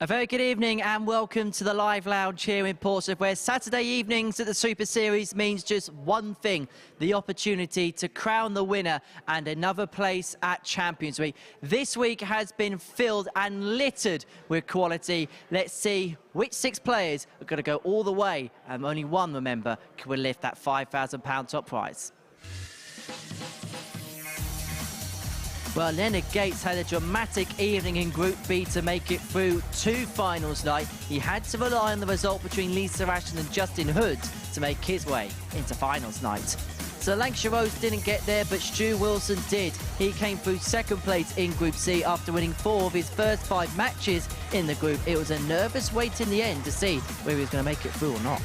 A very good evening and welcome to the live lounge here in Portsmouth, where Saturday evenings at the Super Series means just one thing: the opportunity to crown the winner and another place at Champions Week. This week has been filled and littered with quality. Let's see which 6 players are going to go all the way, and only one, remember, will lift that £5,000 top prize. Well, Leonard Gates had a dramatic evening in Group B to make it through to finals night. He had to rely on the result between Lisa Ashton and Justin Hood to make his way into finals night. So Lancashire Rose didn't get there, but Stu Wilson did. He came through second place in Group C after winning 4 of his first 5 matches in the group. It was a nervous wait in the end to see whether he was going to make it through or not.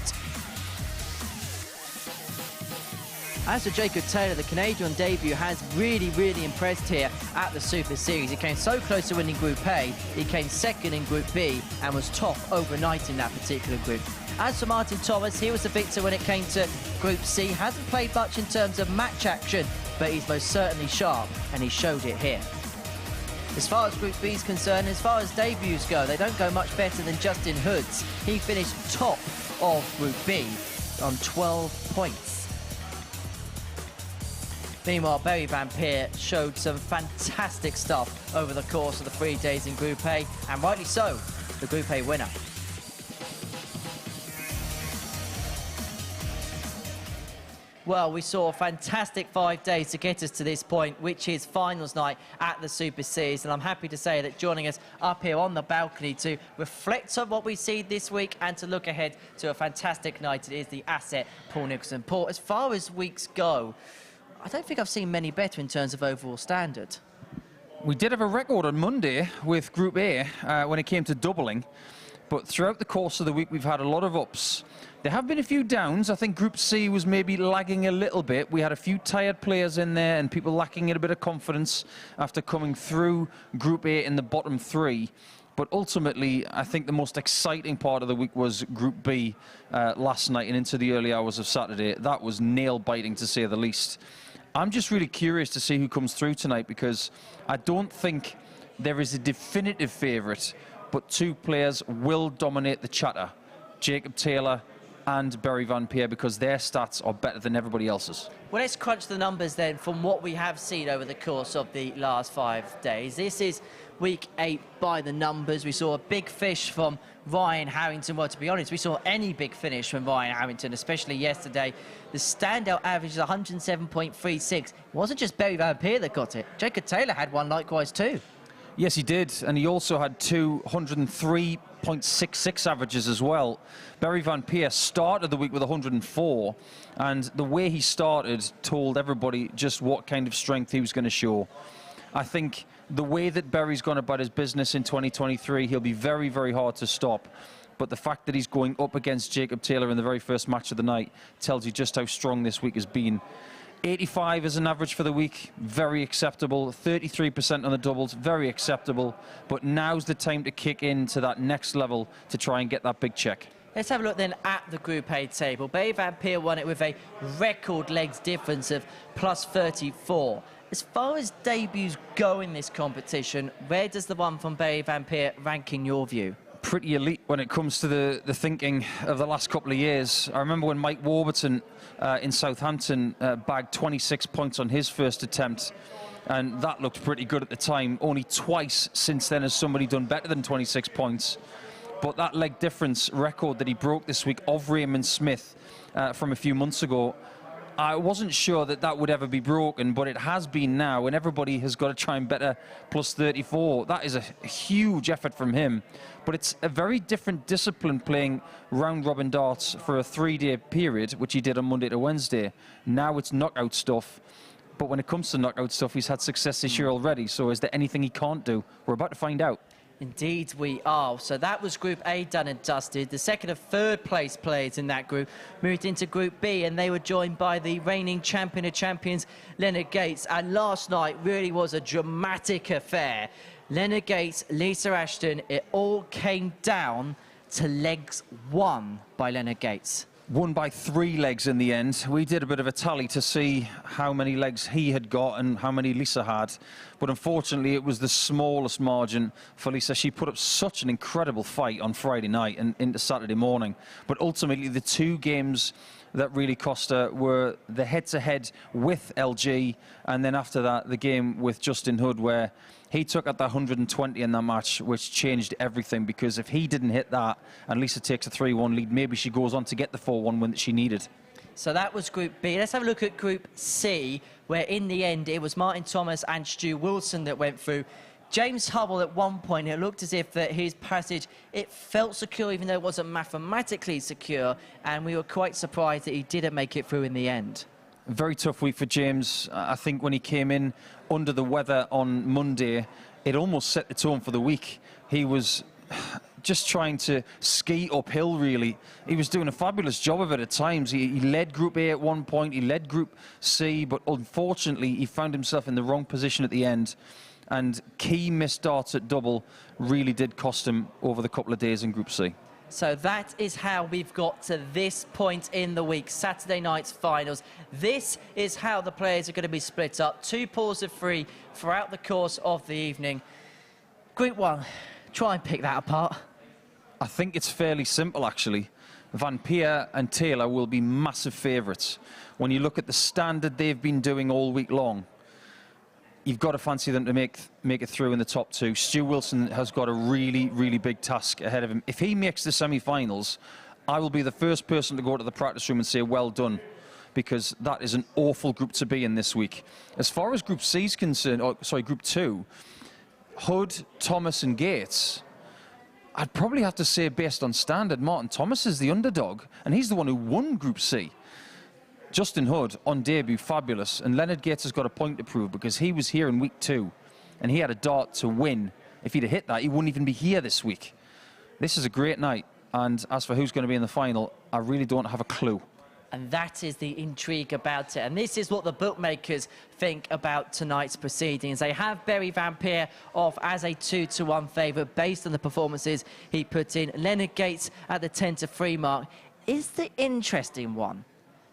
As for Jacob Taylor, the Canadian debut has really impressed here at the Super Series. He came so close to winning Group A, he came second in Group B and was top overnight in that particular group. As for Martin Thomas, he was the victor when it came to Group C. Hasn't played much in terms of match action, but he's most certainly sharp, and he showed it here. As far as Group B is concerned, as far as debuts go, they don't go much better than Justin Hood's. He finished top of Group B on 12 points. Meanwhile, Berry Van Peer showed some fantastic stuff over the course of the 3 days in Group A, and rightly so, the Group A winner. Well, we saw a fantastic 5 days to get us to this point, which is finals night at the Super Series. And I'm happy to say that joining us up here on the balcony to reflect on what we see this week and to look ahead to a fantastic night, it is the asset, Paul Nicholson. Paul, as far as weeks go, I don't think I've seen many better in terms of overall standard. We did have a record on Monday with Group A when it came to doubling, but throughout the course of the week we've had a lot of ups. There have been a few downs. I think Group C was maybe lagging a little bit. We had a few tired players in there and people lacking in a bit of confidence after coming through Group A in the bottom 3. But ultimately, I think the most exciting part of the week was Group B last night and into the early hours of Saturday. That was nail-biting, to say the least. I'm just really curious to see who comes through tonight, because I don't think there is a definitive favourite, but 2 players will dominate the chatter: Jacob Taylor and Berry Van Peer, because their stats are better than everybody else's. Well, let's crunch the numbers then from what we have seen over the course of the last 5 days. This is week 8 by the numbers. We saw a big fish from Ryan Harrington. Well, to be honest, we saw any big finish from Ryan Harrington, especially yesterday. The standout average is 107.36. It wasn't just Berry Van Peer that got it. Jacob Taylor had one likewise too. Yes, he did, and he also had 203.66 averages as well. Berry Van Peer started the week with 104, and the way he started told everybody just what kind of strength he was going to show. I think the way that Berry's gone about his business in 2023, he'll be very hard to stop. But the fact that he's going up against Jacob Taylor in the very first match of the night tells you just how strong this week has been. 85 as an average for the week, very acceptable. 33% on the doubles, very acceptable. But now's the time to kick into that next level to try and get that big check. Let's have a look then at the Group A table. Berry Van Peer won it with a record legs difference of plus 34. As far as debuts go in this competition, where does the one from Berry Van Peer rank in your view? Pretty elite when it comes to the thinking of the last couple of years. I remember when Mike Warburton in Southampton bagged 26 points on his first attempt, and that looked pretty good at the time. Only twice since then has somebody done better than 26 points. But that leg difference record that he broke this week of Raymond Smith from a few months ago, I wasn't sure that that would ever be broken, but it has been now, and everybody has got to try and better plus 34. That is a huge effort from him. But it's a very different discipline playing round-robin darts for a 3-day period, which he did on Monday to Wednesday. Now it's knockout stuff. But when it comes to knockout stuff, he's had success this year already. So is there anything he can't do? We're about to find out. Indeed we are. So that was Group A done and dusted. The second and third place players in that group moved into Group B, and they were joined by the reigning champion of champions, Leonard Gates. And last night really was a dramatic affair. Leonard Gates, Lisa Ashton, it all came down to legs 1 by Leonard Gates. won by 3 legs in the end. We did a bit of a tally to see how many legs he had got and how many Lisa had. But unfortunately, it was the smallest margin for Lisa. She put up such an incredible fight on Friday night and into Saturday morning. But ultimately, the 2 games that really cost her were the head-to-head with LG, and then after that, the game with Justin Hood, where he took out the 120 in that match, which changed everything, because if he didn't hit that and Lisa takes a 3-1 lead, maybe she goes on to get the 4-1 win that she needed. So that was Group B. Let's have a look at Group C, where in the end it was Martin Thomas and Stu Wilson that went through. James Hubble, at one point, it looked as if that his passage, it felt secure, even though it wasn't mathematically secure, and we were quite surprised that he didn't make it through in the end. Very tough week for James. I think when he came in under the weather on Monday, it almost set the tone for the week. He was just trying to ski uphill, really. He was doing a fabulous job of it at times. He led Group A at one point, he led Group C, but unfortunately he found himself in the wrong position at the end. And key missed darts at double really did cost him over the couple of days in Group C. So that is how we've got to this point in the week, Saturday night's finals. This is how the players are going to be split up. 2 pools of 3 throughout the course of the evening. Group 1, try and pick that apart. I think it's fairly simple, actually. Van Peer and Taylor will be massive favourites. When you look at the standard they've been doing all week long, you've got to fancy them to make it through in the top 2. Stu Wilson has got a really, really big task ahead of him. If he makes the semi-finals, I will be the first person to go to the practice room and say, well done, because that is an awful group to be in this week. As far as Group C is concerned, Group 2, Hood, Thomas and Gates, I'd probably have to say, based on standard, Martin Thomas is the underdog, and he's the one who won Group C. Justin Hood, on debut, fabulous. And Leonard Gates has got a point to prove, because he was here in week 2, and he had a dart to win. If he'd have hit that, he wouldn't even be here this week. This is a great night. And as for who's going to be in the final, I really don't have a clue. And that is the intrigue about it. And this is what the bookmakers think about tonight's proceedings. They have Barry Van Peer off as a 2-1 favourite based on the performances he put in. Leonard Gates at the 10-3 mark is the interesting one.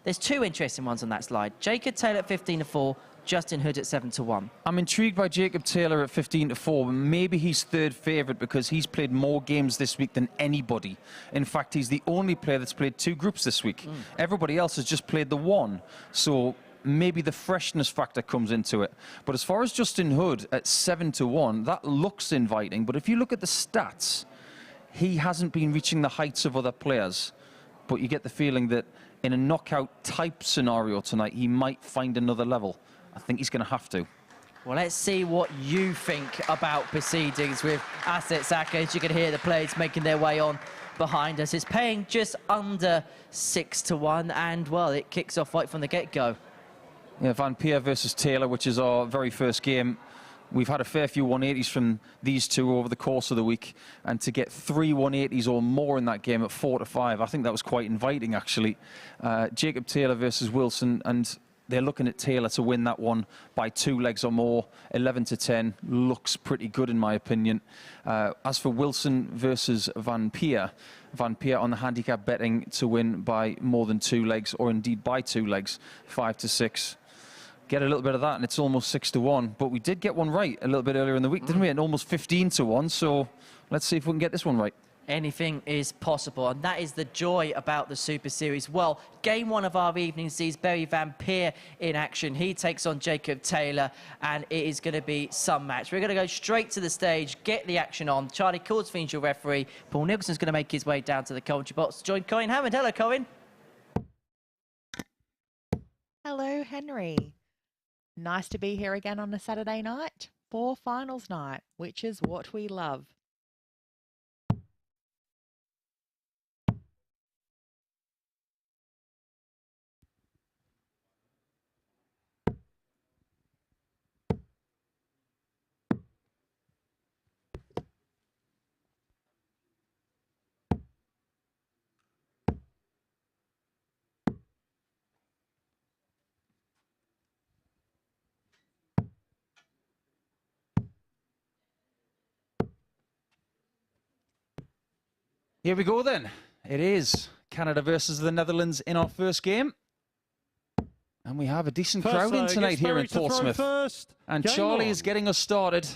There's 2 interesting ones on that slide. Jacob Taylor at 15-4, Justin Hood at 7-1. I'm intrigued by Jacob Taylor at 15-4. Maybe he's third favourite because he's played more games this week than anybody. In fact, he's the only player that's played 2 groups this week. Everybody else has just played the 1. So maybe the freshness factor comes into it. But as far as Justin Hood at 7-1, that looks inviting. But if you look at the stats, he hasn't been reaching the heights of other players. But you get the feeling that in a knockout type scenario tonight, he might find another level. I think he's going to have to. Well, let's see what you think about proceedings with Asset Saka. As you can hear the players making their way on behind us. It's paying just under 6-1, and, well, it kicks off right from the get-go. Yeah, Van Peer versus Taylor, which is our very first game. We've had a fair few 180s from these 2 over the course of the week, and to get 3 180s or more in that game at 4-5, I think that was quite inviting, actually. Jacob Taylor versus Wilson, and they're looking at Taylor to win that one by 2 legs or more. 11-10 looks pretty good, in my opinion. As for Wilson versus Van Peer on the handicap betting to win by more than 2 legs, or indeed by 2 legs, 5-6. Get a little bit of that, and it's almost 6-1. But we did get one right a little bit earlier in the week, didn't we? And almost 15-1. So let's see if we can get this one right. Anything is possible, and that is the joy about the Super Series. Well, game 1 of our evening sees Barry Van Peer in action. He takes on Jacob Taylor, and it is going to be some match. We're going to go straight to the stage, get the action on. Charlie Cordesfiend's your referee. Paul Nicholson's going to make his way down to the commentary box to join Corinne Hammond. Hello, Corinne. Hello, Henry. Nice to be here again on a Saturday night for finals night, which is what we love. Here we go then. It is Canada versus the Netherlands in our first game. And we have a decent crowd in tonight here in Portsmouth. And Charlie is getting us started.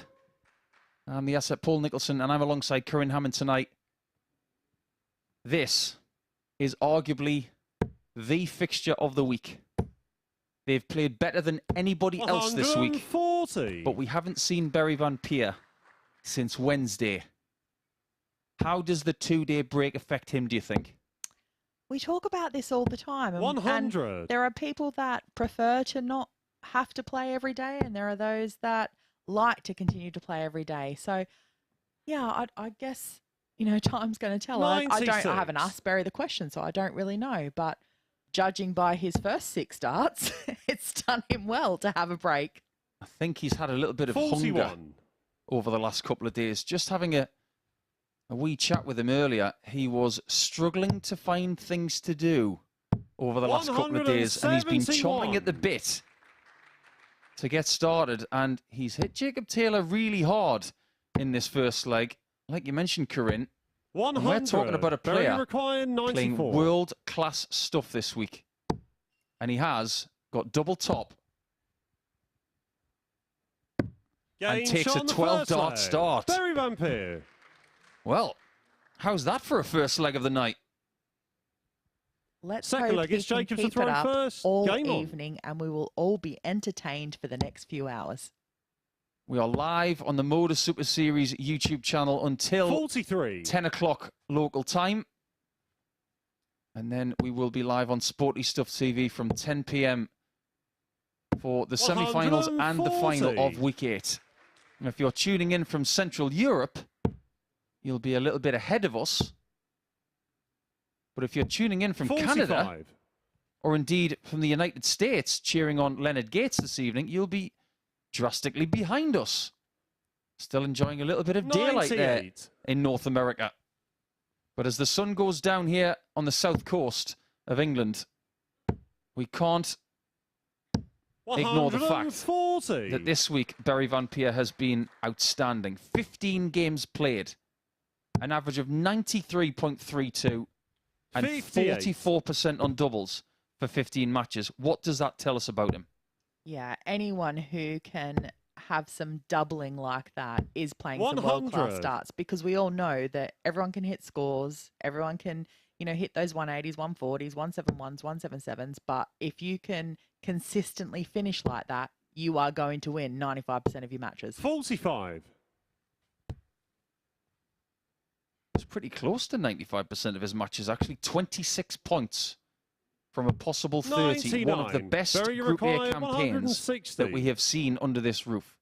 I'm the asset Paul Nicholson, and I'm alongside Corinne Hammond tonight. This is arguably the fixture of the week. They've played better than anybody else this week. But we haven't seen Barry van Peer since Wednesday. How does the two-day break affect him, do you think? We talk about this all the time. 100. And there are people that prefer to not have to play every day, and there are those that like to continue to play every day. So, yeah, I guess, you know, time's going to tell. I haven't asked Barry the question, so I don't really know. But judging by his first 6 starts, it's done him well to have a break. I think he's had a little bit of hunger over the last couple of days. Just having a wee chat with him earlier, he was struggling to find things to do over the last couple of days, and he's been chomping at the bit to get started, and he's hit Jacob Taylor really hard in this first leg. Like you mentioned, Corinne, we're talking about a player playing world-class stuff this week, and he has got double top and takes a 12-dart start. Barry van Peer. Well, how's that for a first leg of the night? Let's Second hope leg, he it's can Jacob to keep throw it up first. all Game on. evening, and we will all be entertained for the next few hours. We are live on the MODUS Super Series YouTube channel until 43. 10 o'clock local time. And then we will be live on Sporty Stuff TV from 10 p.m. for the semi-finals and the final of Week 8. And if you're tuning in from Central Europe, you'll be a little bit ahead of us. But if you're tuning in from Canada, or indeed from the United States, cheering on Leonard Gates this evening, you'll be drastically behind us. Still enjoying a little bit of daylight there in North America. But as the sun goes down here on the south coast of England, we can't ignore the fact that this week Barry van Peer has been outstanding. 15 games played, an average of 93.32 and 44% on doubles for 15 matches. What does that tell us about him? Yeah, anyone who can have some doubling like that is playing some world-class starts, because we all know that everyone can hit scores, everyone can, you know, hit those 180s, 140s, 171s, 177s, but if you can consistently finish like that, you are going to win 95% of your matches. 45. It's pretty close to 95% of his matches, actually. 26 points from a possible 30. 99. One of the best Group A campaigns that we have seen under this roof.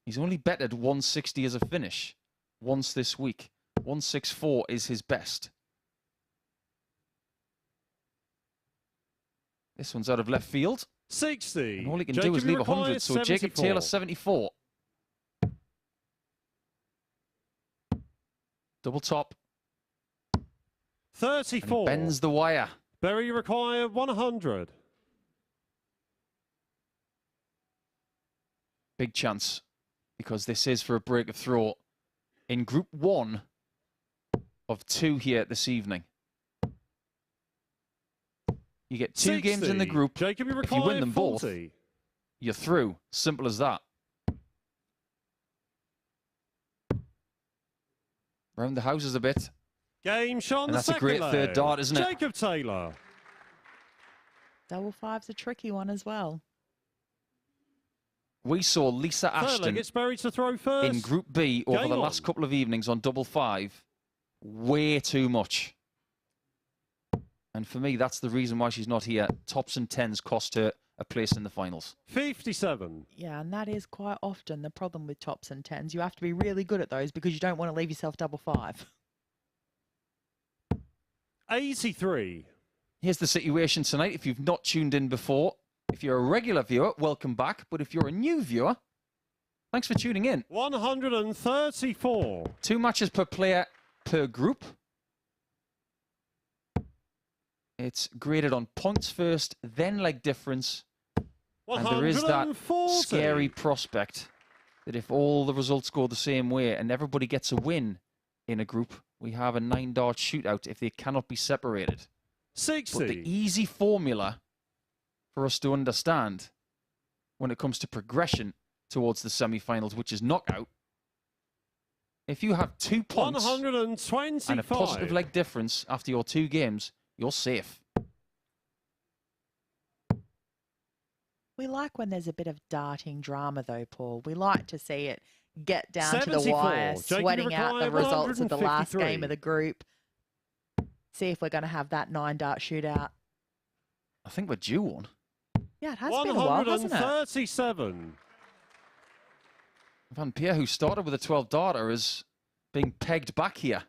He's only betted 160 as a finish once this week. 164 is his best. This one's out of left field. 60. And all he can do is leave 100, so Jacob Taylor 74. Double top. 34. And bends the wire. Barry require 100. Big chance, because this is for a break of throw in Group 1 of 2 here this evening. You get 2 games in the group. Jacob, if you win them both, you're through. Simple as that. Round the houses a bit. Game shot. And that's a great third dart, isn't it? Jacob Taylor. Double five's a tricky one as well. We saw Lisa Ashton to throw first. in Group B over the last couple of evenings on double five. Way too much. And for me, that's the reason why she's not here. Tops and tens cost her a place in the finals. 57. Yeah, and that is quite often the problem with tops and tens. You have to be really good at those because you don't want to leave yourself double five. 83. Here's the situation tonight. If you've not tuned in before, if you're a regular viewer, welcome back. But if you're a new viewer, thanks for tuning in. 134. 2 matches per player per group. It's graded on points first, then leg difference. And there is that scary prospect that if all the results go the same way and everybody gets a win in a group, we have a 9-dart shootout if they cannot be separated. 60. But the easy formula for us to understand when it comes to progression towards the semi-finals, which is knockout, if you have 2 points 125. and a positive leg difference after your 2 games, you're safe. We like when there's a bit of darting drama, though, Paul. We like to see it get down to the 74. wire, Jacob sweating out the Mackay, results of the last 153. game of the group. See if we're going to have that 9-dart shootout. I think we're due one. Yeah, it has been a while, hasn't it? 137. Van Peer, who started with a 12-darter, is being pegged back here.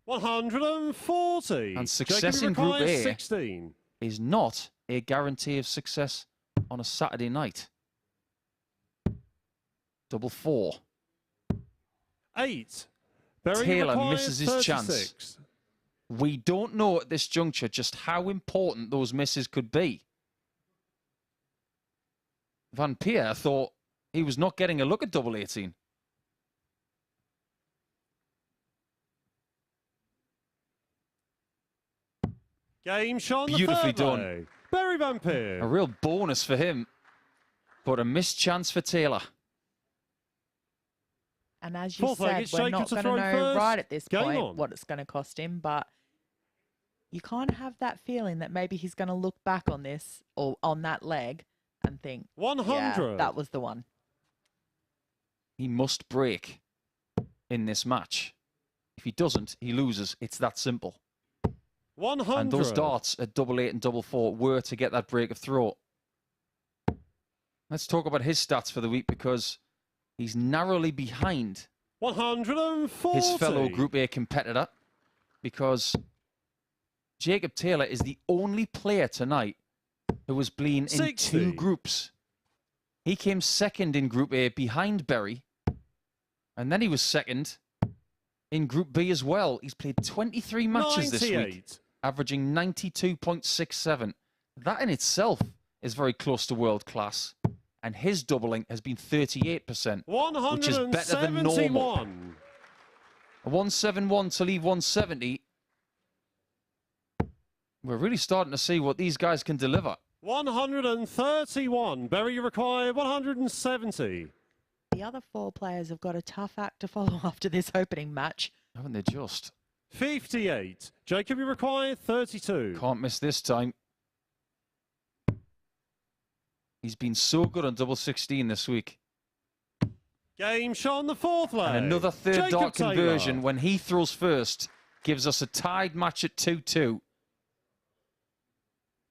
140. And success Jacob in Group Mackay, A 16. is not a guarantee of success on a Saturday night. Double 4. 8. Berry Taylor Mackay, misses his 36. chance. We don't know at this juncture just how important those misses could be. Van Peer thought he was not getting a look at double 18. Game shot on the Beautifully third done. leg. Barry Van Peer. A real bonus for him, but a missed chance for Taylor. And as you Fourth leg, said, it's we're Jacob not to going to throw know first. right at this Game point on. what it's going to cost him, but you kind of have that feeling that maybe he's going to look back on this or on that leg and think, 100. yeah, that was the one. He must break in this match. If he doesn't, he loses. It's that simple. 100. And those darts at double 8 and double 4 were to get that break of throat. Let's talk about his stats for the week because he's narrowly behind 140. his fellow Group A competitor because Jacob Taylor is the only player tonight who was playing in 60. 2 groups. He came second in Group A behind Berry, and then he was second in Group B as well. He's played 23 matches this week, 98. averaging 92.67. That in itself is very close to world class. And his doubling has been 38%, which is better than normal. 171. A 171 to leave 170. We're really starting to see what these guys can deliver. 131. Berry required 170. The other 4 players have got a tough act to follow after this opening match. Haven't they just? 58. Jacob required 32. Can't miss this time. He's been so good on double 16 this week. Game shot on the fourth leg. And another third Jacob dart Taylor. conversion when he throws first gives us a tied match at 2-2.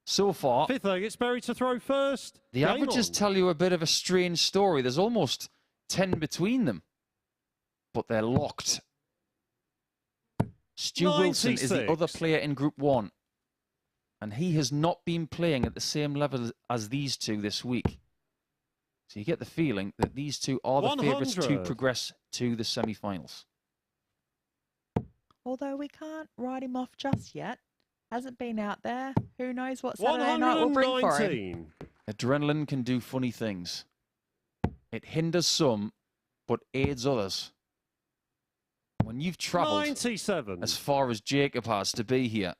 So far, Fifth leg, it's Berry to throw first. the Game averages on. tell you a bit of a strange story. There's almost 10 between them, but they're locked. Stu Wilson is the 96. other player in Group 1, and he has not been playing at the same level as these two this week. So you get the feeling that these two are the favourites to 100. progress to the semi-finals. Although we can't write him off just yet. Hasn't been out there. Who knows what Saturday night will bring for him. 119. Adrenaline can do funny things. It hinders some, but aids others. When you've travelled 97. as far as Jacob has to be here,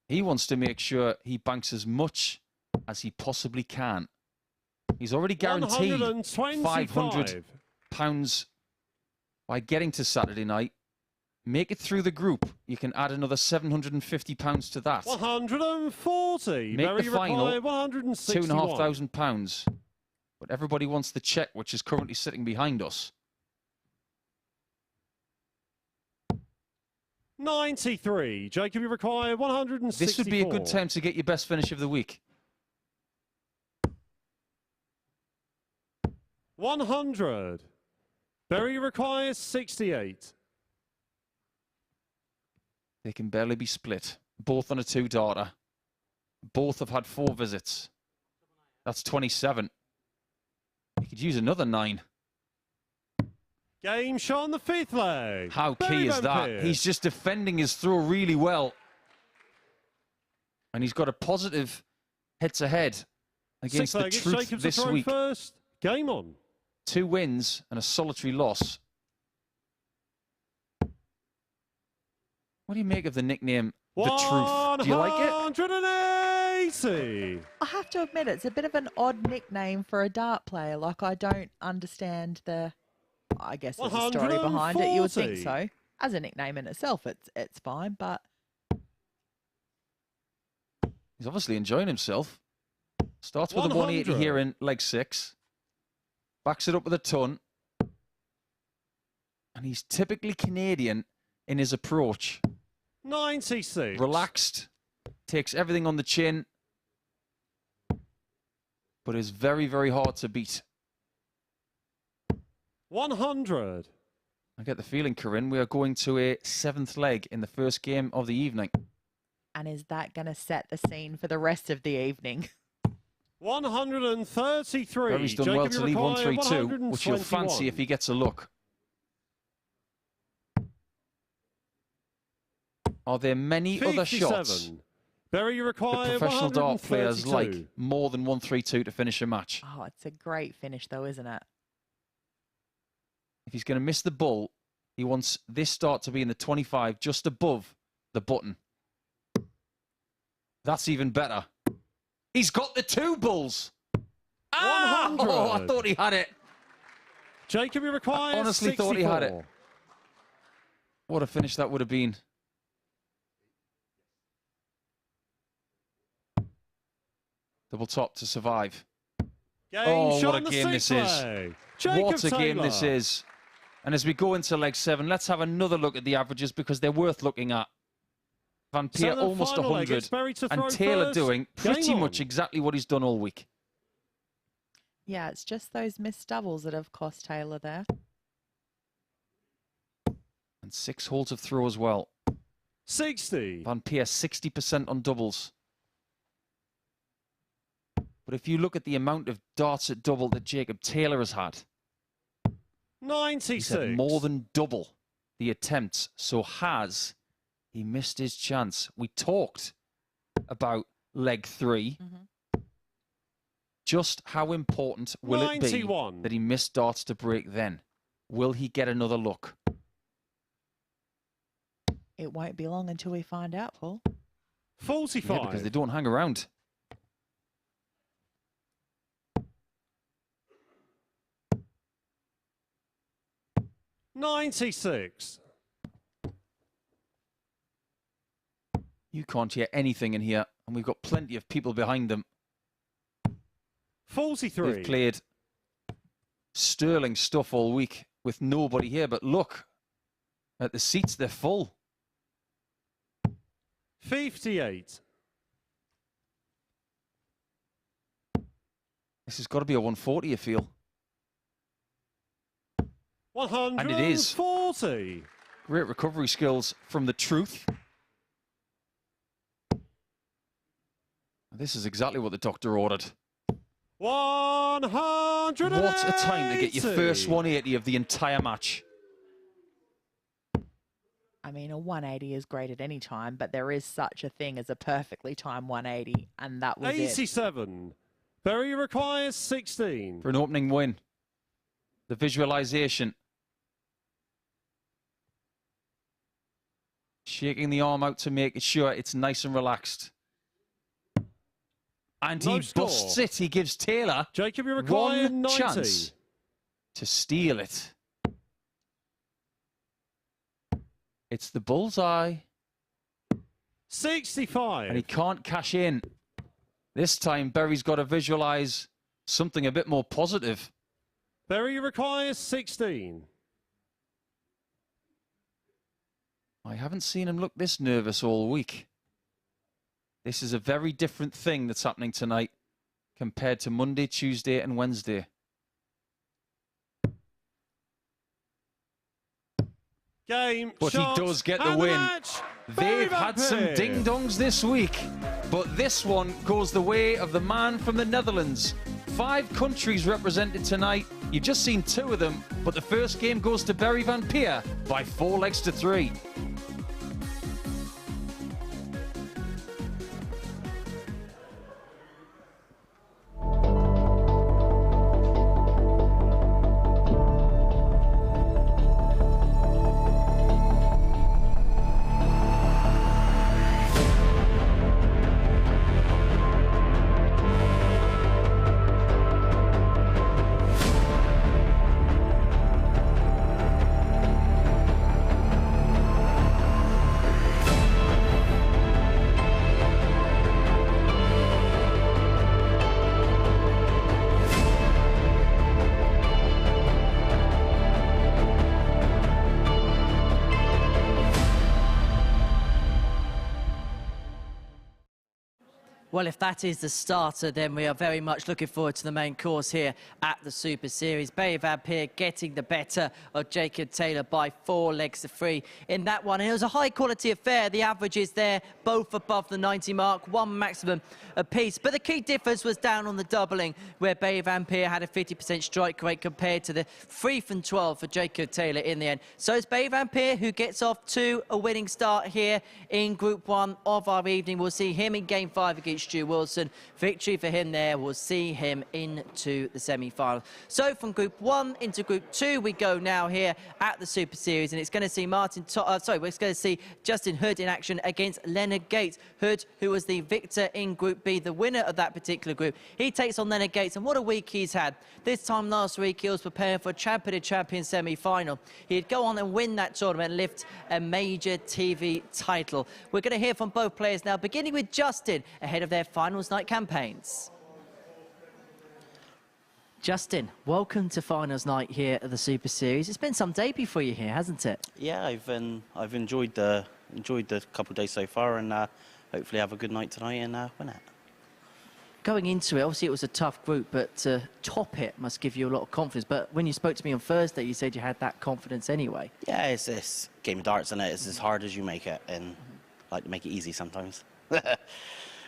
he wants to make sure he banks as much as he possibly can. He's already guaranteed £500 by getting to Saturday night. Make it through the group. You can add another £750 to that. 140. Make Berry the final required 161. £2,500. But everybody wants the check, which is currently sitting behind us. 93. Jacob, you require 164. This would be a good time to get your best finish of the week. 100. Berry requires 68. They can barely be split. Both on a 2-darter. Both have had 4 visits. That's 27. You could use another 9. Game shot on the fifth leg. How Berry key is Van that? Peer. He's just defending his throw really well. And he's got a positive head-to-head against Sixth the leg, it's truth Jacobs to this throw week. first. Game on. 2 wins and a solitary loss. What do you make of the nickname The Truth? Do you like it? 180. I have to admit, it's a bit of an odd nickname for a dart player. Like, I don't understand I guess there's a story behind it. You would think 140. so. As a nickname in itself, it's fine, but He's obviously enjoying himself. Starts with a 180 here in leg 6. Backs it up with a ton. And he's typically Canadian in his approach. 96. Relaxed. Takes everything on the chin. But is very, very hard to beat. 100. I get the feeling, Corinne, we are going to a 7th leg in the first game of the evening. and is that going to set the scene for the rest of the evening? 133. Barry's done well to leave 132, which you'll fancy if he gets a look. Are there many 57. other shots Barry, you require that professional dart players 132. like more than 132 to finish a match? Oh, it's a great finish though, isn't it? If he's going to miss the ball, he wants this start to be in the 25, just above the button. That's even better. He's got the 2 bulls. Ah! 100. Oh, I thought he had it. Jacob, you require I honestly 64. thought he had it. What a finish that would have been. Double top to survive. Game Oh, shot what a on the game this is. play. Jacob What a game this Taylor. is. And as we go into leg 7, let's have another look at the averages because they're worth looking at. Van Peer Seventh almost final leg, 100 it's Barry to and throw Taylor first. doing Game pretty on. much exactly what he's done all week. Yeah, it's just those missed doubles that have cost Taylor there. And 6 holes of throw as well. 60. Van Peer 60% on doubles. But if you look at the amount of darts at double that Jacob Taylor has had, 96. he's had more than double the attempts. So has he missed his chance? We talked about leg 3. Just how important will it be 91. that he missed darts to break then? Will he get another look? It won't be long until we find out, Paul. 45. Yeah, because they don't hang around. $96. You can't hear anything in here, and we've got plenty of people behind them. 43. They've played sterling stuff all week with nobody here, but look at the seats, they're full. 58. This has got to be a 140, I feel. 140. And it is. Great recovery skills from the truth. This is exactly what the doctor ordered. 180. What a time to get your first 180 of the entire match. I mean, a 180 is great at any time, but there is such a thing as a perfectly timed 180, and that was it. 87. Barry requires 16. For an opening win. The visualization. Shaking the arm out to make sure it's nice and relaxed. And No he score. busts it. He gives Taylor Jacob, you require one 90. chance to steal it. It's the bullseye. 65. And he can't cash in. This time, Berry's got to visualize something a bit more positive. Barry requires 16. I haven't seen him look this nervous all week. This is a very different thing that's happening tonight compared to Monday, Tuesday, and Wednesday. Game. But he shot, does get the and win. match. Barry They've Van had some Peer. ding-dongs this week, but this one goes the way of the man from the Netherlands. 5 countries represented tonight. You've just seen 2 of them, but the first game goes to Barry Van Peer by 4 legs to 3. Well, if that is the starter, then we are very much looking forward to the main course here at the Super Series. Barry Van Peer getting the better of Jacob Taylor by 4 legs to 3 in that one. And it was a high-quality affair. The averages there, both above the 90 mark, 1 maximum apiece. But the key difference was down on the doubling, where Barry Van Peer had a 50% strike rate compared to the 3 from 12 for Jacob Taylor in the end. So it's Barry Van Peer who gets off to a winning start here in Group 1 of our evening. We'll see him in Game 5 against Stu Wilson. Victory for him there will see him into the semi-final. So from Group 1 into Group 2 we go now here at the Super Series, and it's going to see we're going to see Justin Hood in action against Leonard Gates. Hood, who was the victor in Group B, the winner of that particular group. He takes on Leonard Gates, and what a week he's had. This time last week he was preparing for a Champion of Champions semi-final. He'd go on and win that tournament and lift a major TV title. We're going to hear from both players now, beginning with Justin ahead of their finals night campaigns. Justin, welcome to finals night here at the Super Series. It's been some debut for you here, hasn't it? Yeah, I've enjoyed the couple of days so far, and hopefully have a good night tonight and win it. Going into it, obviously it was a tough group, but to top it must give you a lot of confidence. But when you spoke to me on Thursday, you said you had that confidence anyway. Yeah, it's this game of darts, and it's as hard as you make it, and I like to make it easy sometimes.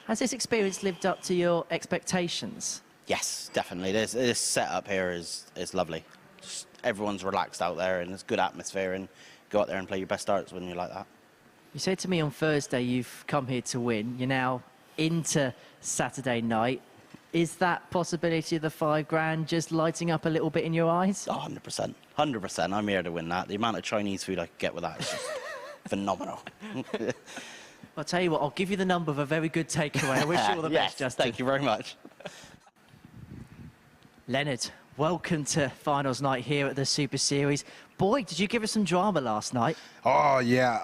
Has this experience lived up to your expectations? Yes, definitely. This setup here is lovely. Just everyone's relaxed out there, and it's good atmosphere, and go out there and play your best darts when you're like that. You said to me on Thursday you've come here to win. You're now into Saturday night. Is that possibility of the $5 just lighting up a little bit in your eyes? 100%. 100%. I'm here to win that. The amount of Chinese food I could get with that is just phenomenal. I'll tell you what, I'll give you the number of a very good takeaway. I wish you all the best, Justin. Thank you very much. Leonard, welcome to finals night here at the Super Series. Boy, did you give us some drama last night? Oh, yeah.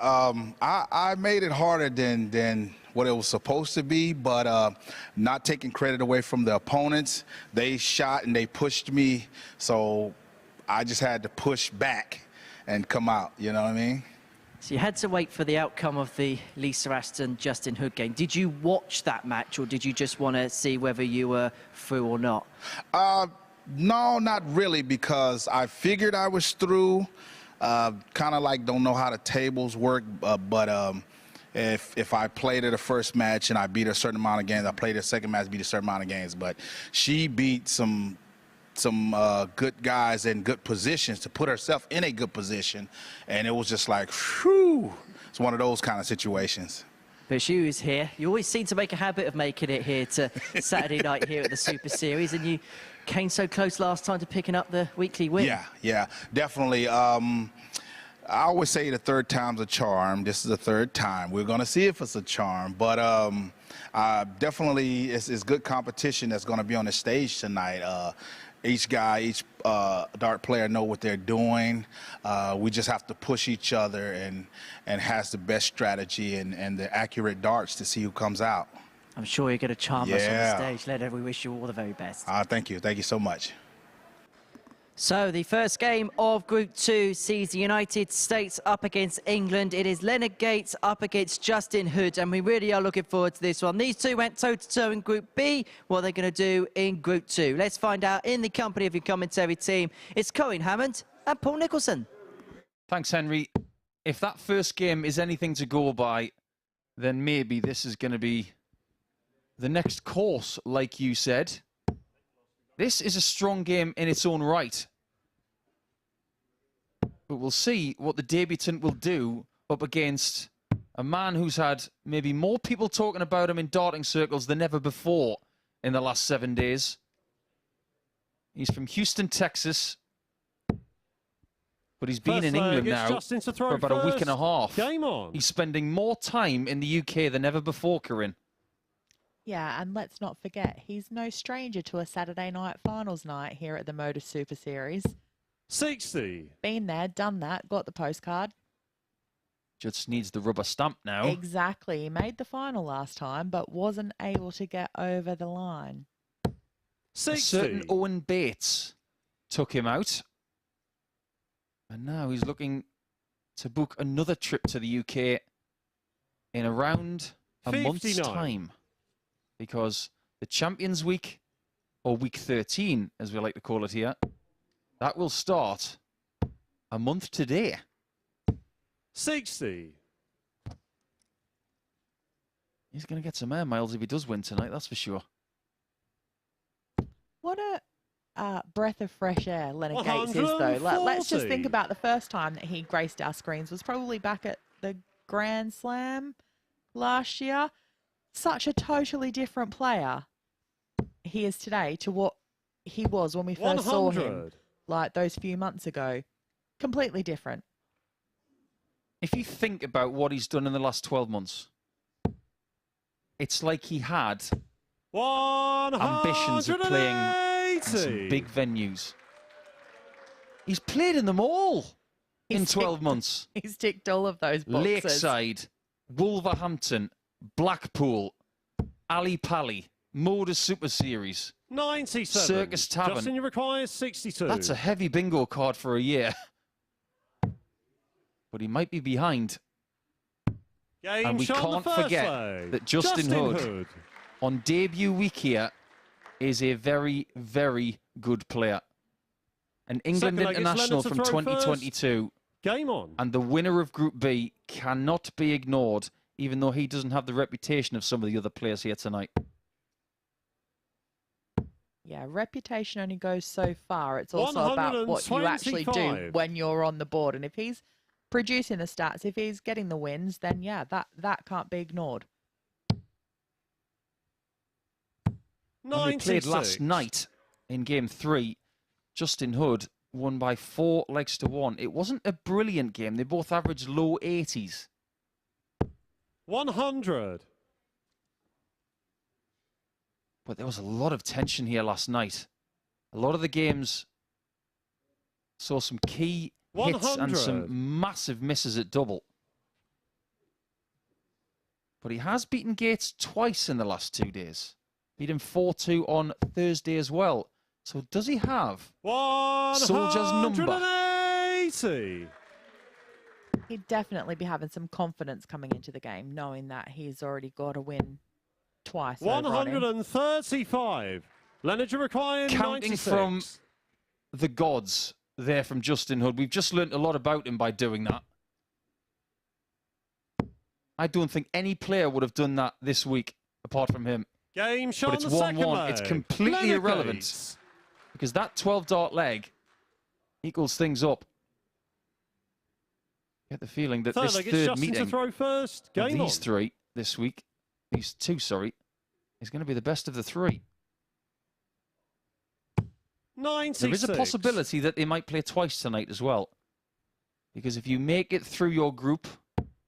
I made it harder than what it was supposed to be, but not taking credit away from the opponents. They shot and they pushed me, so I just had to push back and come out, you know what I mean? So you had to wait for the outcome of the Lisa Aston-Justin Hood game. Did you watch that match, or did you just want to see whether you were through or not? No, not really, because I figured I was through. Kind of like don't know how the tables work, but if I played her the first match and I beat her a certain amount of games, I played her second match, beat a certain amount of games. But she beat some good guys in good positions to put herself in a good position, and it was just like, whew, it's one of those kind of situations. But she was here. You always seem to make a habit of making it here to Saturday night here at the Super Series, and you came so close last time to picking up the weekly win. Yeah, definitely. I always say the third time's a charm. This is the third time. We're going to see if it's a charm, but definitely it's good competition that's going to be on the stage tonight. Each guy, each dart player know what they're doing. We just have to push each other and has the best strategy and the accurate darts to see who comes out. I'm sure you're going to charm us on the stage. Leonard, we wish you all the very best. Thank you. Thank you so much. So the first game of Group 2 sees the United States up against England. It is Leonard Gates up against Justin Hood, and we really are looking forward to this one. These two went toe-to-toe in Group B. What are they going to do in Group 2? Let's find out in the company of your commentary team. It's Cohen Hammond and Paul Nicholson. Thanks, Henry. If that first game is anything to go by, then maybe this is going to be the next course, like you said. This is a strong game in its own right. But we'll see what the debutant will do up against a man who's had maybe more people talking about him in darting circles than ever before in the last 7 days. He's from Houston, Texas. But he's been in England now for about a week and a half. Game on. He's spending more time in the UK than ever before, Corinne. Yeah, and let's not forget, he's no stranger to a Saturday night finals night here at the MODUS Super Series. 60. Been there, done that, got the postcard. Just needs the rubber stamp now. Exactly. He made the final last time, but wasn't able to get over the line. 60. A certain Owen Bates took him out. And now he's looking to book another trip to the UK in around a month's time. because the Champions Week, or Week 13, as we like to call it here, that will start a month today. 60. He's going to get some air miles if he does win tonight, that's for sure. What a breath of fresh air Leonard Gates is, though. Let's just think about the first time that he graced our screens was probably back at the Grand Slam last year. Such a totally different player he is today to what he was when we first saw him, like those few months ago. Completely different. If you think about what he's done in the last 12 months, it's like he had ambitions of playing in some big venues. He's played in them all in 12 months. He's ticked all of those boxes. Lakeside, Wolverhampton, Blackpool, Ali Pali, MODUS Super Series, 97. Circus Tavern. Justin, you require 62. That's a heavy bingo card for a year. But he might be behind. And we can't forget that Justin Hood, on debut week here, is a very, very good player. An England international from 2022. Game on. And the winner of Group B cannot be ignored, even though he doesn't have the reputation of some of the other players here tonight. Yeah, reputation only goes so far. It's also about what you actually do when you're on the board. And if he's producing the stats, if he's getting the wins, then yeah, that can't be ignored. When they played last night in Game 3, Justin Hood won by 4 legs to 1. It wasn't a brilliant game. They both averaged low 80s. 100. But there was a lot of tension here last night. A lot of the games saw some key hits and some massive misses at double. But he has beaten Gates twice in the last 2 days. Beat him 4-2 on Thursday as well. So does he have Soldier's number? He'd definitely be having some confidence coming into the game, knowing that he's already got a win twice. 135. Leonard, you require 96. Counting from the gods there from Justin Hood. We've just learnt a lot about him by doing that. I don't think any player would have done that this week apart from him. Game shot. But it's 1-1. It's completely irrelevant because that 12-dart leg equals things up. I get the feeling that this third meeting of these three this week, these two, sorry, is going to be the best of the three. 96. There is a possibility that they might play twice tonight as well. Because if you make it through your group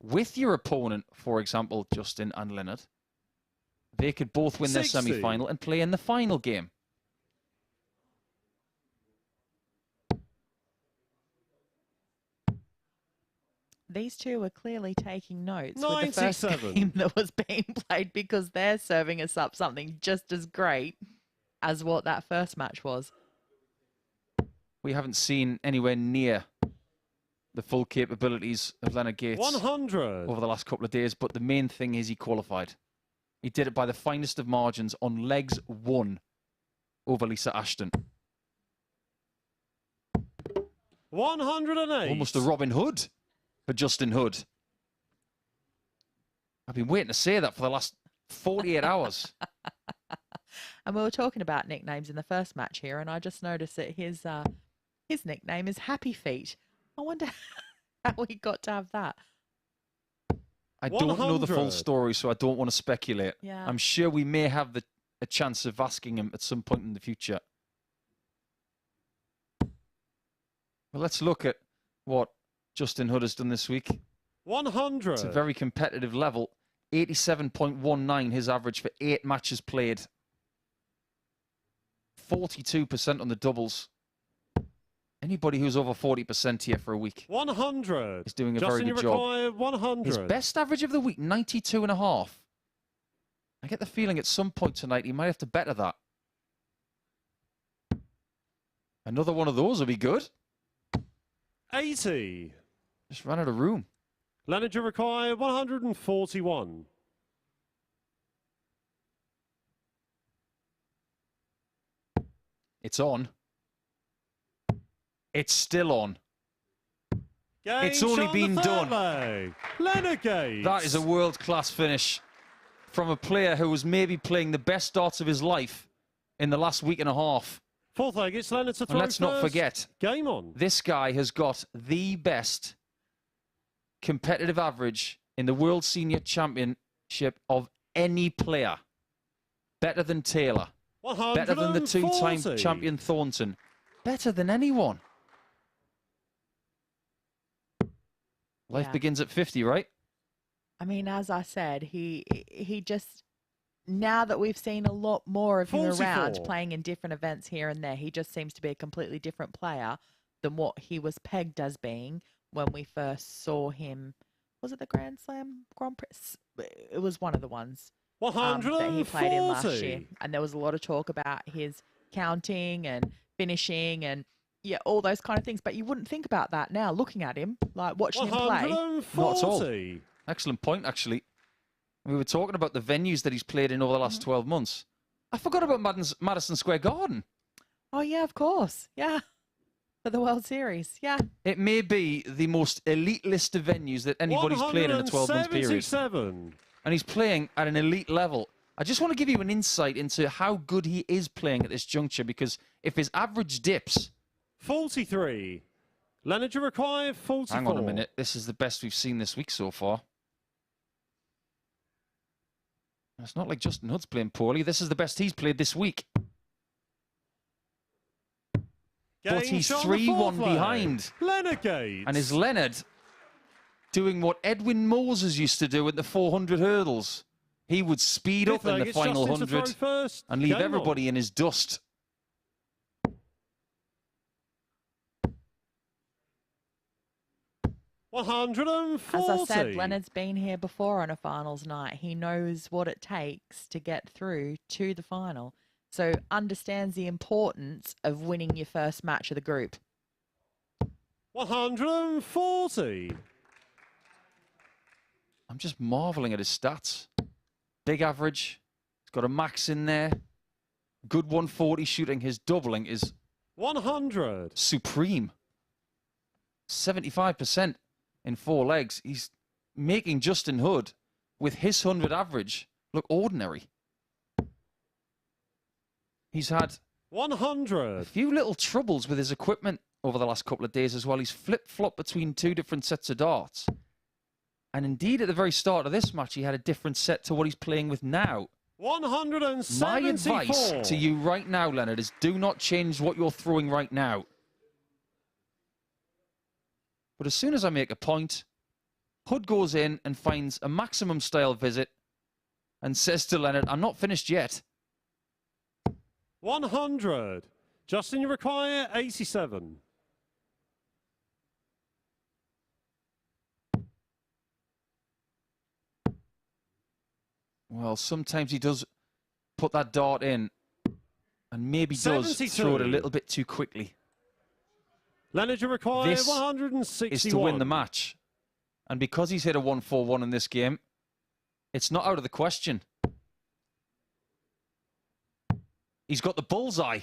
with your opponent, for example, Justin and Leonard, they could both win their semi-final and play in the final game. These two are clearly taking notes with the first game that was being played because they're serving us up something just as great as what that first match was. We haven't seen anywhere near the full capabilities of Leonard Gates 100 over the last couple of days, but the main thing is he qualified. He did it by the finest of margins on legs 1 over Lisa Ashton. 108. Almost a Robin Hood for Justin Hood. I've been waiting to say that for the last 48 hours. And we were talking about nicknames in the first match here, and I just noticed that his nickname is Happy Feet. I wonder how he got to have that. I don't know the full story, so I don't want to speculate. Yeah. I'm sure we may have a chance of asking him at some point in the future. Well, let's look at what Justin Hood has done this week. 100. It's a very competitive level. 87.19 his average for 8 matches played. 42% on the doubles. Anybody who's over 40% here for a week 100 is doing a very good job. 100. His best average of the week, 92.5. I get the feeling at some point tonight he might have to better that. Another one of those will be good. 80. Just ran out of room. Leonard, you require 141. It's on. It's still on. It's only been done. Leonard Gates. That is a world-class finish from a player who was maybe playing the best darts of his life in the last week and a half. Fourth leg, it's Leonard to throw. And let's not forget, game on. This guy has got the best competitive average in the World Senior Championship of any player. Better than Taylor. Better than the two-time champion Thornton. Better than anyone. Life begins at 50, right? I mean, as I said, he just, now that we've seen a lot more of him around playing in different events here and there, he just seems to be a completely different player than what he was pegged as being when we first saw him. Was it the Grand Prix? It was one of the ones that he played in last year. And there was a lot of talk about his counting and finishing and all those kind of things. But you wouldn't think about that now, looking at him, like watching him play. Not at all. Excellent point, actually. We were talking about the venues that he's played in over the last 12 months. I forgot about Madison Square Garden. Oh, yeah, of course. Yeah. For the World Series. Yeah. It may be the most elite list of venues that anybody's played in a 12-month period. And he's playing at an elite level. I just want to give you an insight into how good he is playing at this juncture, because if his average dips... 43. Leonard, you require 44. Hang on a minute. This is the best we've seen this week so far. It's not like Justin Hood's playing poorly. This is the best he's played this week. But he's 3-1 behind. Leonard Gates. And is Leonard doing what Edwin Moses used to do at the 400 hurdles? He would speed up in the final 100 and leave everybody in his dust. As I said, Leonard's been here before on a finals night. He knows what it takes to get through to the final. So understands the importance of winning your first match of the group. 140. I'm just marveling at his stats. Big average. He's got a max in there. Good 140 shooting. His doubling is 100. Supreme. 75%. In 4 legs. He's making Justin Hood, with his 100 average, look ordinary. He's had 100. A few little troubles with his equipment over the last couple of days as well. He's flip-flopped between 2 different sets of darts. And indeed, at the very start of this match, he had a different set to what he's playing with now. 174. My advice to you right now, Leonard, is do not change what you're throwing right now. But as soon as I make a point, Hood goes in and finds a maximum style visit and says to Leonard, I'm not finished yet. 100. Justin, you require 87. Well, sometimes he does put that dart in and maybe does throw it a little bit too quickly. Leonard, you require this 161. Is to win the match. And because he's hit a 141 in this game, it's not out of the question. He's got the bullseye.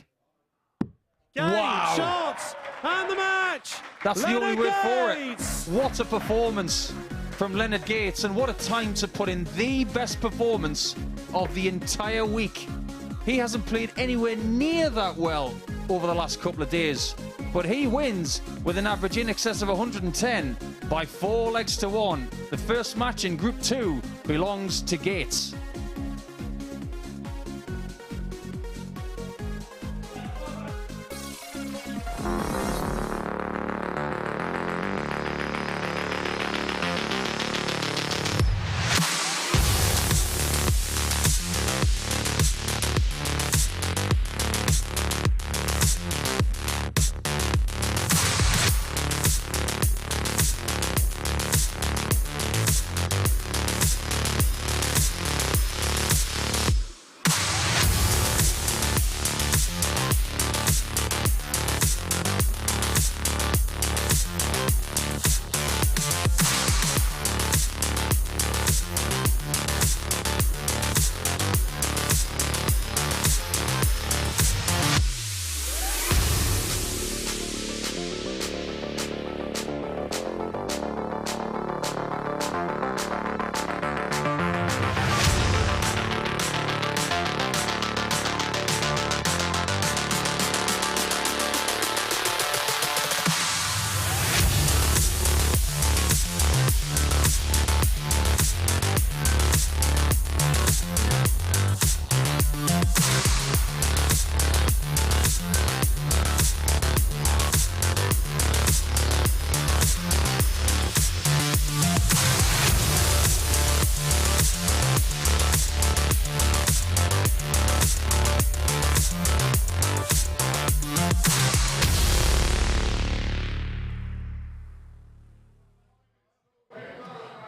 Wow. Shots and the match. That's the only word for it. What a performance from Leonard Gates, and what a time to put in the best performance of the entire week. He hasn't played anywhere near that well over the last couple of days, but he wins with an average in excess of 110 by 4 legs to 1. The first match in Group 2 belongs to Gates.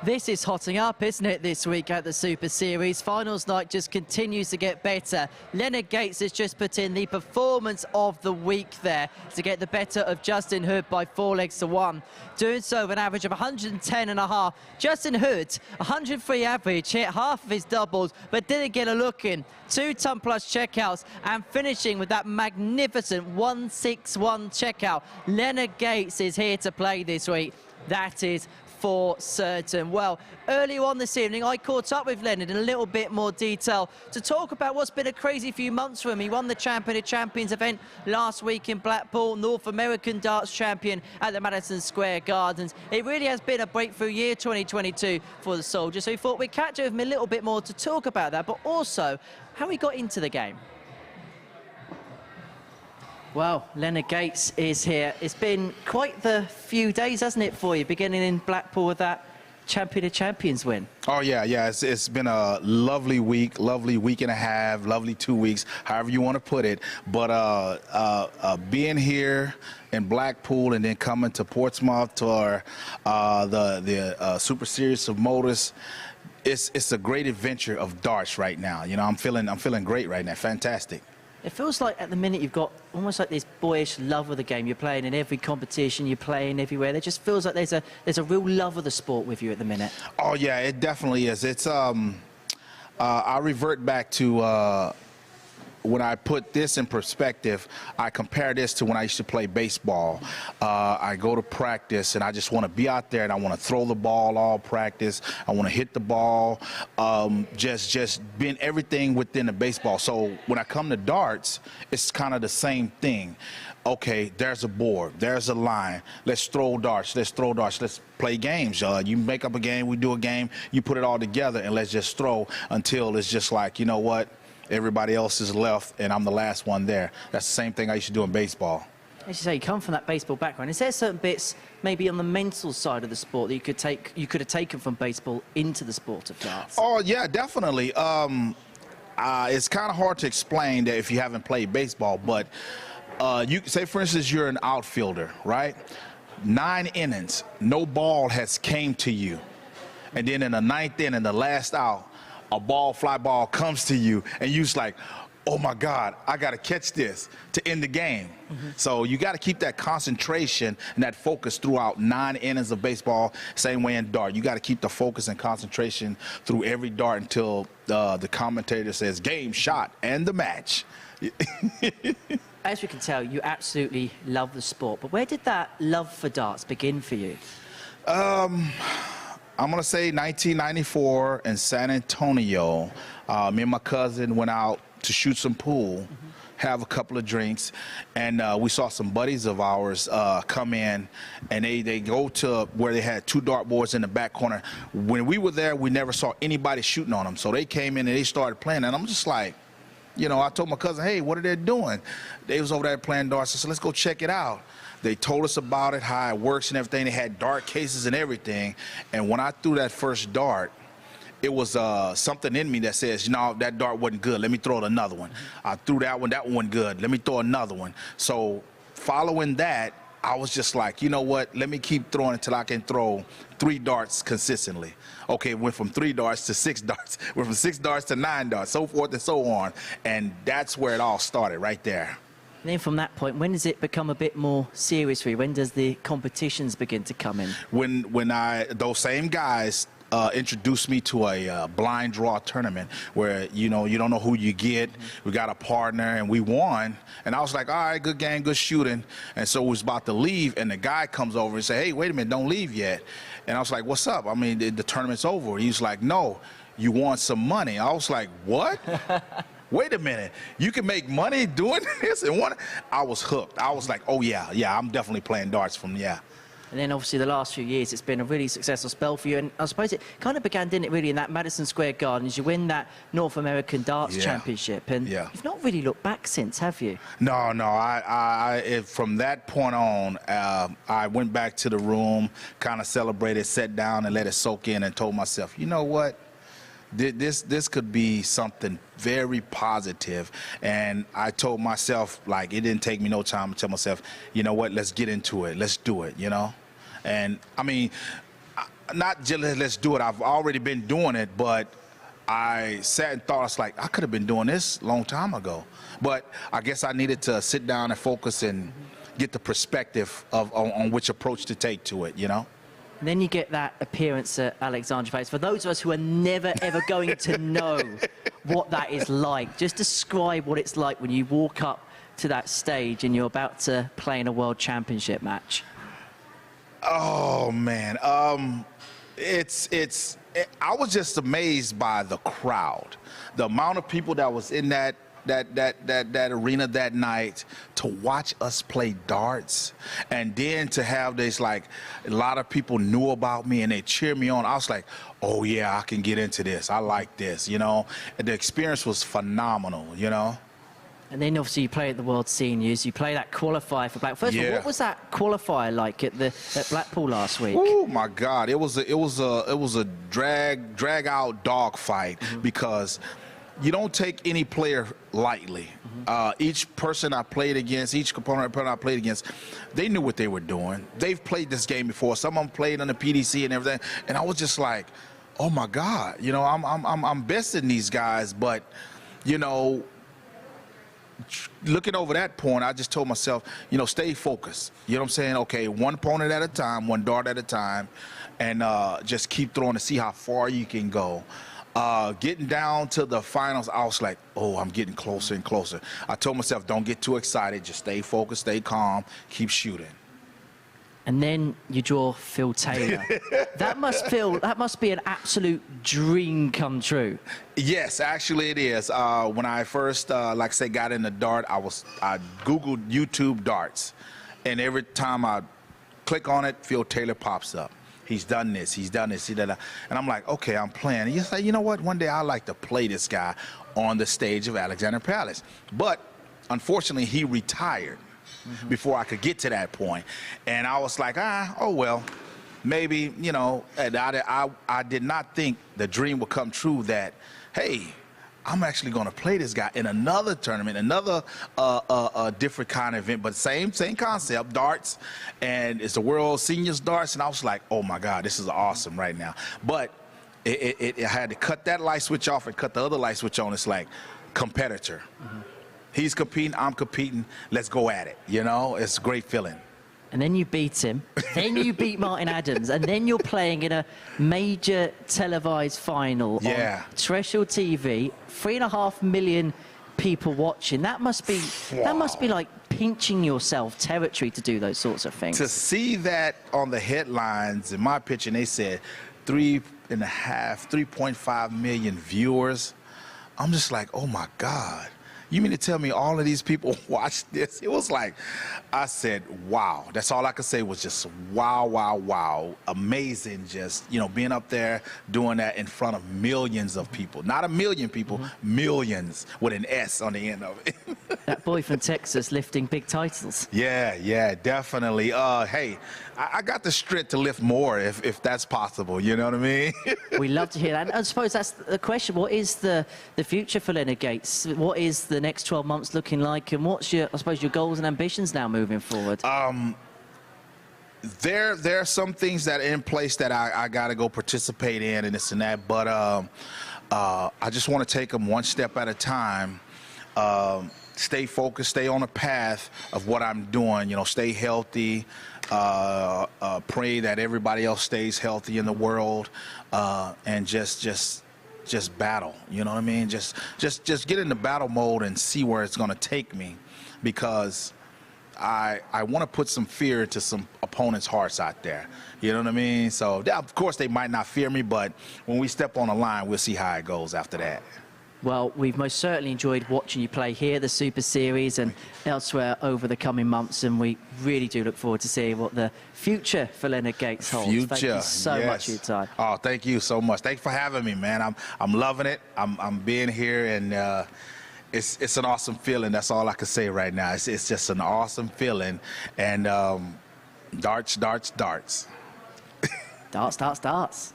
This is hotting up, isn't it, this week at the Super Series? Finals night just continues to get better. Leonard Gates has just put in the performance of the week there to get the better of Justin Hood by 4 legs to 1. Doing so with an average of 110.5. Justin Hood, 103 average, hit half of his doubles, but didn't get a look in. 2-ton plus checkouts and finishing with that magnificent 161 checkout. Leonard Gates is here to play this week. That is for certain. Well, earlier on this evening, I caught up with Leonard in a little bit more detail to talk about what's been a crazy few months for him. He won the Champion of Champions event last week in Blackpool, North American Darts Champion at the Madison Square Gardens. It really has been a breakthrough year, 2022, for the Soldier. So we thought we'd catch up with him a little bit more to talk about that, but also how he got into the game. Well, Leonard Gates is here. It's been quite the few days, hasn't it, for you, beginning in Blackpool with that Champion of Champions win? Oh, yeah. It's been a lovely week and a half, lovely 2 weeks, however you want to put it. But being here in Blackpool and then coming to Portsmouth to the Super Series of MODUS, it's a great adventure of darts right now. You know, I'm feeling great right now. Fantastic. It feels like at the minute you've got almost like this boyish love of the game. You're playing in every competition, you're playing everywhere. It just feels like there's a real love of the sport with you at the minute. Oh yeah, it definitely is. It's I revert back to when I put this in perspective, I compare this to when I used to play baseball. I go to practice and I just want to be out there and I want to throw the ball all practice. I want to hit the ball, just being everything within the baseball. So when I come to darts, it's kind of the same thing. Okay, there's a board, there's a line. Let's throw darts, let's play games. You make up a game, we do a game, you put it all together and let's just throw until it's just like, you know what? Everybody else is left, and I'm the last one there. That's the same thing I used to do in baseball. As you say, you come from that baseball background. Is there certain bits, maybe on the mental side of the sport, that you could have taken from baseball into the sport of darts? Oh yeah, definitely. It's kind of hard to explain that if you haven't played baseball, but you say, for instance, you're an outfielder, right? 9 innings, no ball has came to you, and then in the 9th inning, the last out, a fly ball comes to you, and you're just like, oh my God, I got to catch this to end the game. So you got to keep that concentration and that focus throughout 9 innings of baseball, same way in dart. You got to keep the focus and concentration through every dart until the commentator says game, shot, and the match. As we can tell, you absolutely love the sport, but where did that love for darts begin for you? I'm going to say 1994 in San Antonio. Me and my cousin went out to shoot some pool, have a couple of drinks, and we saw some buddies of ours come in, and they go to where they had 2 dartboards in the back corner. When we were there, we never saw anybody shooting on them. So they came in and they started playing, and I'm just like, you know, I told my cousin, hey, what are they doing? They was over there playing darts. I said, let's go check it out. They told us about it, how it works and everything. They had dart cases and everything. And when I threw that first dart, it was something in me that says, you know, that dart wasn't good. Let me throw another one. I threw that one wasn't good. Let me throw another one. So following that, I was just like, you know what? Let me keep throwing until I can throw 3 darts consistently. Okay, went from 3 darts to 6 darts. Went from 6 darts to 9 darts, so forth and so on. And that's where it all started, right there. And then from that point, when does it become a bit more serious for you? When does the competitions begin to come in? When those same guys introduced me to a blind draw tournament where, you know, you don't know who you get. We got a partner and we won. And I was like, all right, good game, good shooting. And so we was about to leave, and the guy comes over and say, hey, wait a minute, don't leave yet. And I was like, what's up? I mean, the tournament's over. He's like, no, you want some money. I was like, what? Wait a minute, you can make money doing this? And I was hooked. I was like, oh yeah, I'm definitely playing darts from, yeah. And then obviously the last few years, it's been a really successful spell for you. And I suppose it kind of began, didn't it, really, in that Madison Square Gardens. You win that North American Darts Championship. And you've not really looked back since, have you? No. From that point on, I went back to the room, kind of celebrated, sat down and let it soak in and told myself, you know what? This could be something very positive. And I told myself, like, it didn't take me no time to tell myself, you know what, let's get into it, let's do it, you know. And I mean, not just let's do it. I've already been doing it, but I sat and thought, I was like, I could have been doing this a long time ago. But I guess I needed to sit down and focus and get the perspective on which approach to take to it, you know? And then you get that appearance at Alexandria Palace. For those of us who are never, ever going to know what that is like, just describe what it's like when you walk up to that stage and you're about to play in a World Championship match. Oh, man. I was just amazed by the crowd, the amount of people that was in that arena that night to watch us play darts, and then to have this, like, a lot of people knew about me and they cheered me on. I was like, oh yeah, I can get into this. I like this, you know. And the experience was phenomenal, you know. And then obviously you play at the World Seniors, you play that qualifier for Blackpool. First of all, what was that qualifier like at Blackpool last week? Oh my God, it was a drag out dog fight, because you don't take any player lightly. Each person I played against, each opponent I played against, they knew what they were doing. They've played this game before. Some of them played on the PDC and everything, and I was just like, oh my God, you know, I'm besting these guys, but you know, looking over that point, I just told myself, you know, stay focused. You know what I'm saying? Okay, one opponent at a time, one dart at a time, and just keep throwing to see how far you can go. Getting down to the finals, I was like, oh, I'm getting closer and closer. I told myself, don't get too excited. Just stay focused, stay calm, keep shooting. And then you draw Phil Taylor. That must be an absolute dream come true. Yes, actually it is. When I first, like I say, got into dart, I Googled YouTube darts. And every time I click on it, Phil Taylor pops up. He's done this, he's done this, he done that. And I'm like, okay, I'm playing. And you say, you know what, one day I'd like to play this guy on the stage of Alexandria Palace. But unfortunately, he retired before I could get to that point. And I was like, oh well, maybe, you know, and I did not think the dream would come true that, hey, I'm actually going to play this guy in another tournament, another different kind of event, but same concept, darts, and it's the World Seniors darts, and I was like, oh my God, this is awesome right now. But I had to cut that light switch off and cut the other light switch on. It's like competitor. He's competing, I'm competing, let's go at it, you know? It's a great feeling. And then you beat him, then you beat Martin Adams, and then you're playing in a major televised final on terrestrial TV, 3.5 million people watching. That must be like pinching yourself territory to do those sorts of things. To see that on the headlines in my pitch, and they said 3.5 million viewers, I'm just like, oh my God. You mean to tell me all of these people watched this? It was like, I said, wow. That's all I could say was just wow, wow, wow. Amazing, just, you know, being up there doing that in front of millions of people. Not a million people, millions with an S on the end of it. That boy from Texas lifting big titles. Yeah, definitely. Hey, I got the strength to lift more if that's possible, you know what I mean? We love to hear that. And I suppose that's the question. What is the future for Leonard Gates? What is the next 12 months looking like? And what's your, I suppose, your goals and ambitions now moving forward? There are some things that are in place that I got to go participate in and this and that, but I just want to take them one step at a time. Stay focused, stay on the path of what I'm doing, you know, stay healthy, pray that everybody else stays healthy in the world, and just battle, you know what I mean? Just get into battle mode and see where it's going to take me, because I want to put some fear into some opponents' hearts out there. You know what I mean? So, of course, they might not fear me, but when we step on the line, we'll see how it goes after that. Well, we've most certainly enjoyed watching you play here at the Super Series and elsewhere over the coming months, and we really do look forward to seeing what the future for Leonard Gates holds. Thank you so much for your time. Oh, thank you so much. Thanks for having me, man. I'm loving it. I'm being here, and it's an awesome feeling. That's all I can say right now. It's just an awesome feeling, and darts. Darts, darts, darts.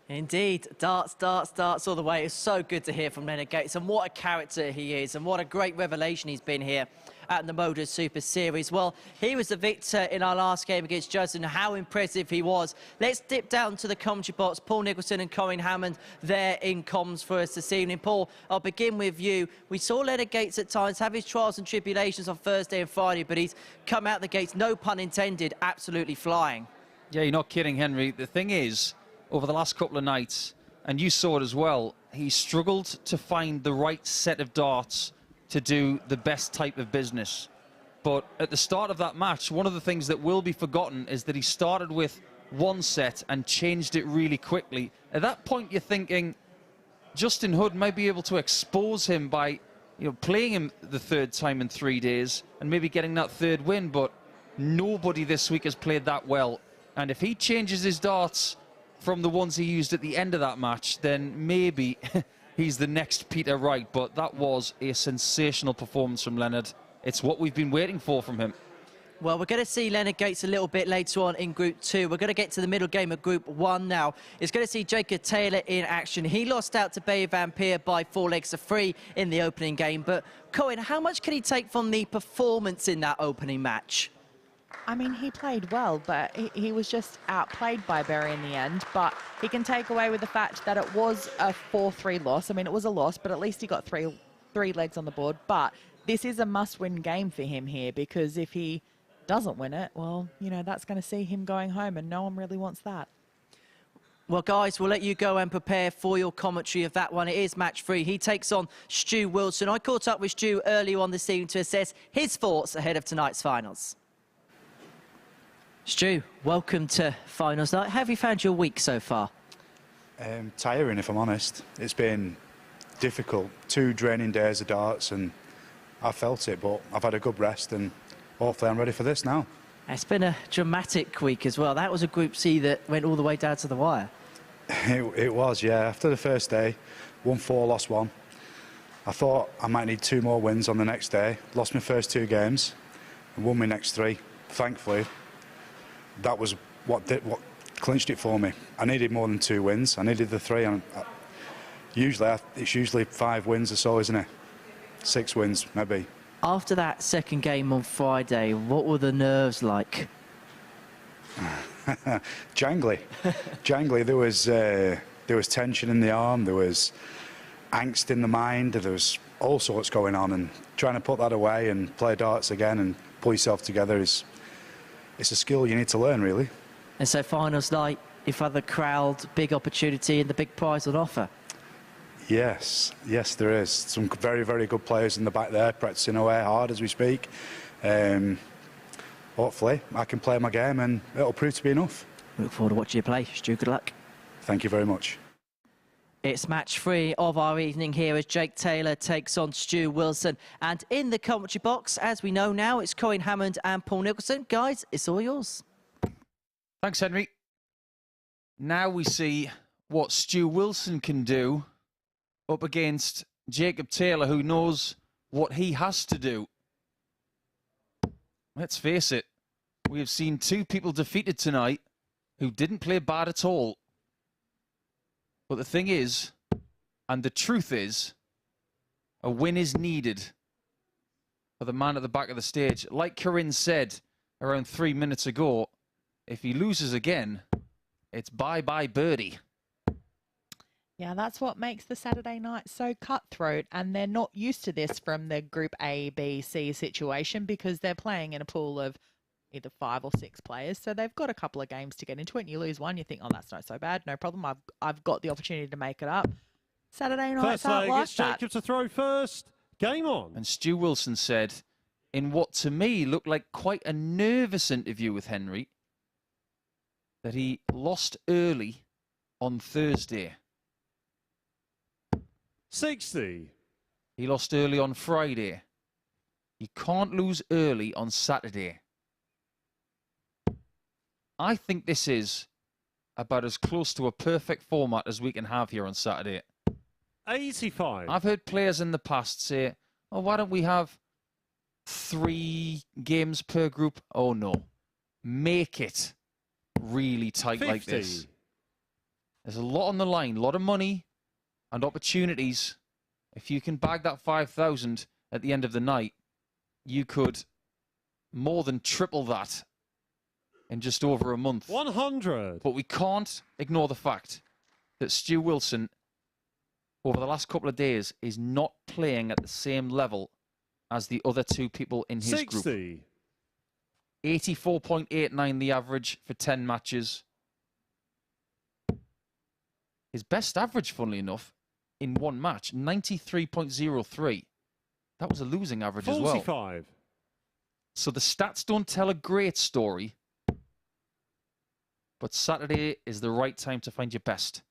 Indeed, darts all the way. It's so good to hear from Leonard Gates, and what a character he is, and what a great revelation he's been here at the MODUS Super Series. Well, he was the victor in our last game against Judson. How impressive he was. Let's dip down to the commentary box. Paul Nicholson and Colin Hammond there in comms for us this evening. Paul, I'll begin with you. We saw Leonard Gates at times have his trials and tribulations on Thursday and Friday, but he's come out the gates, no pun intended, absolutely flying. Yeah, you're not kidding, Henry. The thing is, over the last couple of nights, and you saw it as well, he struggled to find the right set of darts to do the best type of business. But at the start of that match, one of the things that will be forgotten is that he started with one set and changed it really quickly. At that point, you're thinking Justin Hood might be able to expose him by, playing him the third time in 3 days and maybe getting that third win, but nobody this week has played that well. And if he changes his darts from the ones he used at the end of that match, then maybe he's the next Peter Wright. But that was a sensational performance from Leonard. It's what we've been waiting for from him. Well, we're going to see Leonard Gates a little bit later on in Group 2. We're going to get to the middle game of Group 1 now. It's going to see Jacob Taylor in action. He lost out to Bay Van Peer by 4 legs to 3 in the opening game. But, Colin, how much can he take from the performance in that opening match? I mean, he played well, but he was just outplayed by Berry in the end. But he can take away with the fact that it was a 4-3 loss. I mean, it was a loss, but at least he got three legs on the board. But this is a must-win game for him here, because if he doesn't win it, well, that's going to see him going home, and no one really wants that. Well, guys, we'll let you go and prepare for your commentary of that one. It is match 3. He takes on Stu Wilson. I caught up with Stu earlier on this evening to assess his thoughts ahead of tonight's finals. Stu, welcome to finals night. How have you found your week so far? Tiring, if I'm honest. It's been difficult. 2 draining days of darts, and I felt it, but I've had a good rest, and hopefully I'm ready for this now. It's been a dramatic week as well. That was a Group C that went all the way down to the wire. It was, yeah. After the first day, won 4, lost 1. I thought I might need 2 more wins on the next day. Lost my first 2 games and won my next 3. Thankfully, that was what clinched it for me. I needed more than 2 wins. I needed the 3. And it's usually 5 wins or so, isn't it? 6 wins, maybe. After that second game on Friday, what were the nerves like? Jangly. Jangly. There was tension in the arm. There was angst in the mind. There was all sorts going on. And trying to put that away and play darts again and pull yourself together it's a skill you need to learn, really. And so finals night, in front of the crowd, big opportunity and the big prize on offer. Yes, there is. Some very, very good players in the back there, practicing away hard as we speak. Hopefully, I can play my game and it'll prove to be enough. Look forward to watching you play. Stu, good luck. Thank you very much. It's match 3 of our evening here as Jake Taylor takes on Stu Wilson. And in the commentary box, as we know now, it's Colin Hammond and Paul Nicholson. Guys, it's all yours. Thanks, Henry. Now we see what Stu Wilson can do up against Jacob Taylor, who knows what he has to do. Let's face it, we have seen 2 people defeated tonight who didn't play bad at all. But the thing is, and the truth is, a win is needed for the man at the back of the stage. Like Corinne said around 3 minutes ago, if he loses again, it's bye-bye birdie. Yeah, that's what makes the Saturday night so cutthroat, and they're not used to this from the Group A, B, C situation, because they're playing in a pool of either 5 or 6 players, so they've got a couple of games to get into it, and you lose one, you think, oh, that's not so bad, no problem, I've got the opportunity to make it up. Saturday nights aren't like that. Jacob to throw first. Game on. And Stu Wilson said, in what to me looked like quite a nervous interview with Henry, that he lost early on Thursday. 60. He lost early on Friday. You can't lose early on Saturday. I think this is about as close to a perfect format as we can have here on Saturday. 85. I've heard players in the past say, oh, why don't we have 3 games per group? Oh, no. Make it really tight 50. like this. There's a lot on the line, a lot of money and opportunities. If you can bag that 5,000 at the end of the night, you could more than triple that in just over a month. 100. But we can't ignore the fact that Stu Wilson, over the last couple of days, is not playing at the same level as the other two people in his 60. group. 84.89 the average for 10 matches. His best average, funnily enough, in one match, 93.03. That was a losing average 45. as well. So the stats don't tell a great story, but Saturday is the right time to find your best.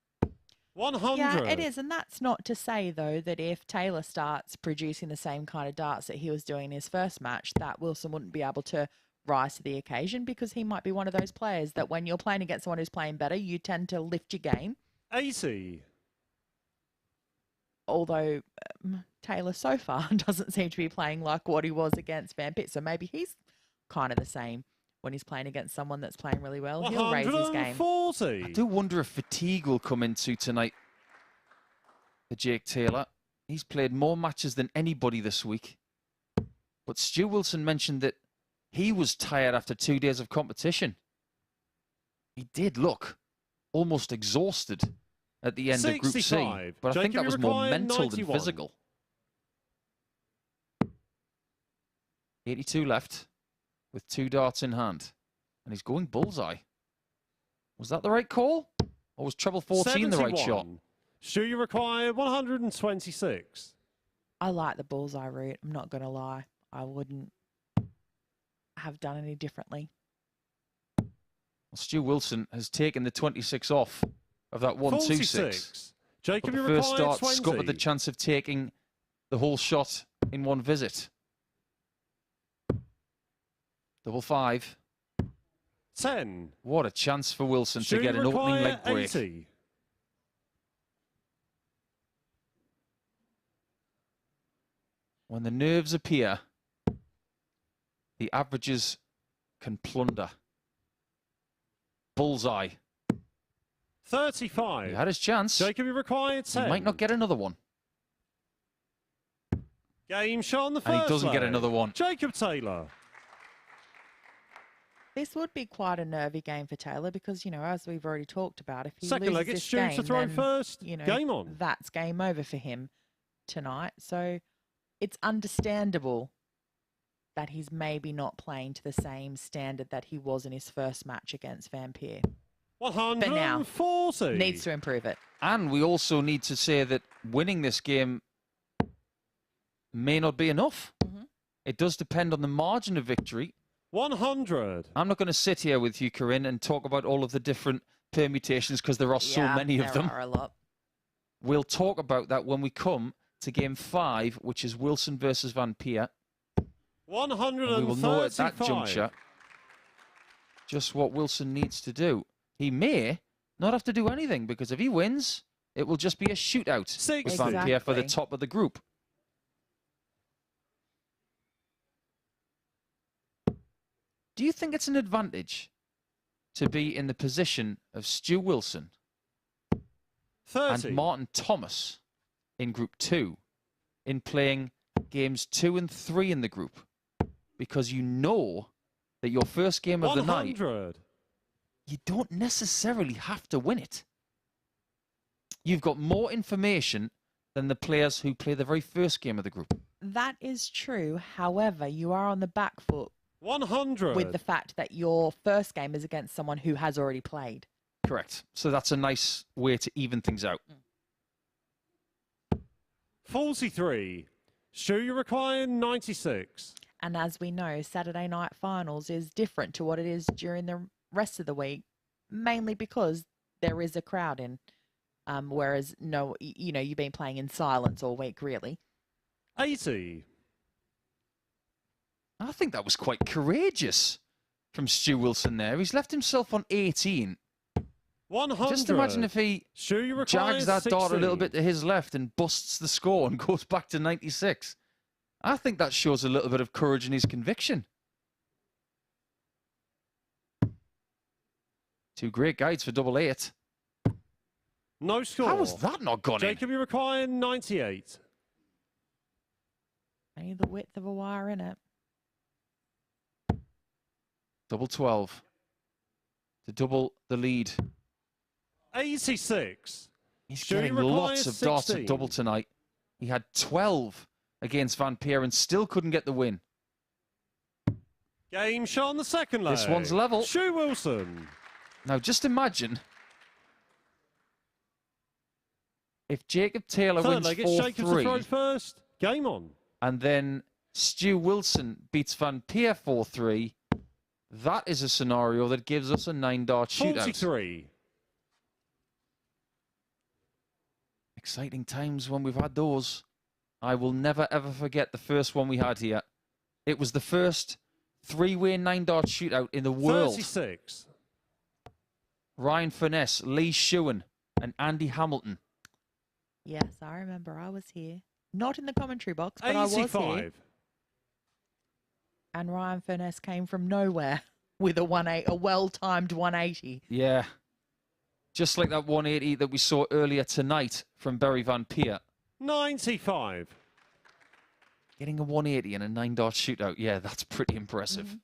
100. Yeah, it is. And that's not to say, though, that if Taylor starts producing the same kind of darts that he was doing in his first match, that Wilson wouldn't be able to rise to the occasion, because he might be one of those players that when you're playing against someone who's playing better, you tend to lift your game. 80. Although Taylor so far doesn't seem to be playing like what he was against Van Pitt. So maybe he's kind of the same when he's playing against someone that's playing really well. He'll raise his game. 140. I do wonder if fatigue will come into tonight for Jake Taylor. He's played more matches than anybody this week. But Stu Wilson mentioned that he was tired after 2 days of competition. He did look almost exhausted at the end of Group C. 65. But I think that was more mental 91. than physical. 82 left with 2 darts in hand. And he's going bullseye. Was that the right call? Or was treble 14 the right shot? Stu, you require 126. I like the bullseye route. I'm not going to lie. I wouldn't have done any differently. Well, Stu Wilson has taken the 26 off of that 126. 46. Jacob, But you the first require dart 20. scuppered the chance of taking the whole shot in one visit. Double 5. 10. What a chance for Wilson Stu, to get you an opening require leg break. 80. When the nerves appear, the averages can plunder. Bullseye. 35. He had his chance. Jacob, you require 10. He might not get another one. Game shot on the first And he doesn't get leg. another one. Jacob Taylor. This would be quite a nervy game for Taylor because, you know, as we've already talked about, if he Second loses leg, it's this Stu game, to throw then, first. you know, Game on. that's game over for him tonight. So it's understandable that he's maybe not playing to the same standard that he was in his first match against Van Peer. 140. Needs to improve it. And we also need to say that winning this game may not be enough. Mm-hmm. It does depend on the margin of victory. 100. I'm not going to sit here with you, Corinne, and talk about all of the different permutations because there are so many of them. There are a lot. We'll talk about that when we come to game 5, which is Wilson versus Van Peer. 135. We will know at that juncture just what Wilson needs to do. He may not have to do anything because if he wins, it will just be a shootout with Van Peer for the top of the group. Do you think it's an advantage to be in the position of Stu Wilson 30. and Martin Thomas in Group 2 in playing games 2 and 3 in the group? Because you know that your first game of the night, you don't necessarily have to win it. You've got more information than the players who play the very first game of the group. That is true. However, you are on the back foot 100. with the fact that your first game is against someone who has already played. Correct. So that's a nice way to even things out. 43. Stu, you require 96. And as we know, Saturday night finals is different to what it is during the rest of the week, mainly because there is a crowd in. Whereas, no, you know, you've been playing in silence all week, really. 80. I think that was quite courageous from Stu Wilson there. He's left himself on 18. 100. Just imagine if he jags that dart a little bit to his left and busts the score and goes back to 96. I think that shows a little bit of courage in his conviction. 2 great guides for double 8. No score. How was that not gone in? Jacob, you require 98. Only the width of a wire in it. Double 12 to double the lead. 86. He's Stu getting lots of darts at double tonight. He had 12 against Van Peer and still couldn't get the win. Game shot on the second leg. This one's level. Stu Wilson. Now, just imagine if Jacob Taylor Third wins leg, it's Jacob to throw 4-3, first. Game on. and then Stu Wilson beats Van Peer 4-3, that is a scenario that gives us a 9-dart shootout. 43. Exciting times when we've had those. I will never, ever forget the first one we had here. It was the first 3-way 9-dart shootout in the world. 36. Ryan Furness, Lee Shewan, and Andy Hamilton. Yes, I remember. I was here. Not in the commentary box, but 85. I was here. And Ryan Furness came from nowhere with a well-timed 180. Yeah. Just like that 180 that we saw earlier tonight from Barry Van Peer. 95. Getting a 180 in a 9-dart shootout, yeah, that's pretty impressive. Mm-hmm.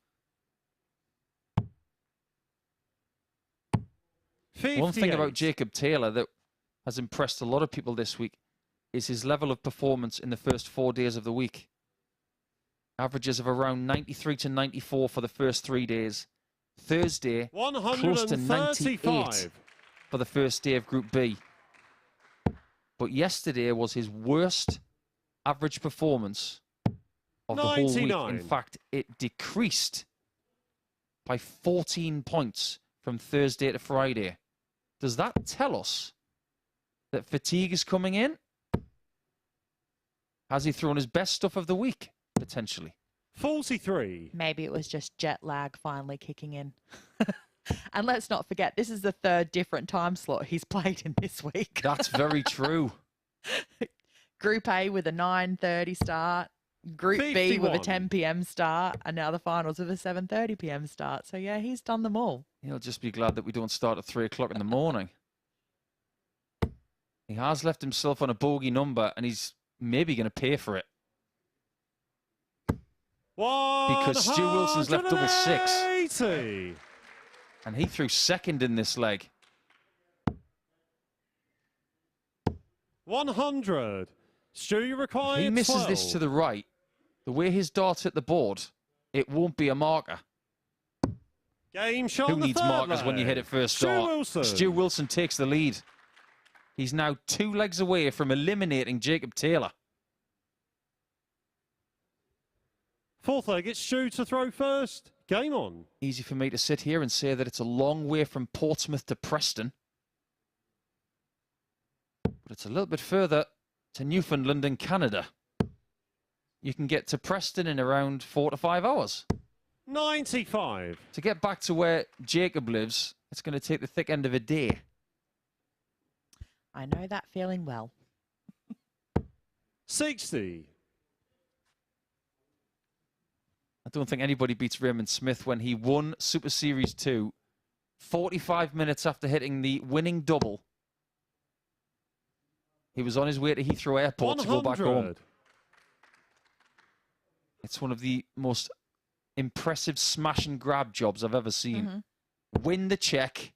58. One thing about Jacob Taylor that has impressed a lot of people this week is his level of performance in the first 4 days of the week. Averages of around 93 to 94 for the first 3 days. Thursday, close to 98 for the first day of Group B. But yesterday was his worst average performance of the whole week. In fact, it decreased by 14 points from Thursday to Friday. Does that tell us that fatigue is coming in? Has he thrown his best stuff of the week, potentially? 43. Maybe it was just jet lag finally kicking in. And let's not forget, this is the third different time slot he's played in this week. That's very true. Group A with a 9:30 start, Group 51. B with a 10 p.m. start, and now the finals with a 7:30 p.m. start. So yeah, he's done them all. He'll just be glad that we don't start at 3 o'clock in the morning. He has left himself on a bogey number, and he's maybe going to pay for it. Because Stu Wilson's left double 6. And he threw second in this leg. 100. Stu, you require If he misses 12. this to the right, the way his darts hit the board, it won't be a marker. Game shot Who on the needs third markers when you leg. hit it first Stu start? Wilson. Stu Wilson takes the lead. He's now 2 legs away from eliminating Jacob Taylor. Fourth leg, it's Stu to throw first. Game on. Easy for me to sit here and say that it's a long way from Portsmouth to Preston. But it's a little bit further to Newfoundland and Canada. You can get to Preston in around 4 to 5 hours. 95. To get back to where Jacob lives, it's going to take the thick end of a day. I know that feeling well. 60. I don't think anybody beats Raymond Smith when he won Super Series 2 45 minutes after hitting the winning double. He was on his way to Heathrow Airport 100. to go back home. It's one of the most impressive smash and grab jobs I've ever seen. Mm-hmm. Win the check,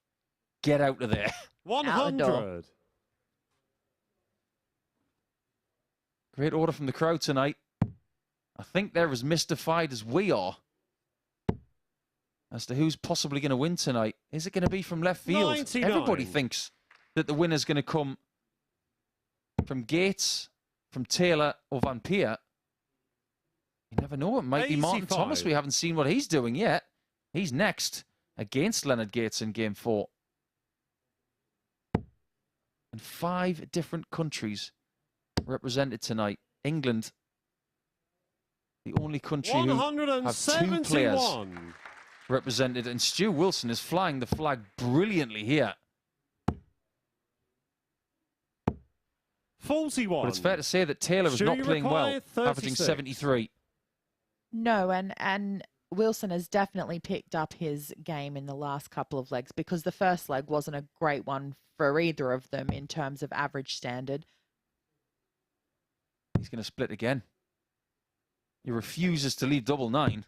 get out of there. 100. Great order from the crowd tonight. I think they're as mystified as we are as to who's possibly going to win tonight. Is it going to be from left field? 99. Everybody thinks that the winner's going to come from Gates, from Taylor, or Van Peer. You never know. It might be Martin 85. Thomas. We haven't seen what he's doing yet. He's next against Leonard Gates in Game 4. And 5 different countries represented tonight. England, the only country who have 2 players 171. represented. And Stu Wilson is flying the flag brilliantly here. 41. But it's fair to say that Taylor is Stu, not you playing well, require averaging 36. 73. No, and Wilson has definitely picked up his game in the last couple of legs because the first leg wasn't a great one for either of them in terms of average standard. He's going to split again. He refuses to leave double 9.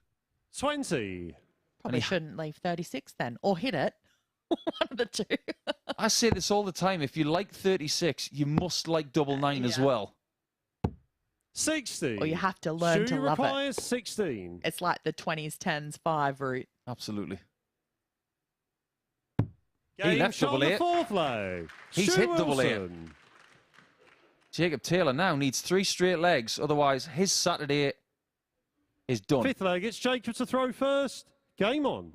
20. Probably shouldn't leave 36 then, or hit it. One of the two. I say this all the time. If you like 36, you must like double nine as well. 60. Or you have to learn to love requires it. 16. It's like the 20s, 10s, 5 route. Absolutely. Game He left shot double on the eight. fourth leg. He's Stu hit double eight. Wilson. Jacob Taylor now needs 3 straight legs. Otherwise, his Saturday is done. Fifth leg, it's Jacob to throw first. Game on.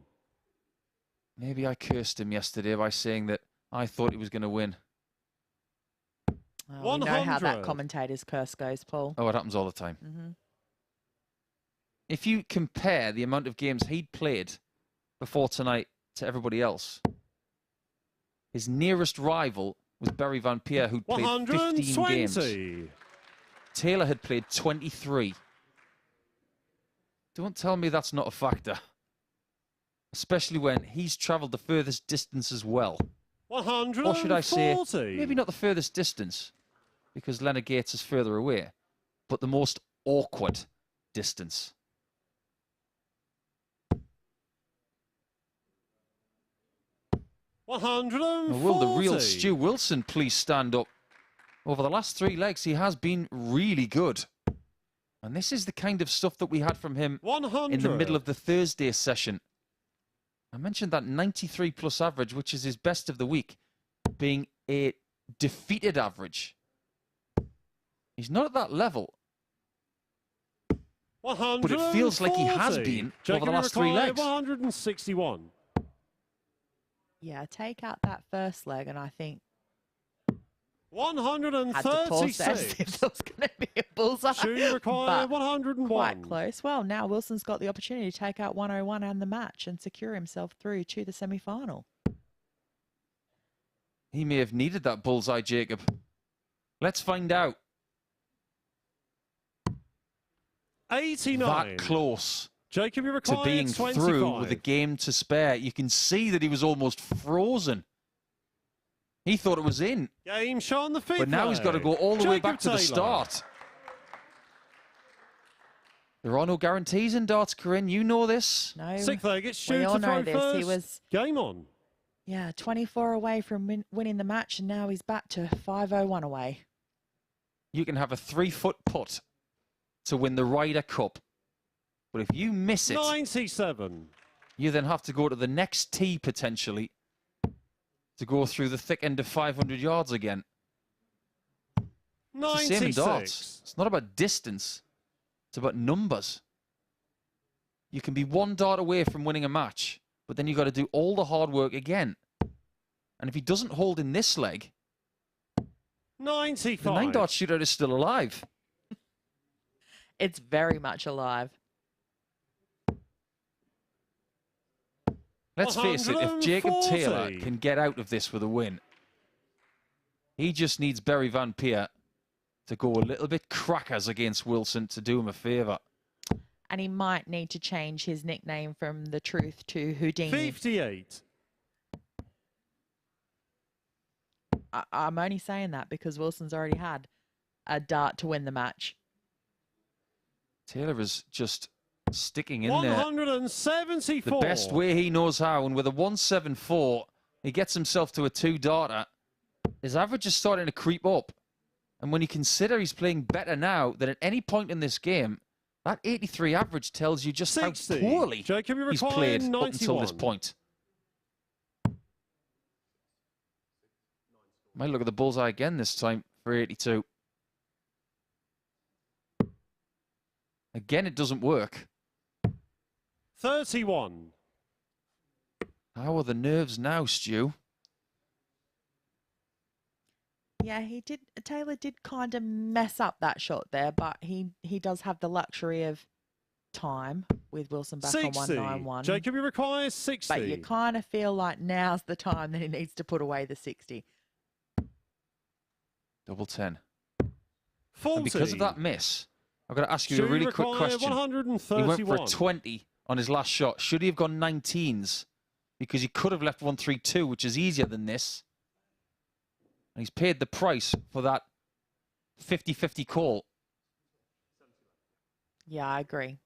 Maybe I cursed him yesterday by saying that I thought he was going to win. Oh, we know how 100. that commentator's curse goes, Paul. Oh, it happens all the time. Mm-hmm. If you compare the amount of games he'd played before tonight to everybody else, his nearest rival was Barry Van Peer, who'd played 15 games. Taylor had played 23. Don't tell me that's not a factor. Especially when he's travelled the furthest distance as well. 140. Or should I say, maybe not the furthest distance, because Leonard Gates is further away, but the most awkward distance. Will the real Stu Wilson please stand up? Over the last 3 legs, he has been really good. And this is the kind of stuff that we had from him 100. in the middle of the Thursday session. I mentioned that 93 plus average, which is his best of the week, being a defeated average. He's not at that level. But it feels like he has been over the last 3 legs. 161. Yeah, take out that first leg, and I think had to pause there to see 136. if there was going to be a bullseye. Should require But 101. quite close. Well, now Wilson's got the opportunity to take out 101 and the match and secure himself through to the semi-final. He may have needed that bullseye, Jacob. Let's find out. 89. That close Jacob, you to require being 25. through with a game to spare. You can see that he was almost frozen. He thought it was in. Game shot on the fifth. But now he's got to go all the way back to the Taylor. start. There are no guarantees in darts, Corinne. You know this. No, Sixth leg, it's Stu we all to know throw this. first. He was, Game on. 24 away from winning the match, and now he's back to 501 away. You can have a 3-foot putt to win the Ryder Cup. But if you miss it, 97. you then have to go to the next tee, potentially, to go through the thick end of 500 yards again. It's the same in darts. It's not about distance. It's about numbers. You can be 1 dart away from winning a match, but then you've got to do all the hard work again. And if he doesn't hold in this leg, 95. the 9-dart shootout is still alive. It's very much alive. Let's face it, if Jacob 140. Taylor can get out of this with a win, he just needs Barry Van Peer to go a little bit crackers against Wilson to do him a favour. And he might need to change his nickname from The Truth to Houdini. 58. I'm only saying that because Wilson's already had a dart to win the match. Taylor is just sticking in there 174. the best way he knows how, and with a 174, he gets himself to a 2-darter. His average is starting to creep up, and when you consider he's playing better now than at any point in this game, that 83 average tells you just 60. how poorly Jacob, you he's require played 91. up until this point. Might look at the bullseye again this time for 82. Again, it doesn't work. 31. How are the nerves now, Stu? Yeah, Taylor did kind of mess up that shot there, but he does have the luxury of time with Wilson back 60. on 191. Jacob, you require 60. But you kind of feel like now's the time that he needs to put away the 60. Double 10. 40. And because of that miss, I've got to ask you a Should really quick require question. 131. He went for a 20 on his last shot. Should he have gone 19s? Because he could have left 132, which is easier than this. And he's paid the price for that 50-50 call. Yeah, I agree.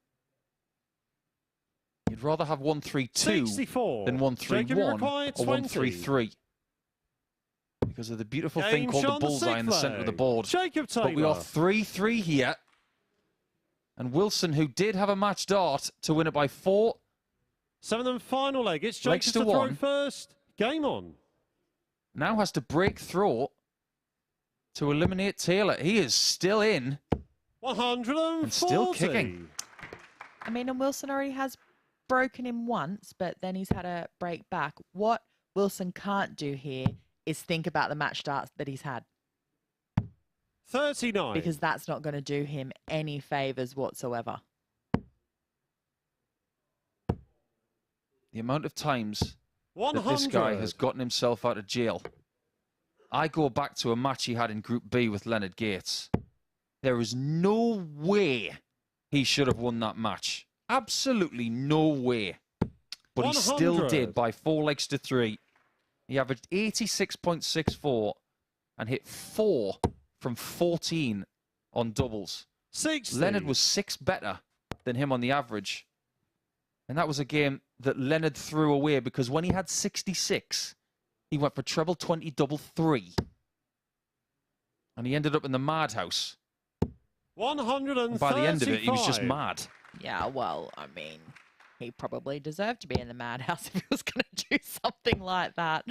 You'd rather have 1-3-2 64. than 1-3-1 or 1-3-3. Because of the beautiful thing called the bullseye in the centre of the board. Jacob Taylor. But we are 3-3 here. And Wilson, who did have a match dart to win it by 4. 7th and final leg. It's Jacob to throw first. Game on. Now has to break through to eliminate Taylor. He is still in. 140. And still kicking. I mean, and Wilson already has broken him once, but then he's had a break back. What Wilson can't do here is think about the match starts that he's had. 39. Because that's not going to do him any favours whatsoever. The amount of times 100. that this guy has gotten himself out of jail. I go back to a match he had in Group B with Leonard Gates. There is no way he should have won that match. Absolutely no way. But 100. he still did by 4 legs to 3. He averaged 86.64 and hit 4 from 14 on doubles. 60. Leonard was 6 better than him on the average. And that was a game that Leonard threw away because when he had 66, he went for treble 20, double 3. And he ended up in the madhouse. 135. By the end of it, he was just mad. Yeah, well, I mean, he probably deserved to be in the madhouse if he was going to do something like that.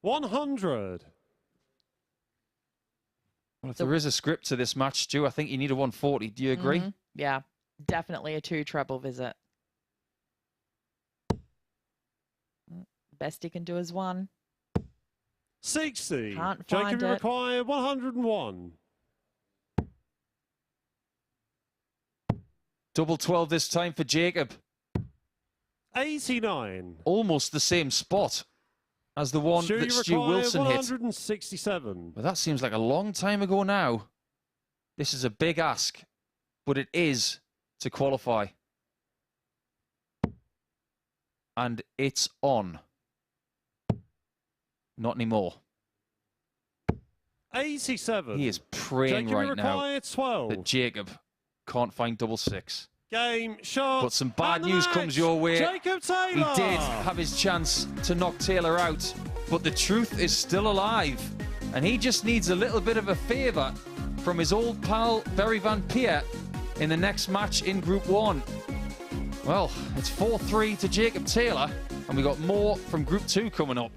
100. Well, if there is a script to this match, Stu, I think you need a 140. Do you agree? Yeah, definitely a 2 treble visit. Best he can do is 1. 60. Can't Jacob find it. require 101. Double 12 this time for Jacob. 89. Almost the same spot as the one that Stu Wilson hit. 167. But that seems like a long time ago now. This is a big ask, but it is to qualify. And it's on. Not anymore. 87. He is praying Jacob right now require 12. that Jacob can't find double 6. Game shot. But some bad and the news match. comes your way. Jacob Taylor. He did have his chance to knock Taylor out, but the truth is still alive. And he just needs a little bit of a favour from his old pal, Barry Van Peer, in the next match in Group 1. Well, it's 4-3 to Jacob Taylor, and we got more from Group 2 coming up.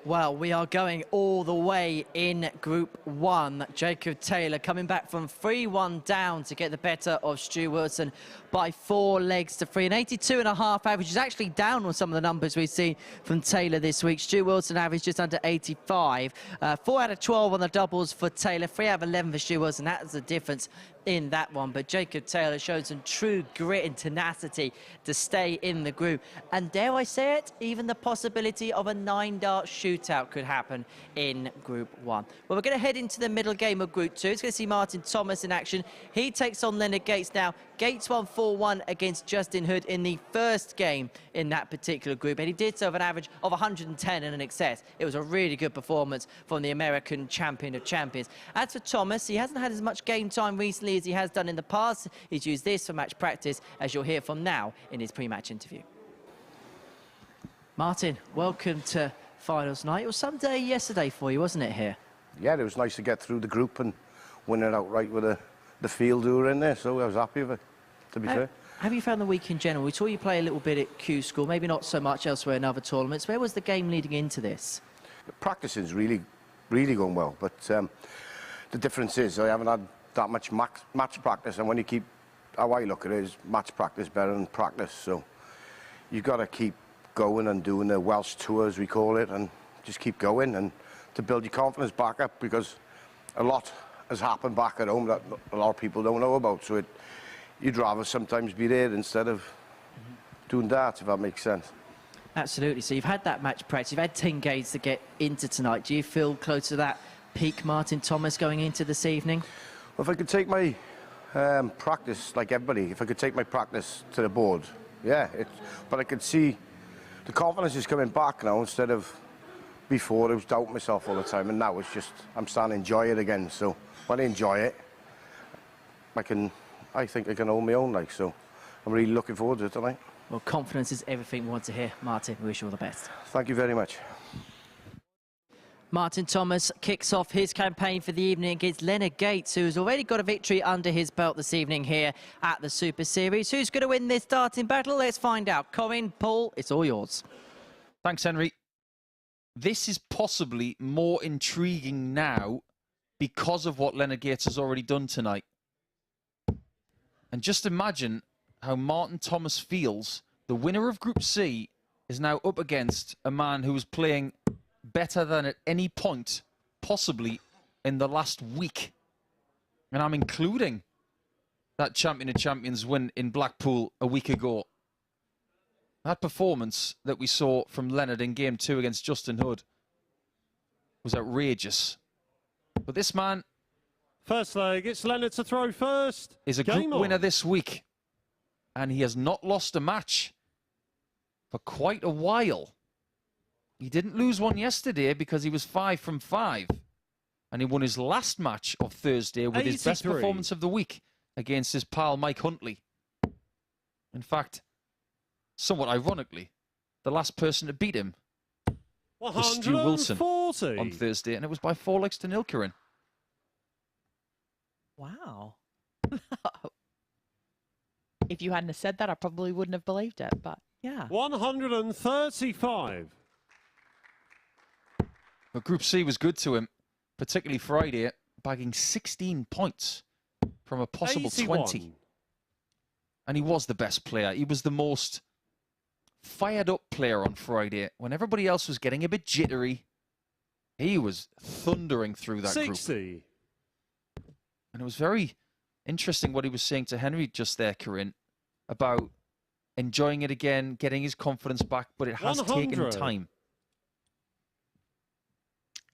Well, we are going all the way in Group 1. Jacob Taylor coming back from 3-1 down to get the better of Stu Wilson by 4 legs to 3. An 82.5 average is actually down on some of the numbers we've seen from Taylor this week. Stu Wilson average just under 85. 4 out of 12 on the doubles for Taylor. 3 out of 11 for Stu Wilson. That's the difference in that one. But Jacob Taylor showed some true grit and tenacity to stay in the group. And dare I say it, even the possibility of a 9-dart shootout could happen in Group 1. Well, we're going to head into the middle game of Group 2. It's going to see Martin Thomas in action. He takes on Leonard Gates now. Gates won 4-1 against Justin Hood in the first game in that particular group, and he did so with an average of 110 and an excess. It was a really good performance from the American champion of champions. As for Thomas, he hasn't had as much game time recently as he has done in the past. He's used this for match practice, as you'll hear from now in his pre-match interview. Martin, welcome to finals night. It was some day yesterday for you, wasn't it, here? Yeah, it was nice to get through the group and win it outright with the field who were in there. So I was happy with it, to be fair. Have you found the week in general? We saw you play a little bit at Q School, maybe not so much elsewhere in other tournaments. Where was the game leading into this? The practicing's really going well, but the difference is I haven't had that much match practice, and when you keep, how I look at it is match practice better than practice, so you've got to keep going and doing the Welsh tour, as we call it, and just keep going and to build your confidence back up, because a lot has happened back at home that a lot of people don't know about, so you'd rather sometimes be there instead of doing that, if that makes sense. Absolutely. So you've had that match practice, you've had 10 games to get into tonight. Do you feel close to that peak Martin Thomas going into this evening? Well, if I could take my practice, like everybody, if I could take my practice to the board, yeah. But I could see the confidence is coming back now, instead of before I was doubting myself all the time, and now it's just, I'm starting to enjoy it again. So when I enjoy it, I think I can hold my own, like, so I'm really looking forward to it tonight. Well, confidence is everything we want to hear. Martin, we wish you all the best. Thank you very much. Martin Thomas kicks off his campaign for the evening against Leonard Gates, who's already got a victory under his belt this evening here at the Super Series. Who's going to win this starting battle? Let's find out. Colin, Paul, it's all yours. Thanks, Henry. This is possibly more intriguing now because of what Leonard Gates has already done tonight. And just imagine how Martin Thomas feels. The winner of Group C is now up against a man who was playing better than at any point, possibly in the last week. And I'm including that Champion of Champions win in Blackpool a week ago. That performance that we saw from Leonard in Game 2 against Justin Hood was outrageous. But this man... First leg, it's Leonard to throw first. ...is a group winner this week. And he has not lost a match for quite a while. He didn't lose one yesterday because he was 5 from 5. And he won his last match of Thursday with 83. his best performance of the week against his pal Mike Huntley. In fact, somewhat ironically, the last person to beat him was Stu Wilson on Thursday, and it was by 4 legs to 0, Corinne. Wow. If you hadn't have said that, I probably wouldn't have believed it, but yeah. 135. But Group C was good to him, particularly Friday, bagging 16 points from a possible 20. And he was the best player. He was the most fired up player on Friday. When everybody else was getting a bit jittery, he was thundering through that 60. group. And it was very interesting what he was saying to Henry just there, Corinne, about enjoying it again, getting his confidence back, but it has taken time.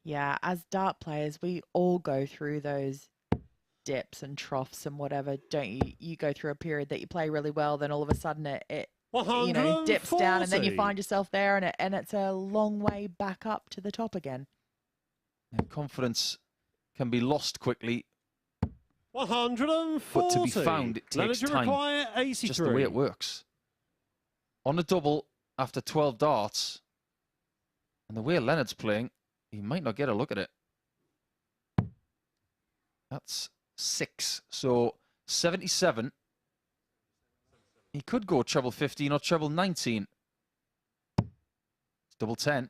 Yeah, as dart players, we all go through those dips and troughs and whatever, don't you? You go through a period that you play really well, then all of a sudden it you know, dips down, and then you find yourself there, and it's a long way back up to the top again. And confidence can be lost quickly. 140. But to be found, it takes time. It's just the way it works. On a double after 12 darts, and the way Leonard's playing, he might not get a look at it. That's 6. So 77. He could go treble 15 or treble 19. It's double 10.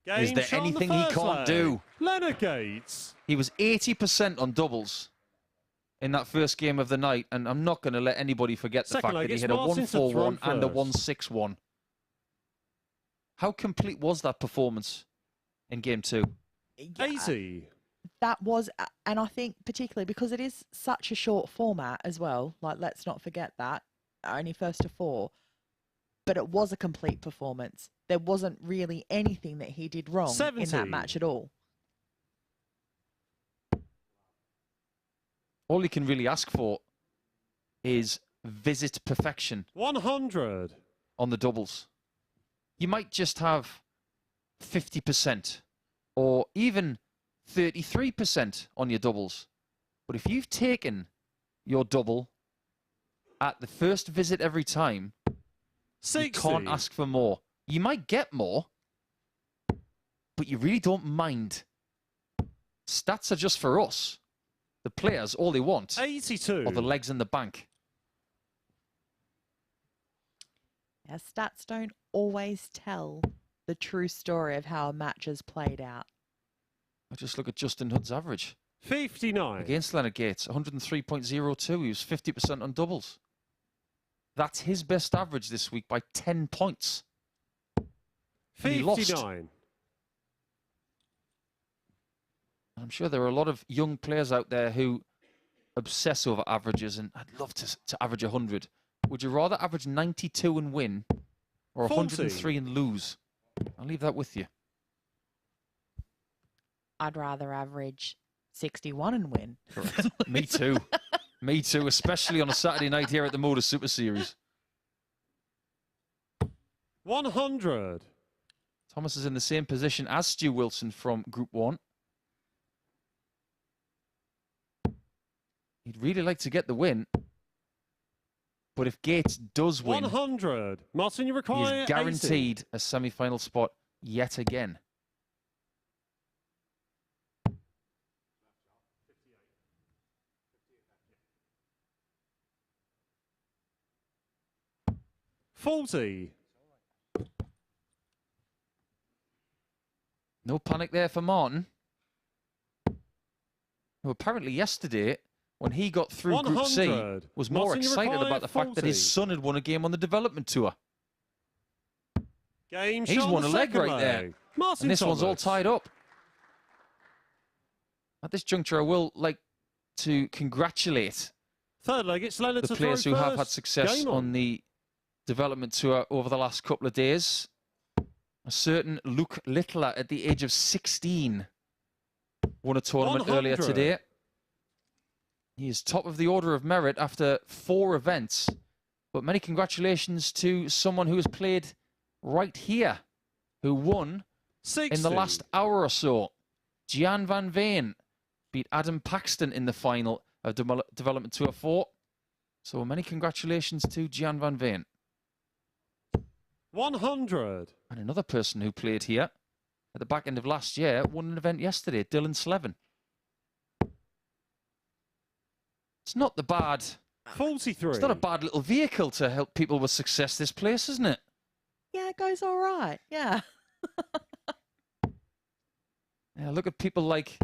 Is there anything he can't do? Leonard Gates. He was 80% on doubles in that first game of the night, and I'm not going to let anybody forget the fact that he hit a 1-4-1 and a 1-6-1. How complete was that performance in Game 2? Yeah, 80. That was, and I think particularly because it is such a short format as well, like let's not forget that, only first to 4, but it was a complete performance. There wasn't really anything that he did wrong 70. in that match at all. All he can really ask for is visit perfection. 100. On the doubles. You might just have 50% or even 33% on your doubles. But if you've taken your double at the first visit every time, 60. You can't ask for more. You might get more, but you really don't mind Stats are just for us. The players, all they want 82. are the legs in the bank. Yeah, stats don't always tell the true story of how a match has played out. I just look at Justin Hood's average. 59. Against Leonard Gates, 103.02. He was 50% on doubles. That's his best average this week by 10 points. And he lost. 59. I'm sure there are a lot of young players out there who obsess over averages, and I'd love to average 100. Would you rather average 92 and win or 103 and lose? I'll leave that with you. I'd rather average 61 and win. Correct. Me too. Me too, especially on a Saturday night here at the MODUS Super Series. 100. Thomas is in the same position as Stu Wilson from Group 1. He'd really like to get the win. But if Gates does win, 100. Martin, you he require is guaranteed 80. a semi-final spot yet again. $40. No panic there for Martin, who apparently yesterday, when he got through Group C, 100. was more Martin, you excited require about the fact that his 40. son had won a game on the development tour. Game He's shot won on a the leg second right there. leg. Martin And this one's all Thomas. tied up. At this juncture, I will like to congratulate Third leg, it's Leonard the to players throw who have first. had success Game on the development tour over the last couple of days. A certain Luke Littler at the age of 16 won a tournament 100. earlier today. He is top of the order of merit after 4 events. But many congratulations to someone who has played right here, who won 60. in the last hour or so. Gian Van Veen beat Adam Paxton in the final of Development Tour 4. So many congratulations to Gian Van Veen. 100. And another person who played here at the back end of last year won an event yesterday, Dylan Slevin. It's not the bad... 43. It's not a bad little vehicle to help people with success, this place, isn't it? Yeah, it goes all right. Yeah. Yeah, look at people like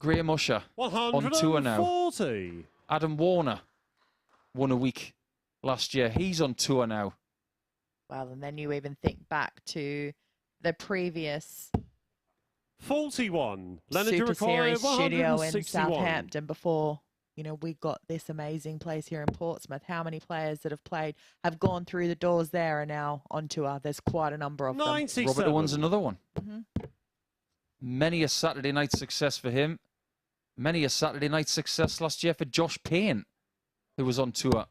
Graham Usher on tour now. 140. Adam Warner won a week last year. He's on tour now. Well, and then you even think back to the previous 41. Leonard to Super require Series studio in 161. Southampton before, you know, we got this amazing place here in Portsmouth. How many players that have played, have gone through the doors there and now on tour? There's quite a number of them. 97. Robert Owen's another one. Mm-hmm. Many a Saturday night success for him. Many a Saturday night success last year for Josh Payne, who was on tour.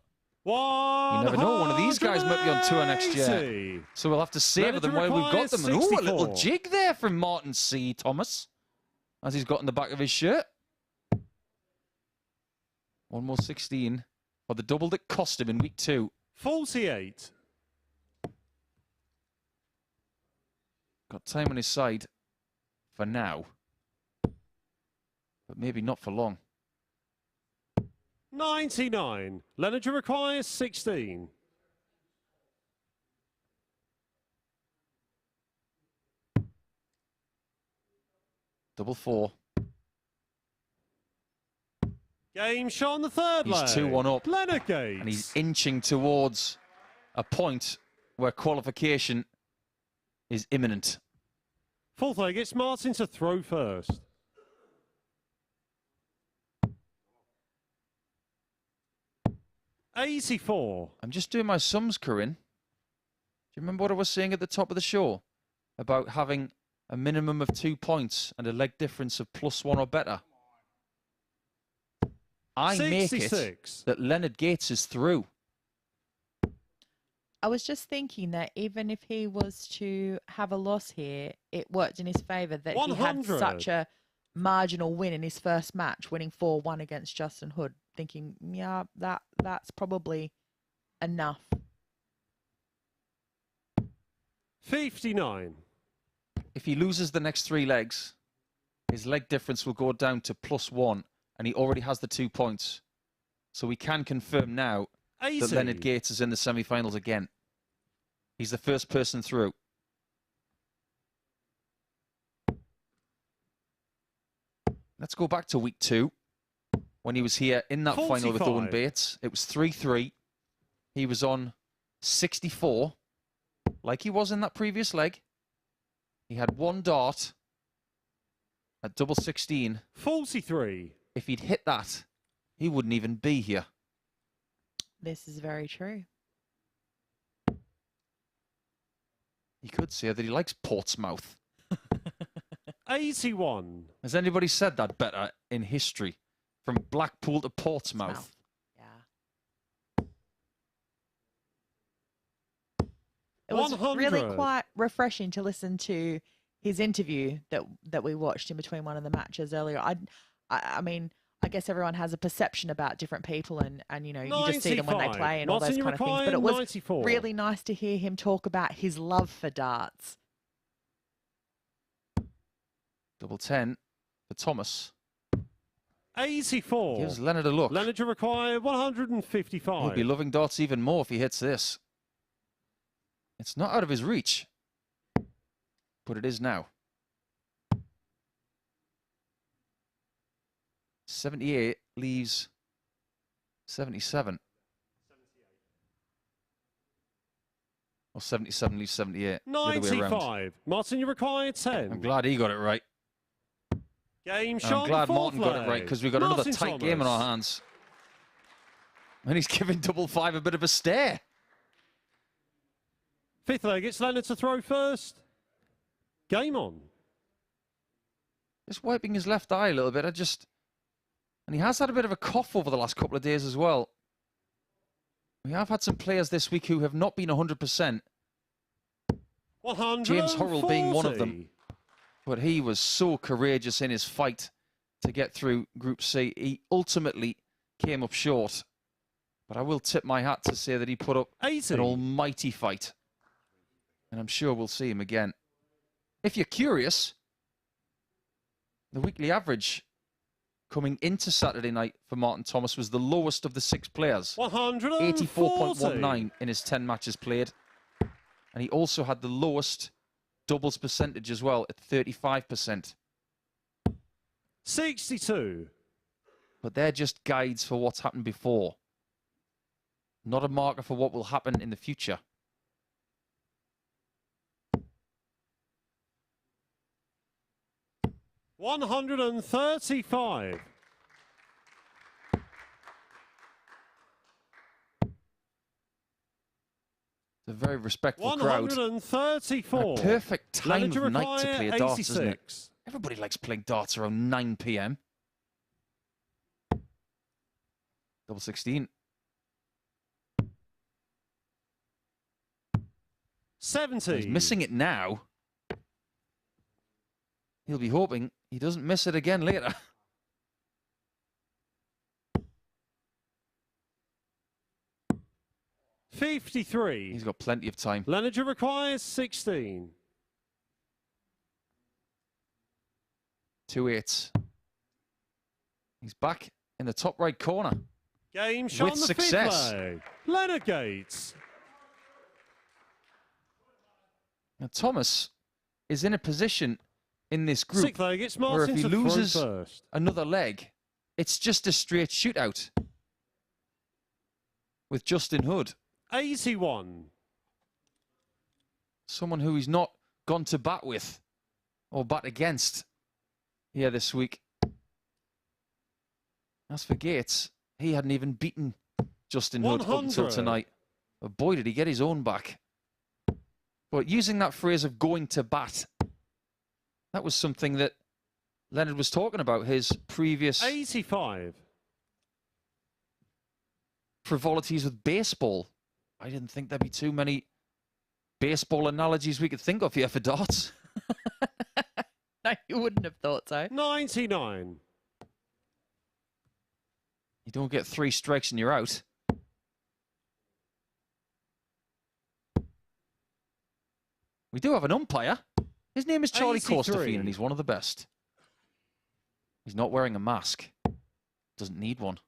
You never know, one of these guys might be on tour next year. So we'll have to savour them while we've got them. And ooh, a little jig there from Martin C. Thomas, as he's got in the back of his shirt. One more 16 for the double that cost him in week 2. 48. Got time on his side for now, but maybe not for long. 99. Leonard requires 16. Double 4. Game shot on the third leg. He's 2-1 up. Leonard Gates. And he's inching towards a point where qualification is imminent. Fourth leg, it's Martin to throw first. $84. I'm just doing my sums, Corinne. Do you remember what I was saying at the top of the show about having a minimum of 2 points and a leg difference of +1 or better? I make 66. it that Leonard Gates is through. I was just thinking that even if he was to have a loss here, it worked in his favour that he had 100. such a marginal win in his first match, winning 4-1 against Justin Hood. Thinking, yeah, that's probably enough. 59. If he loses the next 3 legs, his leg difference will go down to +1, and he already has the 2 points. So we can confirm now that Leonard Gates is in the semi-finals again. He's the first person through. Let's go back to week 2, when he was here in that 45. final with Owen Bates. It was 3-3. He was on 64, like he was in that previous leg. He had 1 dart at double 16. 43. If he'd hit that, he wouldn't even be here. This is very true. He could say that he likes Portsmouth. 81. Has anybody said that better in history? From Blackpool to Portsmouth. Yeah. It was 100. really quite refreshing to listen to his interview that we watched in between one of the matches earlier. I mean, I guess everyone has a perception about different people, and you know, you just see them when they play and all those kind of things. But it was 94. really nice to hear him talk about his love for darts. Double 10 for Thomas. 84. Gives Leonard a look. Leonard, you require 155. He'll be loving darts even more if he hits this. It's not out of his reach, but it is now. 78 leaves 77. Or 77 leaves 78. 95. Martin, you require 10. I'm glad he got it right. Game And shot. I'm glad fourth Martin got it leg. right, because we've got Martin another tight game in Thomas. our hands. And he's giving double 5 a bit of a stare. Fifth leg, it's Leonard to throw first. Game on. Just wiping his left eye a little bit. And he has had a bit of a cough over the last couple of days as well. We have had some players this week who have not been 100%. 140. James Hurrell being one of them. But he was so courageous in his fight to get through Group C. He ultimately came up short. But I will tip my hat to say that he put up 80. an almighty fight. And I'm sure we'll see him again. If you're curious, the weekly average coming into Saturday night for Martin Thomas was the lowest of the 6 players. 84.19 in his 10 matches played. And he also had the lowest doubles percentage as well at 35%. 62. But they're just guides for what's happened before. Not a marker for what will happen in the future. $135. It's a very respectful crowd. 134. And a perfect time of night to play darts, 86. isn't it? Everybody likes playing darts around 9 p.m. Double 16. 70. He's missing it now. He'll be hoping he doesn't miss it again later. $53. He's got plenty of time. Leonard, you require 16. 2 8s. He's back in the top right corner. Game shot With on the success. fifth leg. Leonard Gates. Now, Thomas is in a position in this group Sixth leg, it's where if Martin he to throw loses first. another leg, it's just a straight shootout with Justin Hood. 81. Someone who he's not gone to bat with or bat against here this week. As for Gates, he hadn't even beaten Justin Hood up until 100. tonight. But boy, did he get his own back. But using that phrase of going to bat, that was something that Leonard was talking about, his previous 85. frivolities with baseball. I didn't think there'd be too many baseball analogies we could think of here for darts. No, you wouldn't have thought so. 99. You don't get 3 strikes and you're out. We do have an umpire. His name is Charlie 83. Costerfield and he's one of the best. He's not wearing a mask. Doesn't need one.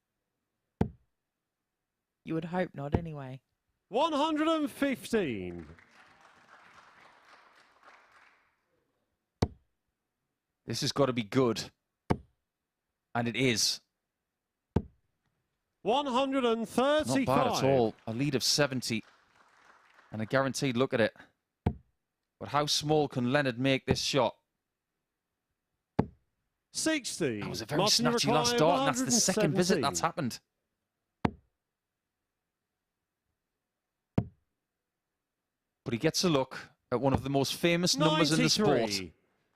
You would hope not, anyway. 115. This has got to be good. And it is. 135. Not bad at all. A lead of 70. And a guaranteed look at it. But how small can Leonard make this shot? 60. That was a very snatchy last start, and that's the second visit that's happened. But he gets a look at one of the most famous numbers in the sport.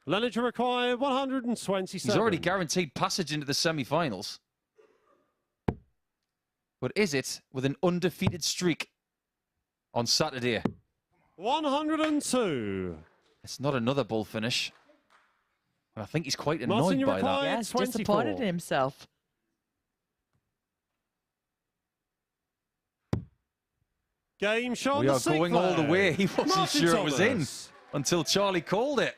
Leonard to require 127. He's already guaranteed passage into the semi-finals. But is it with an undefeated streak on Saturday? 102. It's not another bull finish. And I think he's quite annoyed by that. Yeah, he's disappointed in himself. Game shot. We are going all the way. He wasn't Martin sure it was in Thomas. until Charlie called it.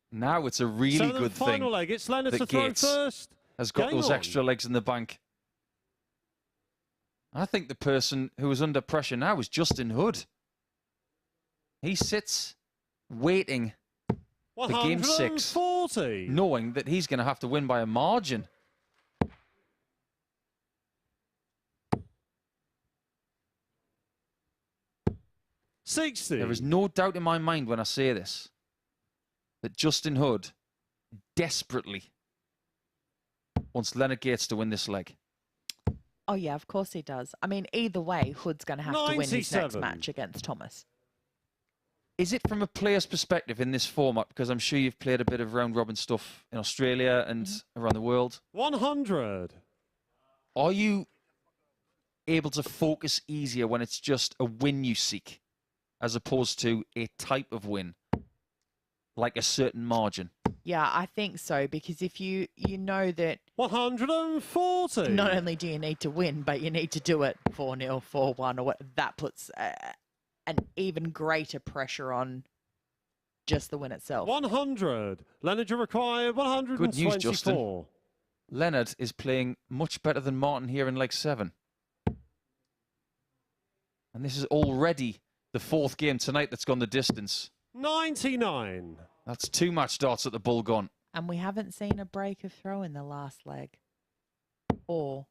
Now it's a really good thing final leg. It's Leonard to that throw Gates first. has got Game those on. extra legs in the bank. I think the person who is under pressure now is Justin Hood. He sits waiting for game 6, 140. knowing that he's going to have to win by a margin. $60. There is no doubt in my mind when I say this that Justin Hood desperately wants Leonard Gates to win this leg. Oh, yeah, of course he does. I mean, either way, Hood's going to have to win his next 97. match against Thomas. Is it from a player's perspective in this format? Because I'm sure you've played a bit of round-robin stuff in Australia and around the world. 100. Are you able to focus easier when it's just a win you seek, as opposed to a type of win, like a certain margin? Yeah, I think so, because if you know that 140. not only do you need to win, but you need to do it 4-0, 4-1, or what, that puts an even greater pressure on just the win itself. 100. Leonard to require 124. Good news, Justin. Leonard is playing much better than Martin here in leg 7. And this is already the 4th game tonight that's gone the distance. 99. That's 2 match starts at the Bull gone. And we haven't seen a break of throw in the last leg or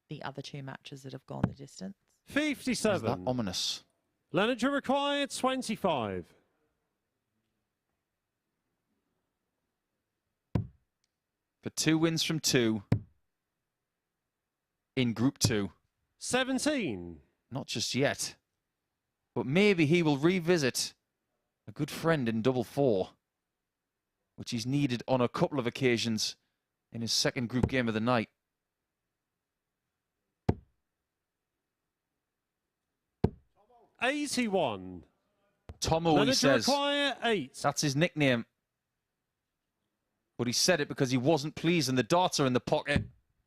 the other 2 matches that have gone the distance. 57. Is that ominous? Leonard to require 25. For 2 wins from 2 in Group 2. 17. Not just yet. But maybe he will revisit a good friend in double 4, which he's needed on a couple of occasions in his second group game of the night. $81. Tomo, he Leonard to says. require 8. That's his nickname. But he said it because he wasn't pleased, and the darts are in the pocket.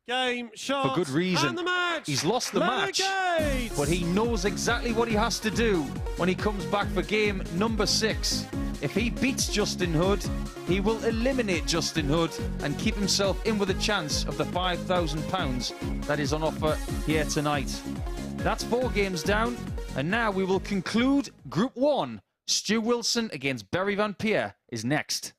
Game, shot, For good reason. and the match. He's lost the Leonard match. Gates. But he knows exactly what he has to do when he comes back for game number 6. If he beats Justin Hood, he will eliminate Justin Hood and keep himself in with a chance of the £5,000 that is on offer here tonight. That's 4 games down, and now we will conclude Group 1. Stu Wilson against Barry Van Peer is next.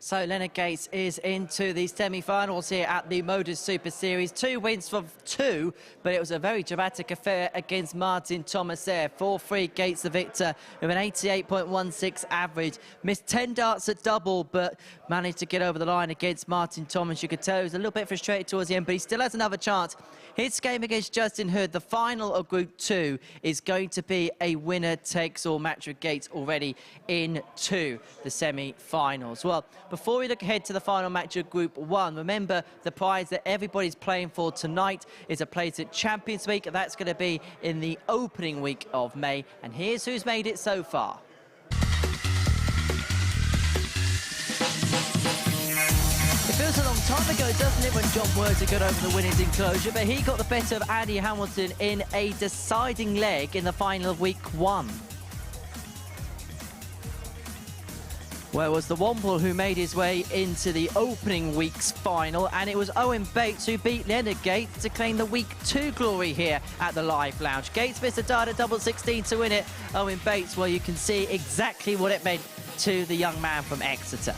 So Leonard Gates is into the semi-finals here at the MODUS Super Series. 2 wins for 2, but it was a very dramatic affair against Martin Thomas there. 4-3, Gates the victor with an 88.16 average. Missed 10 darts at double, but managed to get over the line against Martin Thomas. You could tell he was a little bit frustrated towards the end, but he still has another chance. His game against Justin Hood, the final of Group 2, is going to be a winner-takes-all match with Gates already into the semi-finals. Well, before we look ahead to the final match of Group 1, remember the prize that everybody's playing for tonight is a place at Champions Week. That's going to be in the opening week of May. And here's who's made it so far. It feels a long time ago, doesn't it, when John Worsley got over the winners enclosure, but he got the better of Andy Hamilton in a deciding leg in the final of Week 1. Well, it was the Womble who made his way into the opening week's final, and it was Owen Bates who beat Leonard Gates to claim the Week 2 glory here at the Live Lounge. Gates missed a dart at double 16 to win it. Owen Bates, well, you can see exactly what it meant to the young man from Exeter.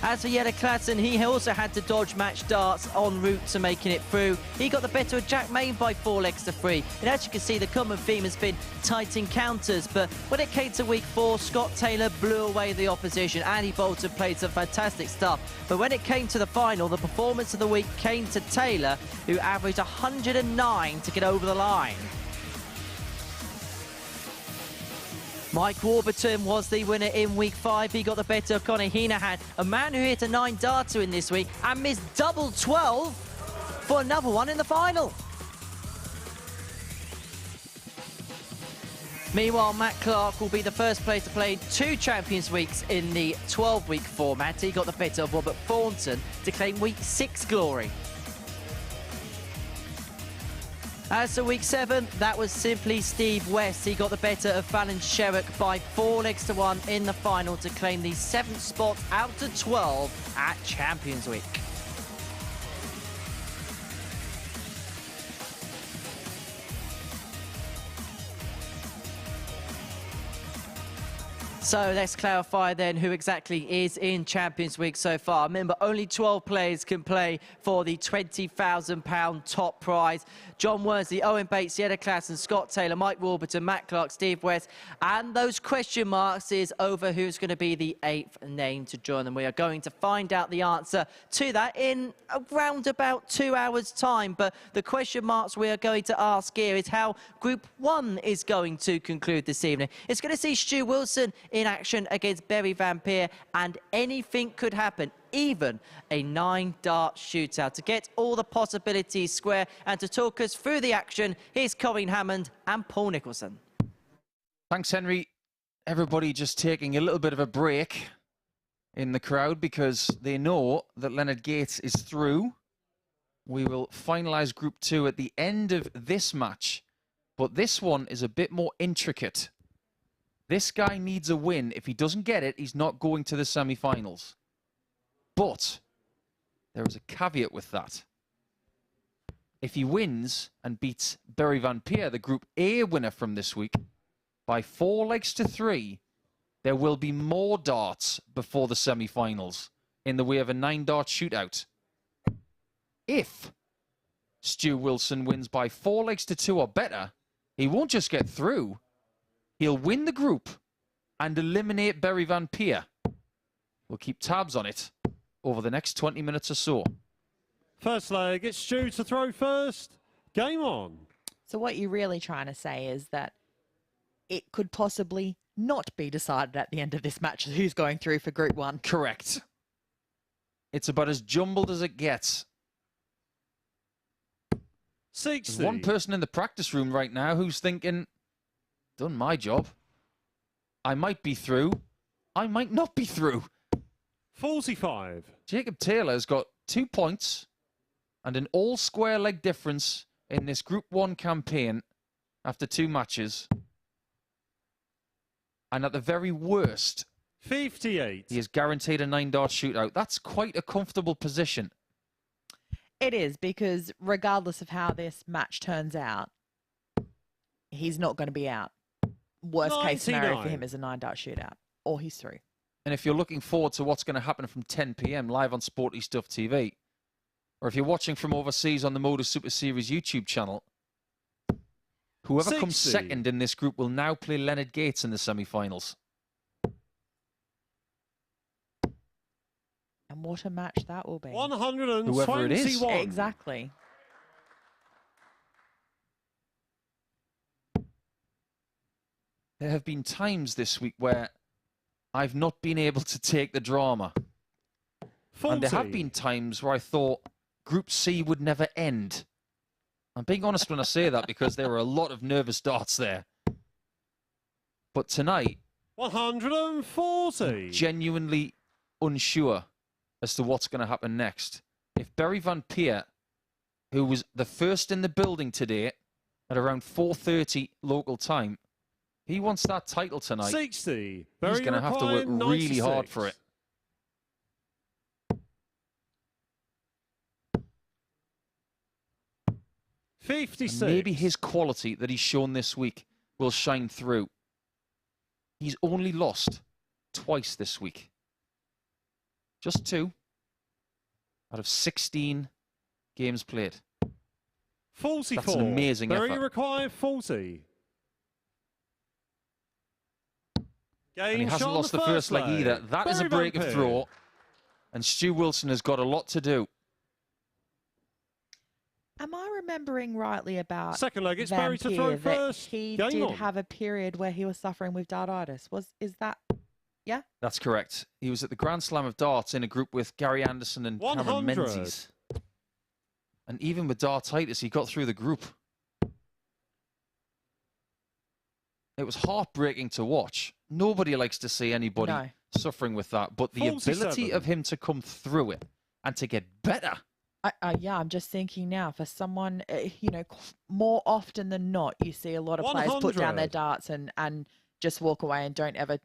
As for Jelle Klassen, he also had to dodge match darts en route to making it through. He got the better of Jack Main by 4 legs to 3. And as you can see, the common theme has been tight encounters. But when it came to Week 4, Scott Taylor blew away the opposition. Andy Bolton played some fantastic stuff. But when it came to the final, the performance of the week came to Taylor, who averaged 109 to get over the line. Mike Warburton was the winner in Week 5. He got the better of Conor Heenahan, a man who hit a 9-darter in this week and missed double 12 for another one in the final. Meanwhile, Matt Clark will be the first player to play 2 Champions Weeks in the 12-week format. He got the better of Robert Thornton to claim Week 6 glory. As for Week 7, that was simply Steve West. He got the better of Fallon Sherrock by 4 legs to 1 in the final to claim the 7th spot out of 12 at Champions Week. So let's clarify then who exactly is in Champions Week so far. Remember, only 12 players can play for the £20,000 top prize. John Worsley, Owen Bates, Jelle Klassen, Scott Taylor, Mike Warburton, Matt Clark, Steve West. And those question marks is over who's going to be the 8th name to join them. We are going to find out the answer to that in around about 2 hours' time. But the question marks we are going to ask here is how Group 1 is going to conclude this evening. It's going to see Stu Wilson in action against Barry Van Peer, and anything could happen, even a 9-dart shootout. To get all the possibilities square and to talk us through the action, here's Colin Hammond and Paul Nicholson. Thanks, Henry. Everybody just taking a little bit of a break in the crowd because they know that Leonard Gates is through. We will finalise Group 2 at the end of this match, but this one is a bit more intricate. This guy needs a win. If he doesn't get it, he's not going to the semi-finals. But there is a caveat with that. If he wins and beats Barry Van Peer, the Group A winner from this week, by 4 legs to 3, there will be more darts before the semi-finals in the way of a 9-dart shootout. If Stu Wilson wins by 4 legs to 2 or better, he won't just get through. He'll win the group and eliminate Barry Van Peer. We'll keep tabs on it over the next 20 minutes or so. First leg, it's Stu to throw first. Game on. So what you're really trying to say is that it could possibly not be decided at the end of this match who's going through for Group 1. Correct. It's about as jumbled as it gets. 60. There's one person in the practice room right now who's thinking, done my job. I might be through. I might not be through. 45. Jacob Taylor's got 2 points and an all-square leg difference in this Group 1 campaign after 2 matches. And at the very worst, 58. he is guaranteed a 9-dart shootout. That's quite a comfortable position. It is, because regardless of how this match turns out, he's not going to be out. Worst case scenario for 99. him is a 9-dart shootout, or he's through. And if you're looking forward to what's going to happen from 10 p.m. live on Sporty Stuff TV, or if you're watching from overseas on the MODUS Super Series YouTube channel, whoever comes second in this group will now play Leonard Gates in the semi-finals. And what a match that will be. 121. Whoever it is. Exactly. There have been times this week where I've not been able to take the drama. 40. And there have been times where I thought Group C would never end. I'm being honest when I say that because there were a lot of nervous darts there. But tonight, 140. I'm genuinely unsure as to what's going to happen next. If Barry Van Peer, who was the first in the building today at around 4:30 local time, he wants that title tonight. 60. He's going to have to work really hard for it. And maybe his quality that he's shown this week will shine through. He's only lost twice this week. Just 2 out of 16 games played. 44. That's an amazing effort. Very required 40. And he hasn't lost the first leg either. That is a break of throw. And Stu Wilson has got a lot to do. Am I remembering rightly about second leg? It's Van Barry to Peer throw that first. he Game did on. have a period where he was suffering with dartitis. Is that? Yeah. That's correct. He was at the Grand Slam of Darts in a group with Gary Anderson and Cameron 100. Menzies. And even with dartitis, he got through the group. It was heartbreaking to watch. Nobody likes to see anybody suffering with that. But the 47. ability of him to come through it and to get better. Yeah, I'm just thinking now for someone, more often than not, you see a lot of players put down their darts and just walk away and don't ever,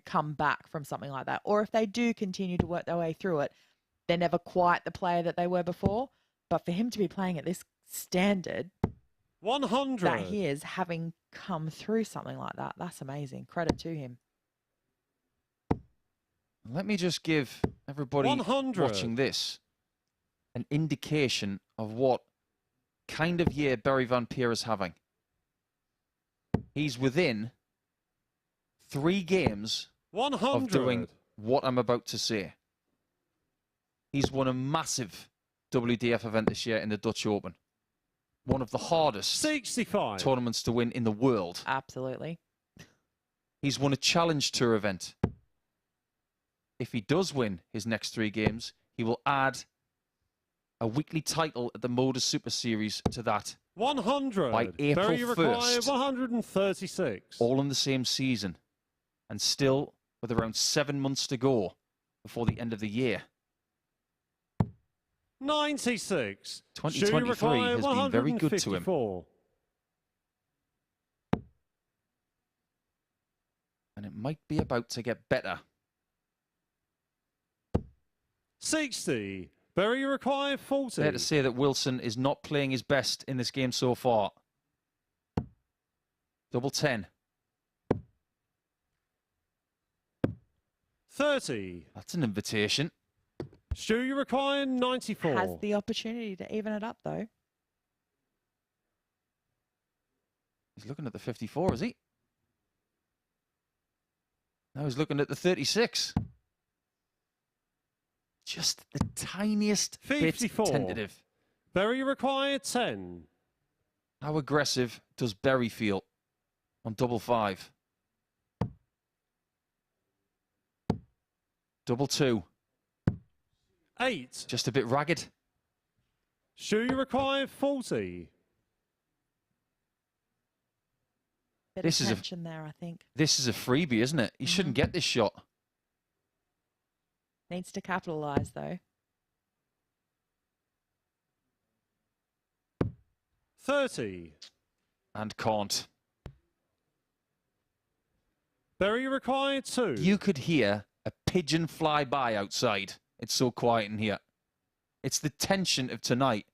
come back from something like that. Or if they do continue to work their way through it, they're never quite the player that they were before. But for him to be playing at this standard 100 that he is, having come through something like that, that's amazing. Credit to him. Let me just give everybody 100. watching this an indication of what kind of year Barry Van Peer is having. He's within 3 games 100 of doing what I'm about to say. He's won a massive WDF event this year in the Dutch Open. One of the hardest 65 tournaments to win in the world. Absolutely. He's won a Challenge Tour event. If he does win his next 3 games, he will add a weekly title at the MODUS Super Series to that. 100 by April Very required 1st. 136. All in the same season. And still with around 7 months to go before the end of the year. 96. 2023 has been very good to him. And it might be about to get better. 60. Very required 40. Fair to say that Wilson is not playing his best in this game so far. Double 10. 30. That's an invitation. Stu, you require 94. Has the opportunity to even it up, though. He's looking at the 54, is he? Now he's looking at the 36. Just the tiniest 54. bit tentative. Very required 10. How aggressive does Berry feel on double 5? Double 2. 8. Just a bit ragged. Stu, you require 40. Bit This of is a- tension there, I think. This is a freebie, isn't it? He shouldn't get this shot. Needs to capitalise, though. 30. And can't. Very required 2. You could hear a pigeon fly by outside. It's so quiet in here. It's the tension of tonight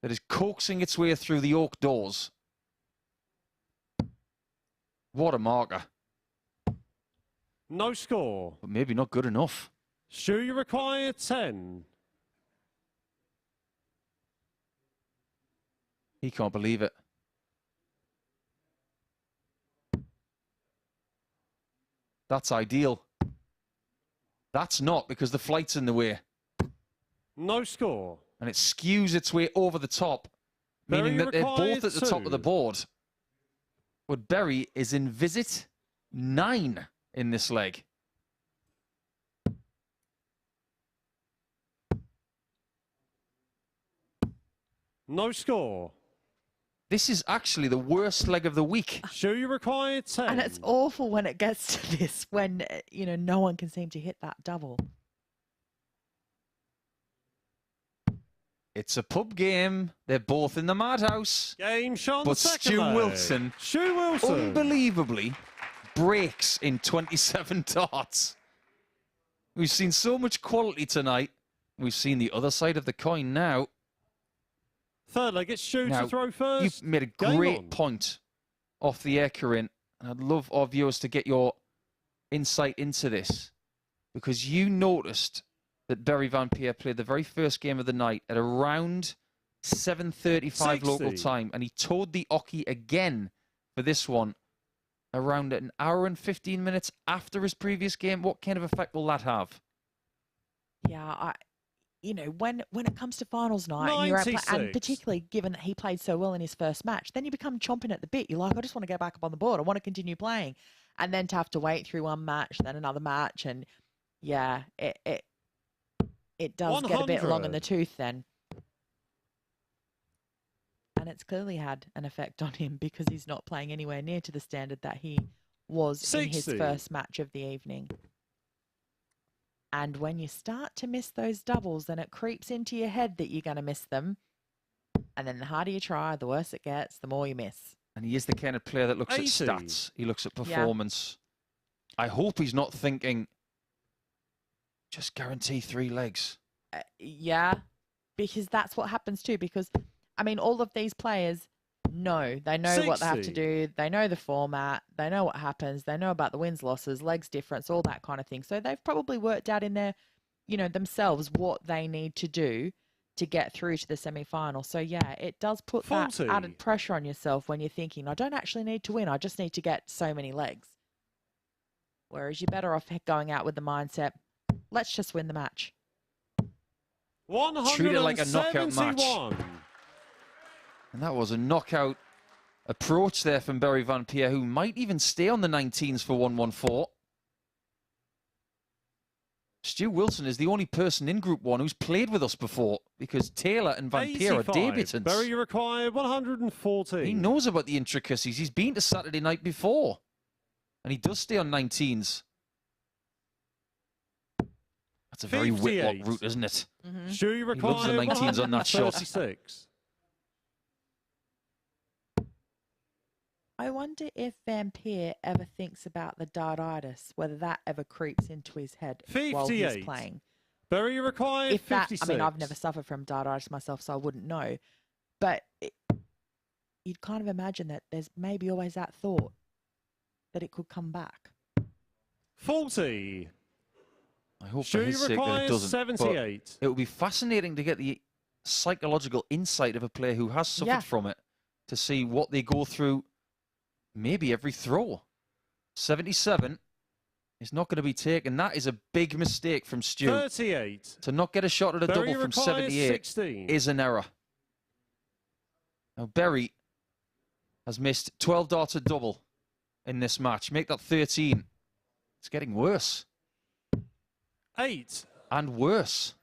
that is coaxing its way through the oak doors. What a marker. No score. But maybe not good enough. Stu, you require 10. He can't believe it. That's ideal. That's not, because the flight's in the way. No score. And it skews its way over the top, meaning that they're both at the top of the board. But Berry is in visit 9 in this leg. No score. This is actually the worst leg of the week. Stu, you require 10. And it's awful when it gets to this, when, you know, no one can seem to hit that double. It's a pub game. They're both in the madhouse. Game shot. But Stu Wilson, unbelievably, breaks in 27 darts. We've seen so much quality tonight. We've seen the other side of the coin now. Third leg, it's Stu to throw first. You've made a great point off the air, Corinne. And I'd love our viewers to get your insight into this, because you noticed that Berry Van Peer played the very first game of the night at around 7:35 local time, and he towed the Oki again for this one around an hour and 15 minutes after his previous game. What kind of effect will that have? Yeah, you know, when it comes to finals night, and, you're and particularly given that he played so well in his first match, then you become chomping at the bit. You're like, I just want to get back up on the board. I want to continue playing. And then to have to wait through one match, then another match, and yeah, it does 100. get a bit long in the tooth then. And it's clearly had an effect on him, because he's not playing anywhere near to the standard that he was 60. in his first match of the evening. And when you start to miss those doubles, then it creeps into your head that you're going to miss them. And then the harder you try, the worse it gets, the more you miss. And he is the kind of player that looks 80. at stats. He looks at performance. Yeah. I hope he's not thinking, just guarantee 3 legs. Yeah, because that's what happens too. Because, I mean, all of these players know. They know 60. what they have to do. They know the format. They know what happens. They know about the wins, losses, legs difference, all that kind of thing. So they've probably worked out in their, you know, themselves what they need to do to get through to the semi-final. So, yeah, it does put 40. that added pressure on yourself when you're thinking, I don't actually need to win. I just need to get so many legs. Whereas you're better off going out with the mindset, let's just win the match. Treat it like a knockout match. And that was a knockout approach there from Berry Van Peer, who might even stay on the 19s for 114. Stu Wilson is the only person in Group 1 who's played with us before, because Taylor and Van Peer are debutants. Berry required 114. He knows about the intricacies. He's been to Saturday night before. And he does stay on 19s. That's a very Whitlock route, isn't it? Mm-hmm. Stu, you He loves the 19s on that shot. 36. I wonder if Van Peer ever thinks about the dartitis, whether that ever creeps into his head while he's playing. Berry required If that, 56. I mean, I've never suffered from dartitis myself, so I wouldn't know. But you'd kind of imagine that there's maybe always that thought that it could come back. 40. I hope for his sake that it doesn't. 78. But it would be fascinating to get the psychological insight of a player who has suffered from it, to see what they go through maybe every throw. 77 is not going to be taken. That is a big mistake from Stu. 38. To not get a shot at a double from 78 16. is an error. Now, Berry has missed 12 darts at double in this match. Make that 13. It's getting worse. 8. And worse.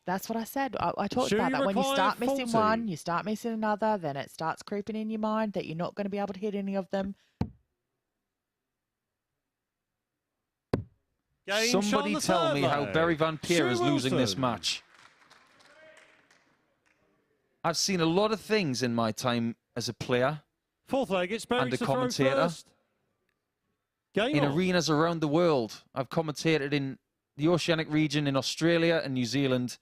That's what I said. I talked about that. When you start missing one, you start missing another, then it starts creeping in your mind that you're not going to be able to hit any of them. Somebody tell me how Berry Van Peer is losing this match. I've seen a lot of things in my time as a player and a commentator. In arenas around the world. I've commentated in the Oceanic region, in Australia and New Zealand,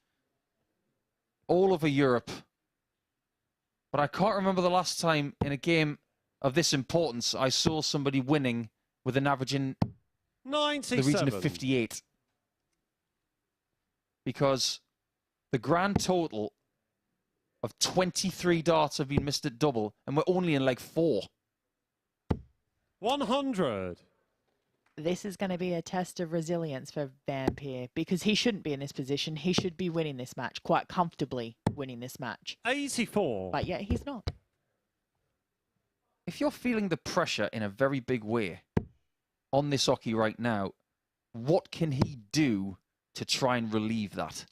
all over Europe. But I can't remember the last time in a game of this importance I saw somebody winning with an average in 97. the region of 58. Because the grand total of 23 darts have been missed at double, and we're only in like 4. 100. This is going to be a test of resilience for Vampire because he shouldn't be in this position. He should be winning this match, quite comfortably winning this match. 84. But yet he's not. If you're feeling the pressure in a very big way on this hockey right now, what can he do to try and relieve that?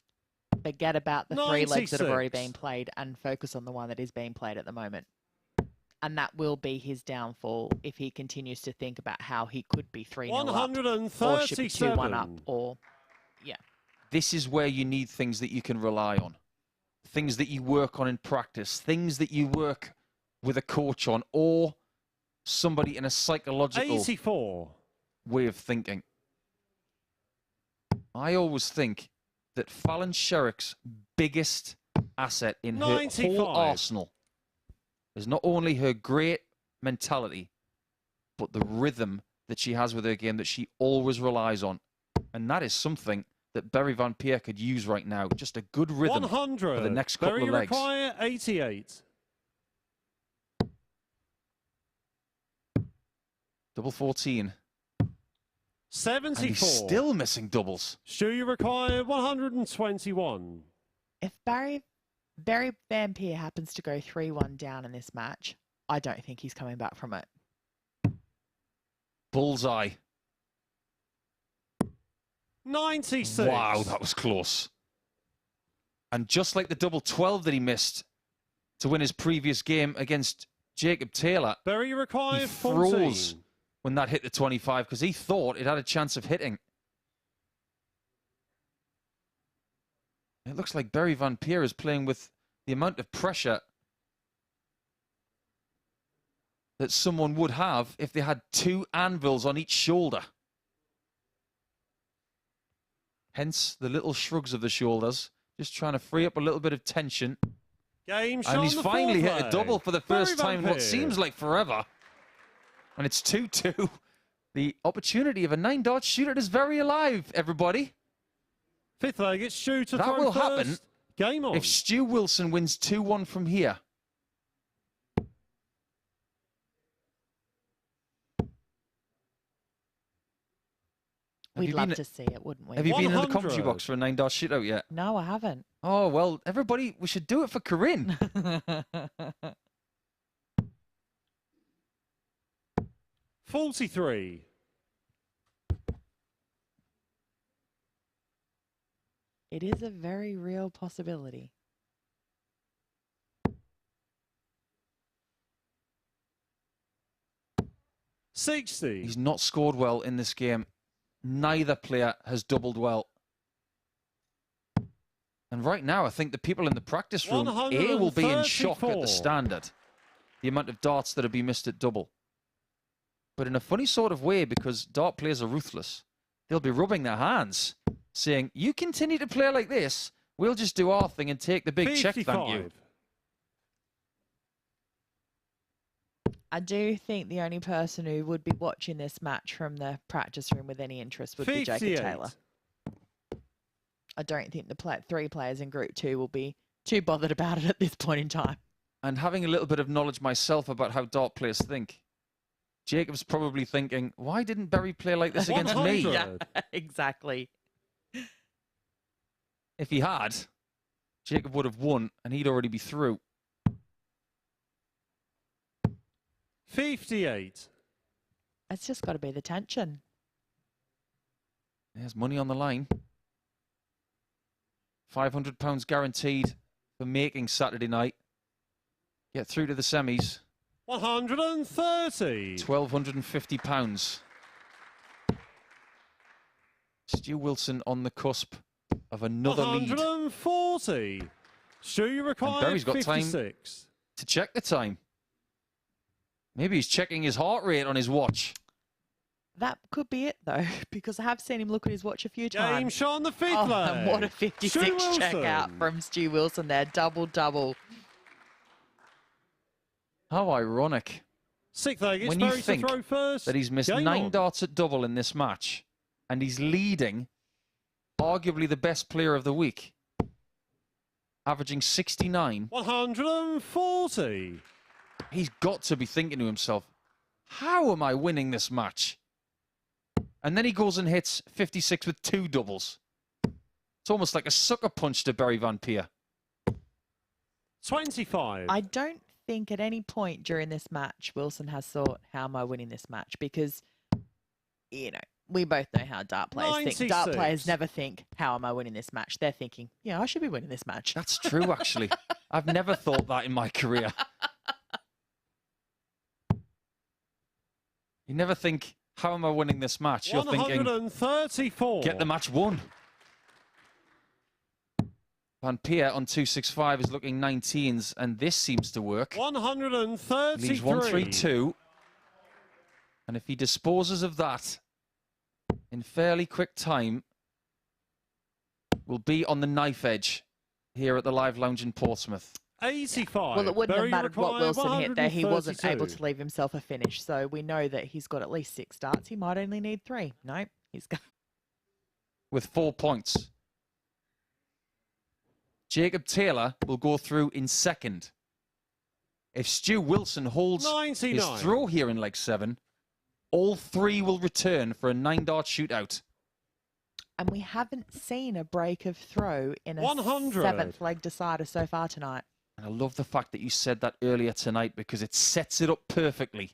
Forget about the 3 legs that have already 96. been played and focus on the one that is being played at the moment. And that will be his downfall if he continues to think about how he could be 3-0 up or should be 2-1 up or, yeah. This is where you need things that you can rely on. Things that you work on in practice. Things that you work with a coach on or somebody in a psychological 84. way of thinking. I always think that Fallon Sherrick's biggest asset in her 95. whole arsenal is not only her great mentality, but the rhythm that she has with her game that she always relies on. And that is something that Barry Van Peer could use right now. Just a good rhythm 100. for the next couple of legs. Require 88. Double 14. 74. And he's still missing doubles. Stu, you require 121. If Barry Vampire happens to go 3-1 down in this match, I don't think he's coming back from it. Bullseye. 96. Wow, that was close. And just like the double 12 that he missed to win his previous game against Jacob Taylor, Barry, you he require froze 14. when that hit the 25 because he thought it had a chance of hitting. It looks like Barry Van Peer is playing with the amount of pressure that someone would have if they had 2 anvils on each shoulder. Hence the little shrugs of the shoulders, just trying to free up a little bit of tension. Game And he's finally hit a leg. double for the first Barry time in Van what Peer. seems like forever. And it's 2-2. The opportunity of a 9-dart shooter is very alive, everybody. 5th leg, it's Stu to That throw will first. happen Game on. if Stu Wilson wins 2-1 from here. We'd love to see it, wouldn't we? Have you been in the 100. commentary box for a 9-dart shootout yet? No, I haven't. Oh, well, everybody, we should do it for Corinne. 43. It is a very real possibility. $60. He's not scored well in this game. Neither player has doubled well. And right now, I think the people in the practice room, will be in shock at 134. the standard. The amount of darts that have been missed at double. But in a funny sort of way, because dart players are ruthless, they'll be rubbing their hands, saying, you continue to play like this, we'll just do our thing and take the big check, thank you. 55. I do think the only person who would be watching this match from the practice room with any interest would be Jacob 58. Taylor. I don't think the 3 players in Group 2 will be too bothered about it at this point in time. And having a little bit of knowledge myself about how dart players think, Jacob's probably thinking, why didn't Barry play like this against me? 100. Yeah, exactly. If he had, Jacob would have won and he'd already be through. 58. It's just got to be the tension. There's money on the line. £500 guaranteed for making Saturday night. Get through to the semis. 130. £1,250. Stu Wilson on the cusp of another lead. 140. Stu, you require Barry's got time 56. to check the time. Maybe he's checking his heart rate on his watch. That could be it, though, because I have seen him look at his watch a few times. Game shot on the 5th leg. And what a 56 Stu checkout Wilson. from Stu Wilson there. Double. How ironic. Sixth egg, it's When you Berry to think throw first. that he's missed Game 9 on. darts at double in this match, and he's leading arguably the best player of the week, averaging 69. 140. He's got to be thinking to himself, how am I winning this match? And then he goes and hits 56 with 2 doubles. It's almost like a sucker punch to Barry Van Peer. 25. I don't think at any point during this match Wilson has thought, how am I winning this match? Because, you know, we both know how dart players 96. think. Dart players never think, how am I winning this match? They're thinking, yeah, I should be winning this match. That's true, actually. I've never thought that in my career. You never think, how am I winning this match? You're thinking, 134. get the match won. Van Peer on 265 is looking 19s, and this seems to work. 133. Leaves 132. And if he disposes of that in fairly quick time, we'll be on the knife edge here at the Live Lounge in Portsmouth. 85. Well, it wouldn't Berry have mattered what require Wilson hit there. He wasn't able 132. to leave himself a finish. So we know that he's got at least 6 darts. He might only need 3. No, he's got... With 4 points. Jacob Taylor will go through in second. If Stu Wilson holds 99. his throw here in leg 7, all 3 will return for a 9-dart shootout. And we haven't seen a break of throw in a 100. 7th leg decider so far tonight. And I love the fact that you said that earlier tonight because it sets it up perfectly.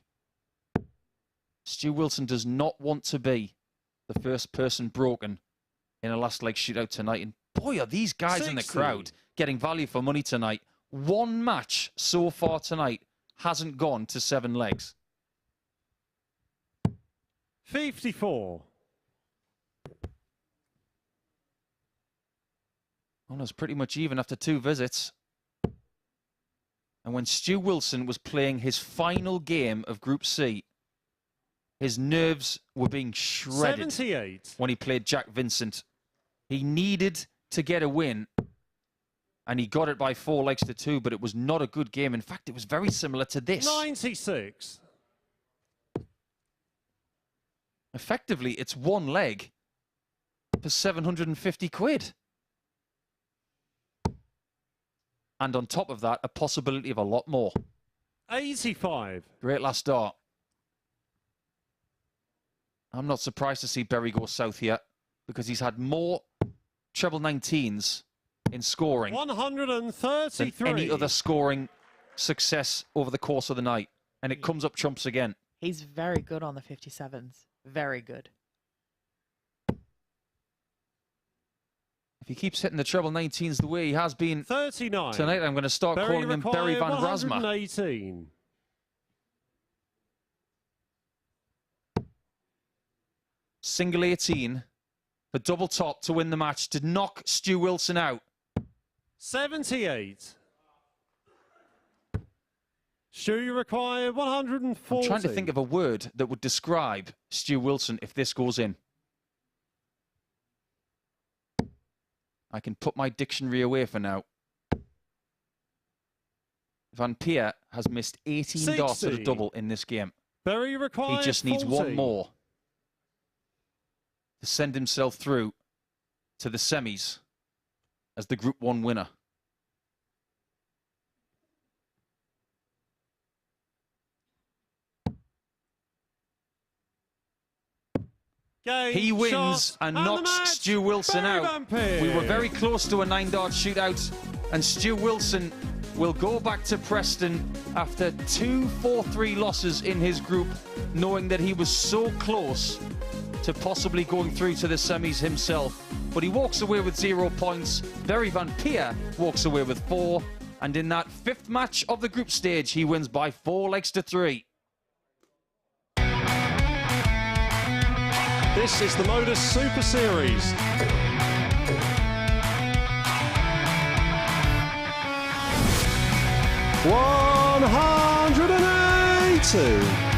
Stu Wilson does not want to be the first person broken in a last leg shootout tonight. And boy, are these guys in the 60. crowd getting value for money tonight. One match so far tonight hasn't gone to 7 legs. 54. Well, it's pretty much even after 2 visits. And when Stu Wilson was playing his final game of Group C, his nerves were being shredded 78. when he played Jack Vincent. He needed to get a win, and he got it by 4 legs to 2, but it was not a good game. In fact, it was very similar to this. 96. Effectively, it's 1 leg for 750 quid. And on top of that, a possibility of a lot more. 85. Great last start. I'm not surprised to see Berry go south here because he's had more treble 19s in scoring 133. than any other scoring success over the course of the night. And it comes up trumps again. He's very good on the 57s. Very good. If he keeps hitting the treble 19s the way he has been 39. tonight, I'm going to start Berry calling him Berry require Van Rasma. 118. Single 18 for double top to win the match to knock Stu Wilson out. 78. Stu, you require 140. I'm trying to think of a word that would describe Stu Wilson if this goes in. I can put my dictionary away for now. Van Peer has missed 18 darts at a 60. double in this game. Berry requires He just needs 40. one more to send himself through to the semis as the Group 1 winner. Game, He wins shot, and the knocks match. Stu Wilson Berry out. Van Peer. We were very close to a 9-dart shootout, and Stu Wilson will go back to Preston after 2 4-3 losses in his group, knowing that he was so close to possibly going through to the semis himself. But he walks away with 0 points. Berry Van Peer walks away with 4. And in that 5th match of the group stage, he wins by 4 legs to 3. This is the MODUS Super Series. $182.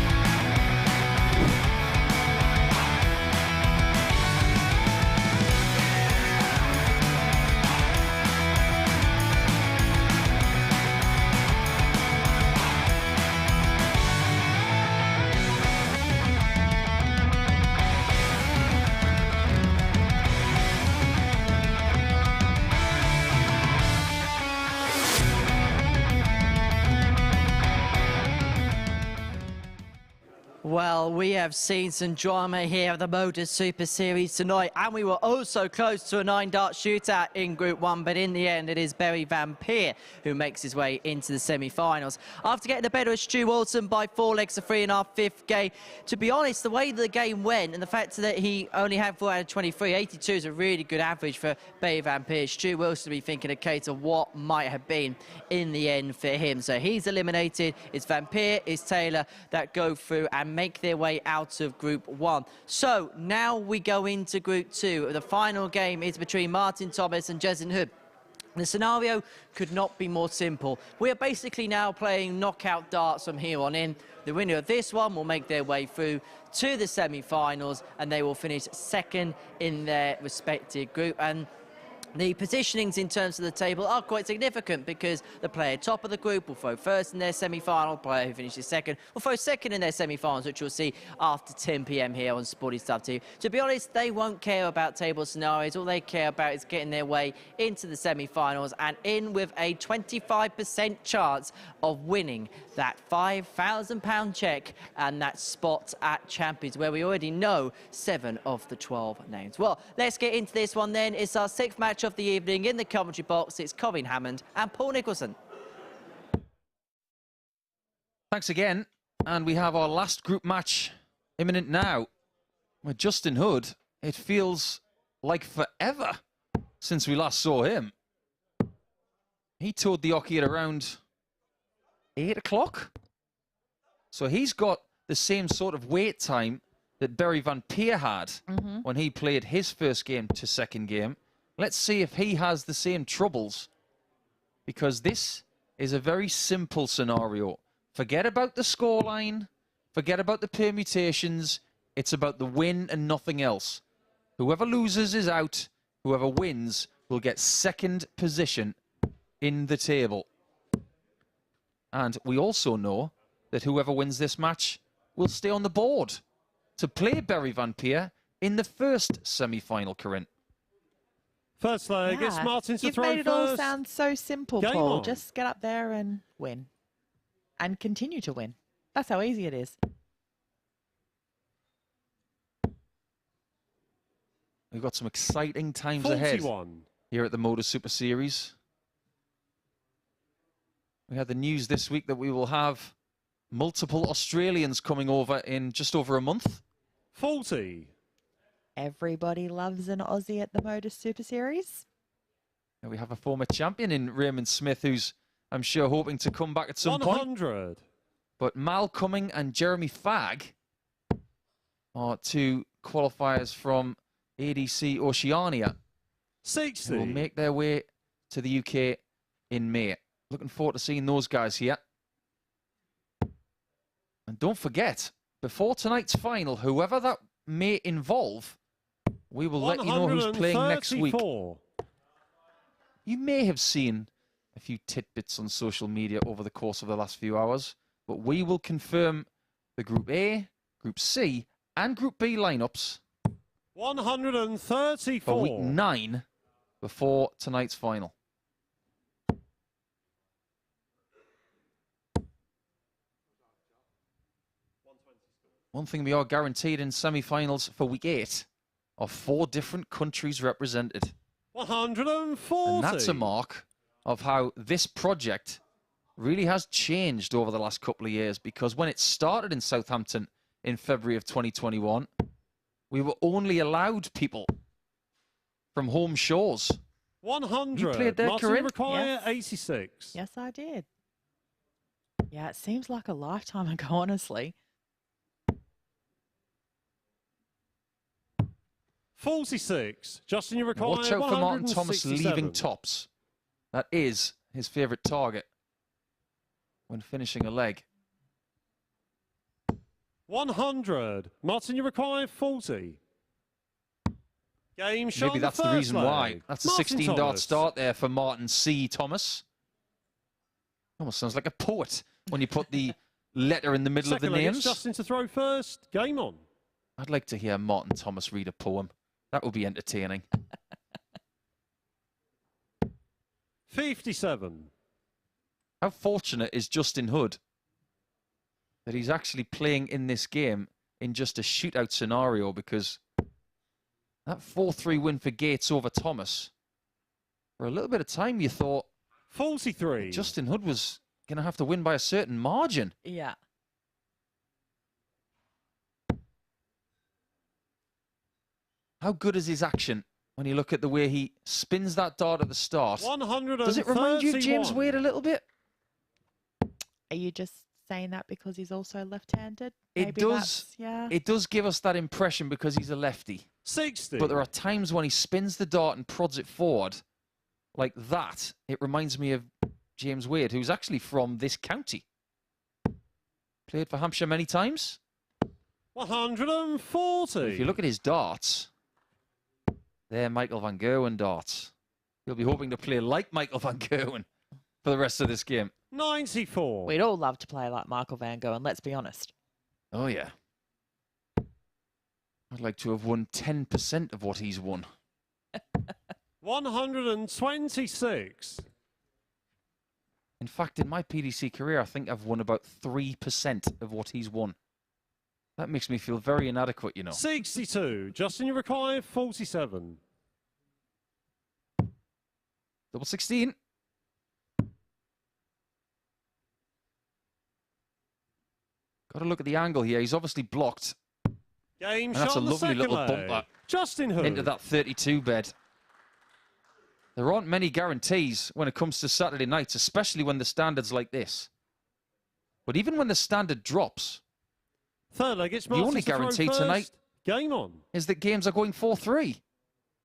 Well, we have seen some drama here at the MODUS Super Series tonight, and we were also close to a 9-dart shootout in Group 1, but in the end it is Barry Van Peer who makes his way into the semi-finals. After getting the better of Stu Wilson by 4 legs of 3.5 fifth game, to be honest, the way the game went and the fact that he only had 4 out of 23, 82 is a really good average for Barry Van Peer. Stu Wilson will be thinking a case of what might have been in the end for him. So he's eliminated. It's Van Peer, it's Taylor that go through and make their way out of Group 1. So now we go into Group 2. The final game is between Martin Thomas and Jason Hood. The scenario could not be more simple. We are basically now playing knockout darts from here on in. The winner of this one will make their way through to the semi-finals, and they will finish second in their respective group. And the positionings in terms of the table are quite significant, because the player top of the group will throw first in their semi-final, player who finishes second will throw second in their semi-finals, which you'll see after 10 p.m. here on Sporty Stuff TV. To be honest, they won't care about table scenarios. All they care about is getting their way into the semi-finals and in with a 25% chance of winning that £5,000 check and that spot at Champions, where we already know 7 of the 12 names. Well, let's get into this one then. It's our 6th match of the evening. In the commentary box, it's Colin Hammond and Paul Nicholson. Thanks again. And we have our last group match imminent now. With Justin Hood, it feels like forever since we last saw him. He toured the hockey at around 8 o'clock. So he's got the same sort of wait time that Barry Van Peer had when he played his first game to second game. Let's see if he has the same troubles, because this is a very simple scenario. Forget about the scoreline, forget about the permutations. It's about the win and nothing else. Whoever loses is out. Whoever wins will get second position in the table. And we also know that whoever wins this match will stay on the board to play Barry Van Peer in the first semi-final, Corinne. First leg, it's Martin to throw first. You've made it all sound so simple, Game Paul. on. Just get up there and win. And continue to win. That's how easy it is. We've got some exciting times 41. ahead here at the MODUS Super Series. We had the news this week that we will have multiple Australians coming over in just over a month. 40. Everybody loves an Aussie at the MODUS Super Series. And we have a former champion in Raymond Smith, who's, I'm sure, hoping to come back at some 100. point. But Mal Cumming and Jeremy Fagg are 2 qualifiers from ADC Oceania. 60. Who will make their way to the UK in May. Looking forward to seeing those guys here. And don't forget, before tonight's final, whoever that may involve, we will let you know who's playing next week. You may have seen a few tidbits on social media over the course of the last few hours, but we will confirm the Group A, Group C, and Group B lineups 134 for week 9 before tonight's final. One thing we are guaranteed in semi-finals for week 8 are 4 different countries represented. 140. And that's a mark of how this project really has changed over the last couple of years, because when it started in Southampton in February of 2021, we were only allowed people from home shores. 100. You played there, Martin Corinne? require Yes. 86. Yes, I did. Yeah, it seems like a lifetime ago, honestly. 46. Justin, you require Watch out for Martin Thomas 167. leaving tops. That is his favourite target when finishing a leg. 100. Martin, you require 40. Game shot. Maybe that's the reason why. That's a 16-dart start there for Martin C. Thomas. Almost sounds like a poet when you put the letter in the middle of the names. Justin to throw first. Game on. I'd like to hear Martin Thomas read a poem. That would be entertaining. 57. How fortunate is Justin Hood that he's actually playing in this game in just a shootout scenario, because that 4-3 win for Gates over Thomas, for a little bit of time you thought 43. Justin Hood was going to have to win by a certain margin. Yeah. How good is his action when you look at the way he spins that dart at the start? 131. Does it remind you of James Wade a little bit? Are you just saying that because he's also left-handed? It Maybe does. Yeah. It does give us that impression because he's a lefty. 60. But there are times when he spins the dart and prods it forward like that. It reminds me of James Wade, who's actually from this county. Played for Hampshire many times. 140. If you look at his darts, they're Michael van Gerwen darts. He'll be hoping to play like Michael van Gerwen for the rest of this game. 94. We'd all love to play like Michael van Gerwen, let's be honest. Oh, yeah. I'd like to have won 10% of what he's won. 126. In fact, in my PDC career, I think I've won about 3% of what he's won. That makes me feel very inadequate, you know. 62. Justin, you require 47. Double 16. Got to look at the angle here. He's obviously blocked. Game And that's shot a the lovely second little leg. bumper Justin Hood. into that 32 bed. There aren't many guarantees when it comes to Saturday nights, especially when the standard's like this. But even when the standard drops, Third leg, it's the only guarantee tonight Game on. is that games are going 4-3.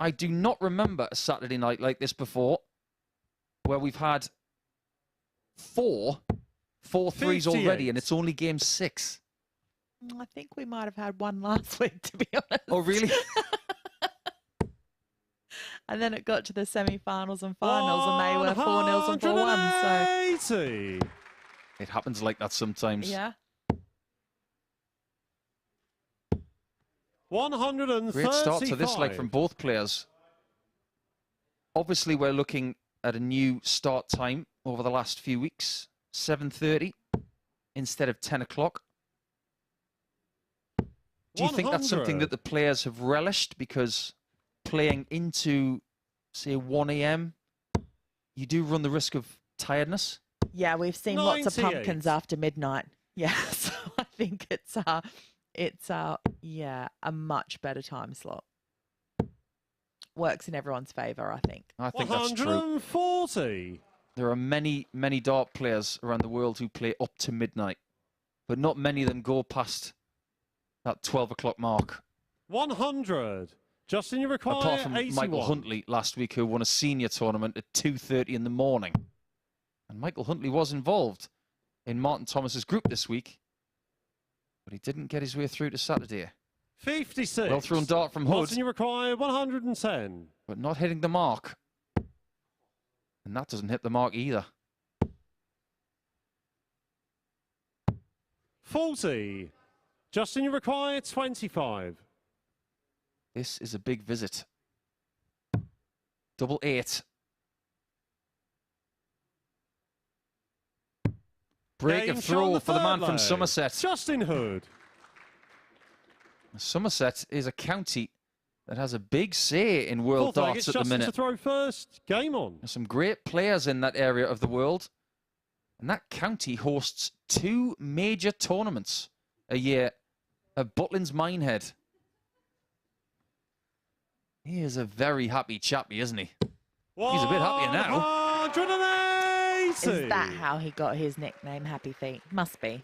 I do not remember a Saturday night like this before, where we've had 4 4-3s already, and it's only game 6. I think we might have had one last week, to be honest. Oh, really? And then it got to the semi-finals and finals, and they were 4-0 and 4-1. So 80. It happens like that sometimes. yeah, 135. Great start to this leg from both players. Obviously, we're looking at a new start time over the last few weeks. 7:30 instead of 10 o'clock. Do you think that's something that the players have relished? Because playing into, say, 1 a.m., you do run the risk of tiredness. yeah, we've seen lots of 98. pumpkins after midnight. Yeah, so I think it's yeah, a much better time slot. Works in everyone's favour, I think. I think that's true. 140. There are many, many dart players around the world who play up to midnight, but not many of them go past that 12 o'clock mark. 100. Justin, you require Apart from 81. Michael Huntley last week, who won a senior tournament at 2:30 in the morning. And Michael Huntley was involved in Martin Thomas's group this week, but he didn't get his way through to Saturday. 56. Well thrown dart from Hood, Justin, you require 110. but not hitting the mark. And that doesn't hit the mark either. 40. Justin, you require 25. This is a big visit. Double 8. Break Game of shot on throw the for the man third from leg. Somerset. Justin Hood. Somerset is a county that has a big say in world Fourth leg, darts it's at the Justin minute. to throw first. Game on. There's some great players in that area of the world. And that county hosts 2 major tournaments a year at Butlins Minehead. He is a very happy chappy, isn't he? He's a bit happier now. 180. Is that how he got his nickname, Happy Feet? Must be.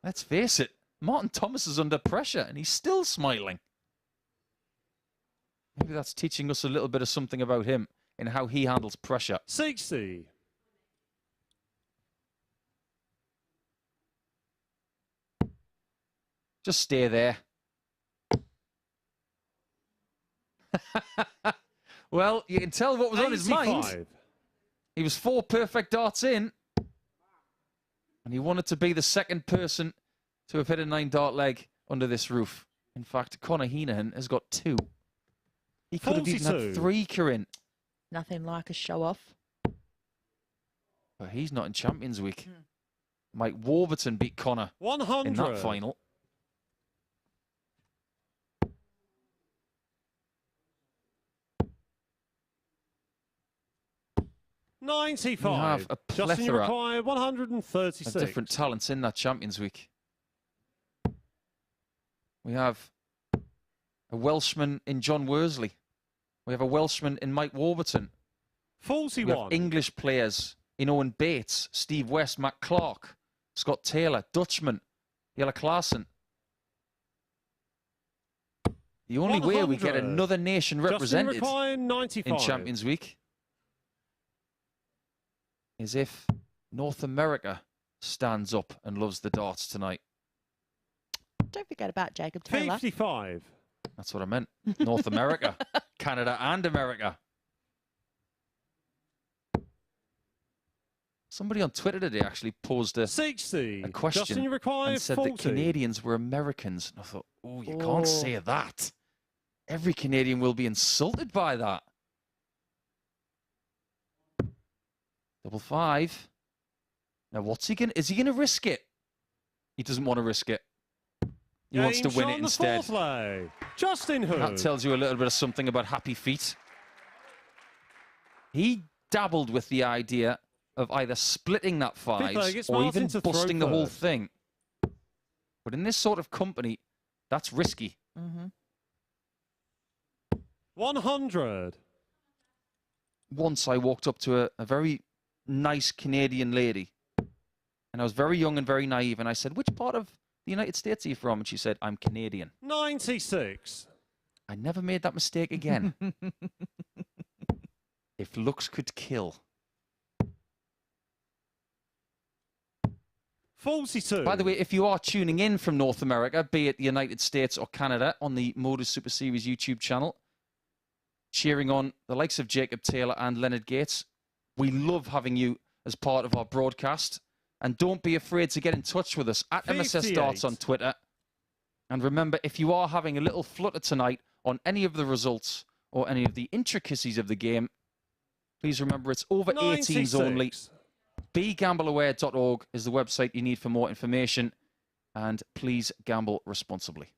Let's face it, Martin Thomas is under pressure and he's still smiling. Maybe that's teaching us a little bit of something about him in how he handles pressure. 60. Just stay there. Well, you can tell what was on his mind. 85. He was 4 perfect darts in. And he wanted to be the second person to have hit a 9-dart leg under this roof. In fact, Conor Heenahan has got 2. He could have even 42. had 3, Corinne. Nothing like a show off. But he's not in Champions Week. Mike Warburton beat Connor 100. in that final. We 95. have a Justin, you plethora require 136. of different talents in that Champions Week. We have a Welshman in John Worsley. We have a Welshman in Mike Warburton. 41. We have English players in Owen Bates, Steve West, Matt Clark, Scott Taylor, Dutchman, Jelle Klaassen. The only way we get another nation represented in Champions Week is if North America stands up and loves the darts tonight. Don't forget about Jacob Taylor. 55. That's what I meant. North America, Canada and America. Somebody on Twitter today actually posed a 60. a question Justin, you require and said 40. that Canadians were Americans. And I thought, oh, you can't say that. Every Canadian will be insulted by that. 55. Now, what's he going to... Is he going to risk it? He doesn't want to risk it. He wants to win it instead. Justin Hood. That tells you a little bit of something about Happy Feet. He dabbled with the idea of either splitting that fives or even busting the whole thing. But in this sort of company, that's risky. 100. Once I walked up to a very nice Canadian lady, and I was very young and very naive, and I said, which part of the United States are you from? And she said, I'm Canadian. 96. I never made that mistake again. If looks could kill. 42. By the way, if you are tuning in from North America, be it the United States or Canada, on the MODUS Super Series YouTube channel, cheering on the likes of Jacob Taylor and Leonard Gates, we love having you as part of our broadcast. And don't be afraid to get in touch with us at 58. MSS Darts on Twitter. And remember, if you are having a little flutter tonight on any of the results or any of the intricacies of the game, please remember it's over 18s only. BeGambleAware.org is the website you need for more information. And please gamble responsibly.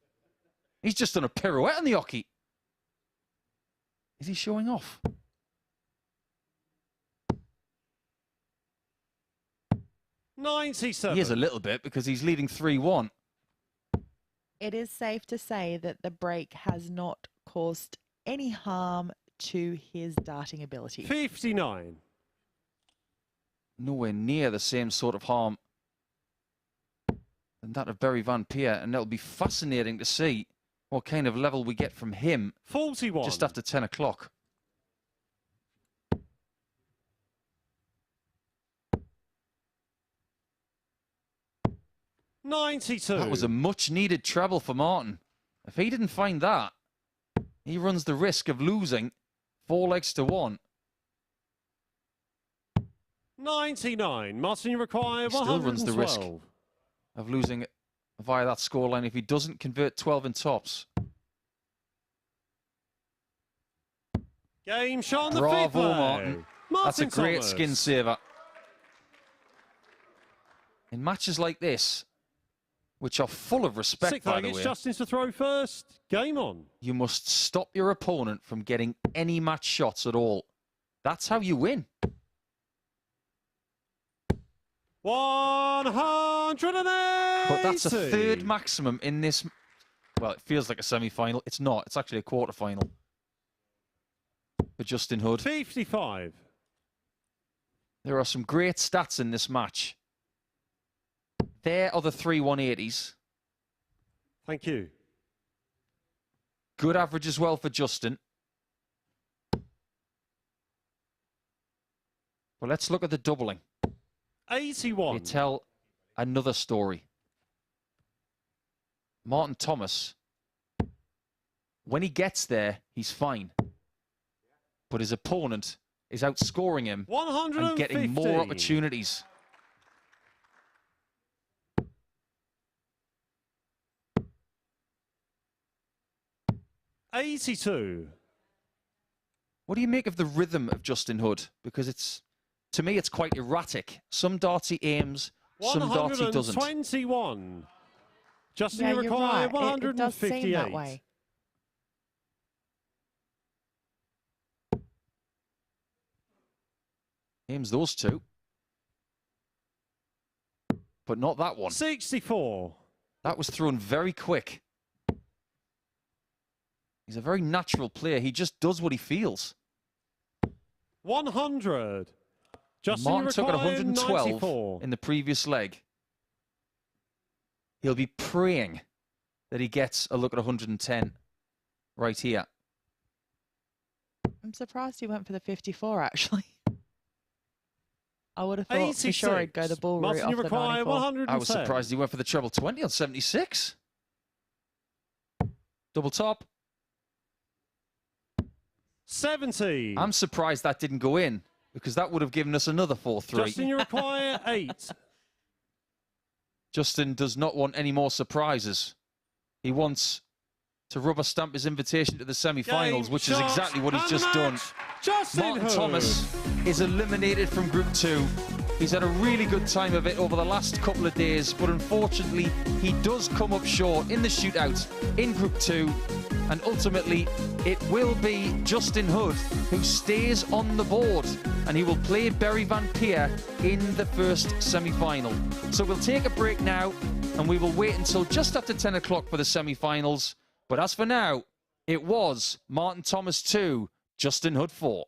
He's just done a pirouette on the hockey. Is he showing off? $97. He is a little bit because he's leading 3-1. It is safe to say that the break has not caused any harm to his darting ability. 59. Nowhere near the same sort of harm than that of Barry Van Peer, and it'll be fascinating to see what kind of level we get from him 41. just after 10 o'clock. $92. That was a much-needed treble for Martin. If he didn't find that, he runs the risk of losing 4 legs to 1. 99. Martin, you require He still runs the risk 112. of losing via that scoreline if he doesn't convert 12 in tops. Game shot on the Bravo, fifth leg. Martin. That's a great Thomas. skin saver. In matches like this, which are full of respect, Sixth by leg, the it's way, Justin to throw first. Game on. you must stop your opponent from getting any match shots at all. That's how you win. 180. But that's a third maximum in this. Well, it feels like a semi-final. It's not. It's actually a quarter-final for Justin Hood. 55. There are some great stats in this match. There are the 3 180s. Thank you. Good average as well for Justin. Well, let's look at the doubling. 81. They tell another story. Martin Thomas, when he gets there, he's fine. But his opponent is outscoring him 150. and getting more opportunities. $82. What do you make of the rhythm of Justin Hood? Because it's to me, it's quite erratic. Some darts he aims, some darts he doesn't. 121. Justin, Yeah, you you're require right. It does seem that 158. way. Aims those two. But not that one. 64. That was thrown very quick. He's a very natural player. He just does what he feels. 100. Justin, Martin took at 112 94. in the previous leg. He'll be praying that he gets a look at 110 right here. I'm surprised he went for the 54, actually. I would have thought 86. for sure he'd go the ball route Martin, off you the require 94. 110. I was surprised he went for the treble 20 on 76. Double top. 70. I'm surprised that didn't go in, because that would have given us another 4-3. Justin, you require 8. Justin does not want any more surprises. He wants to rubber stamp his invitation to the semi-finals, which is exactly what he's just done. Martin Thomas is eliminated from Group 2. He's had a really good time of it over the last couple of days, but unfortunately, he does come up short in the shootout in Group 2, and ultimately, it will be Justin Hood who stays on the board, and he will play Barry Van Peer in the first semi-final. So we'll take a break now, and we will wait until just after 10 o'clock for the semi-finals. But as for now, it was Martin Thomas 2, Justin Hood 4.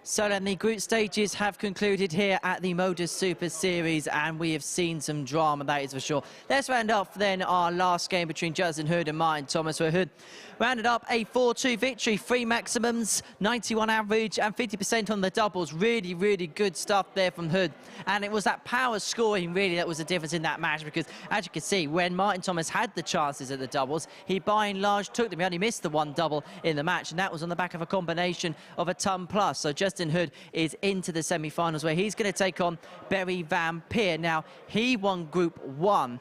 So then the group stages have concluded here at the MODUS Super Series, and we have seen some drama, that is for sure. Let's round up then our last game between Justin Hood and Martin Thomas, where Hood rounded up a 4-2 victory, 3 maximums, 91 average and 50% on the doubles. Really, really good stuff there from Hood. And it was that power scoring really that was the difference in that match, because as you can see, when Martin Thomas had the chances at the doubles, he by and large took them. He only missed the 1 double in the match, and that was on the back of a combination of a ton plus. So Justin Hood is into the semi-finals, where he's going to take on Barry Van Peer. Now, he won Group 1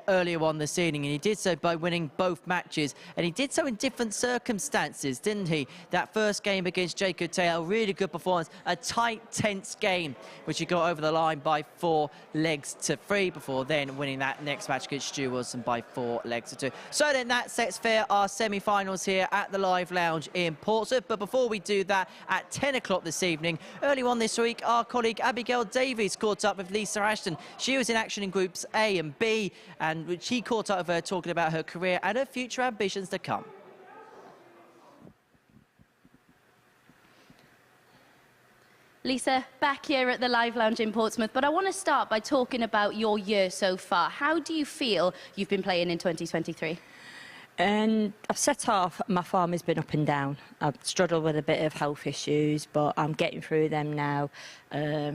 earlier on this evening, and he did so by winning both matches, and he did so in different circumstances, didn't he? That first game against Jacob Taylor, really good performance, a tight, tense game, which he got over the line by 4 legs to 3 before then winning that next match against Stu Wilson by 4 legs to 2. So then that sets fair our semi-finals here at the Live Lounge in Portsmouth. But before we do that, at 10 o'clock this evening, early on this week, our colleague Abigail Davies caught up with Lisa Ashton. She was in action in Groups A and B, and she caught up with her talking about her career and her future ambitions to come. Lisa, back here at the Live Lounge in Portsmouth, but I want to start by talking about your year so far. How do you feel you've been playing in 2023? And I've set off, my form has been up and down. I've struggled with a bit of health issues, but I'm getting through them now.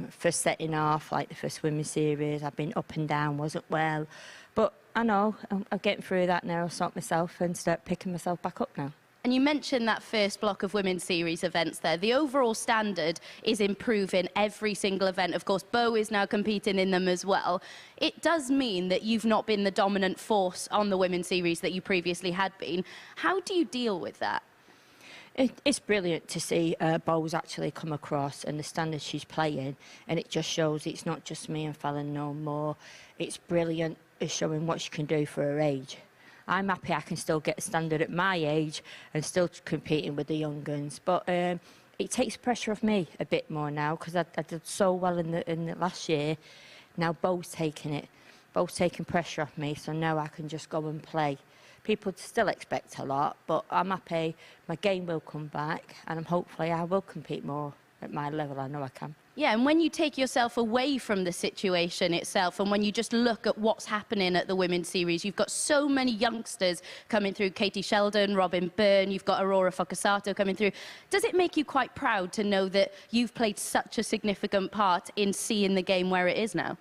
First setting off, like the first women's series, I've been up and down, wasn't well. But I know I'm getting through that now. I'll sort myself and start picking myself back up now. And you mentioned that first block of women's series events there. The overall standard is improving every single event. Of course, Bo is now competing in them as well. It does mean that you've not been the dominant force on the women's series that you previously had been. How do you deal with that? It's brilliant to see Bo's actually come across and the standard she's playing, and it just shows it's not just me and Fallon no more. It's brilliant. It's showing what she can do for her age. I'm happy I can still get a standard at my age and still competing with the young guns. But it takes pressure off me a bit more now, because I did so well in the last year. Now Bo's taking it. Bo's taking pressure off me, so now I can just go and play. People still expect a lot, but I'm happy. My game will come back, and hopefully I will compete more at my level. I know I can. Yeah, and when you take yourself away from the situation itself and when you just look at what's happening at the Women's Series, you've got so many youngsters coming through, Katie Sheldon, Robin Byrne, you've got Aurora Focasato coming through. Does it make you quite proud to know that you've played such a significant part in seeing the game where it is now?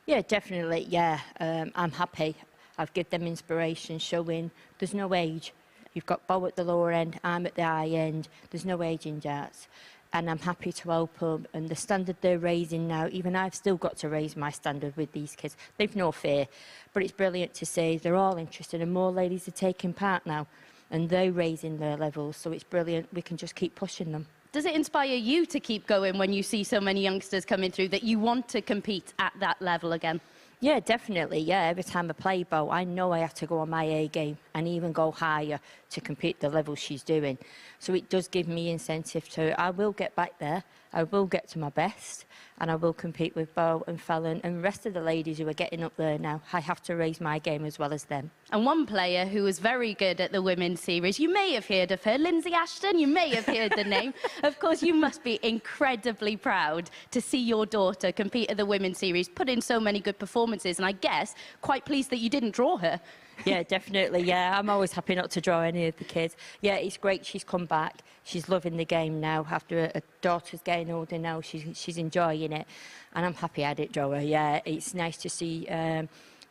Yeah, definitely, yeah. I'm happy. I've given them inspiration, showing there's no age. You've got Bo at the lower end, I'm at the high end. There's no age in darts. And I'm happy to help them. And the standard they're raising now, even I've still got to raise my standard with these kids. They've no fear. But it's brilliant to see they're all interested and more ladies are taking part now. And they're raising their levels. So it's brilliant. We can just keep pushing them. Does it inspire you to keep going when you see so many youngsters coming through that you want to compete at that level again? Yeah, definitely, yeah. Every time I play Bo, I know I have to go on my A game and even go higher to compete the level she's doing. So it does give me incentive to, I will get back there, I will get to my best, and I will compete with Bo and Fallon and the rest of the ladies who are getting up there now. I have to raise my game as well as them. And one player who was very good at the Women's Series, you may have heard of her, Lindsay Ashton, you may have heard the name. Of course, you must be incredibly proud to see your daughter compete at the Women's Series, put in so many good performances, and I guess quite pleased that you didn't draw her. Yeah, definitely, yeah. I'm always happy not to draw any of the kids. Yeah, it's great she's come back. She's loving the game now. After her daughter's getting older now, she's enjoying it. And I'm happy I didn't draw her, yeah. It's nice to see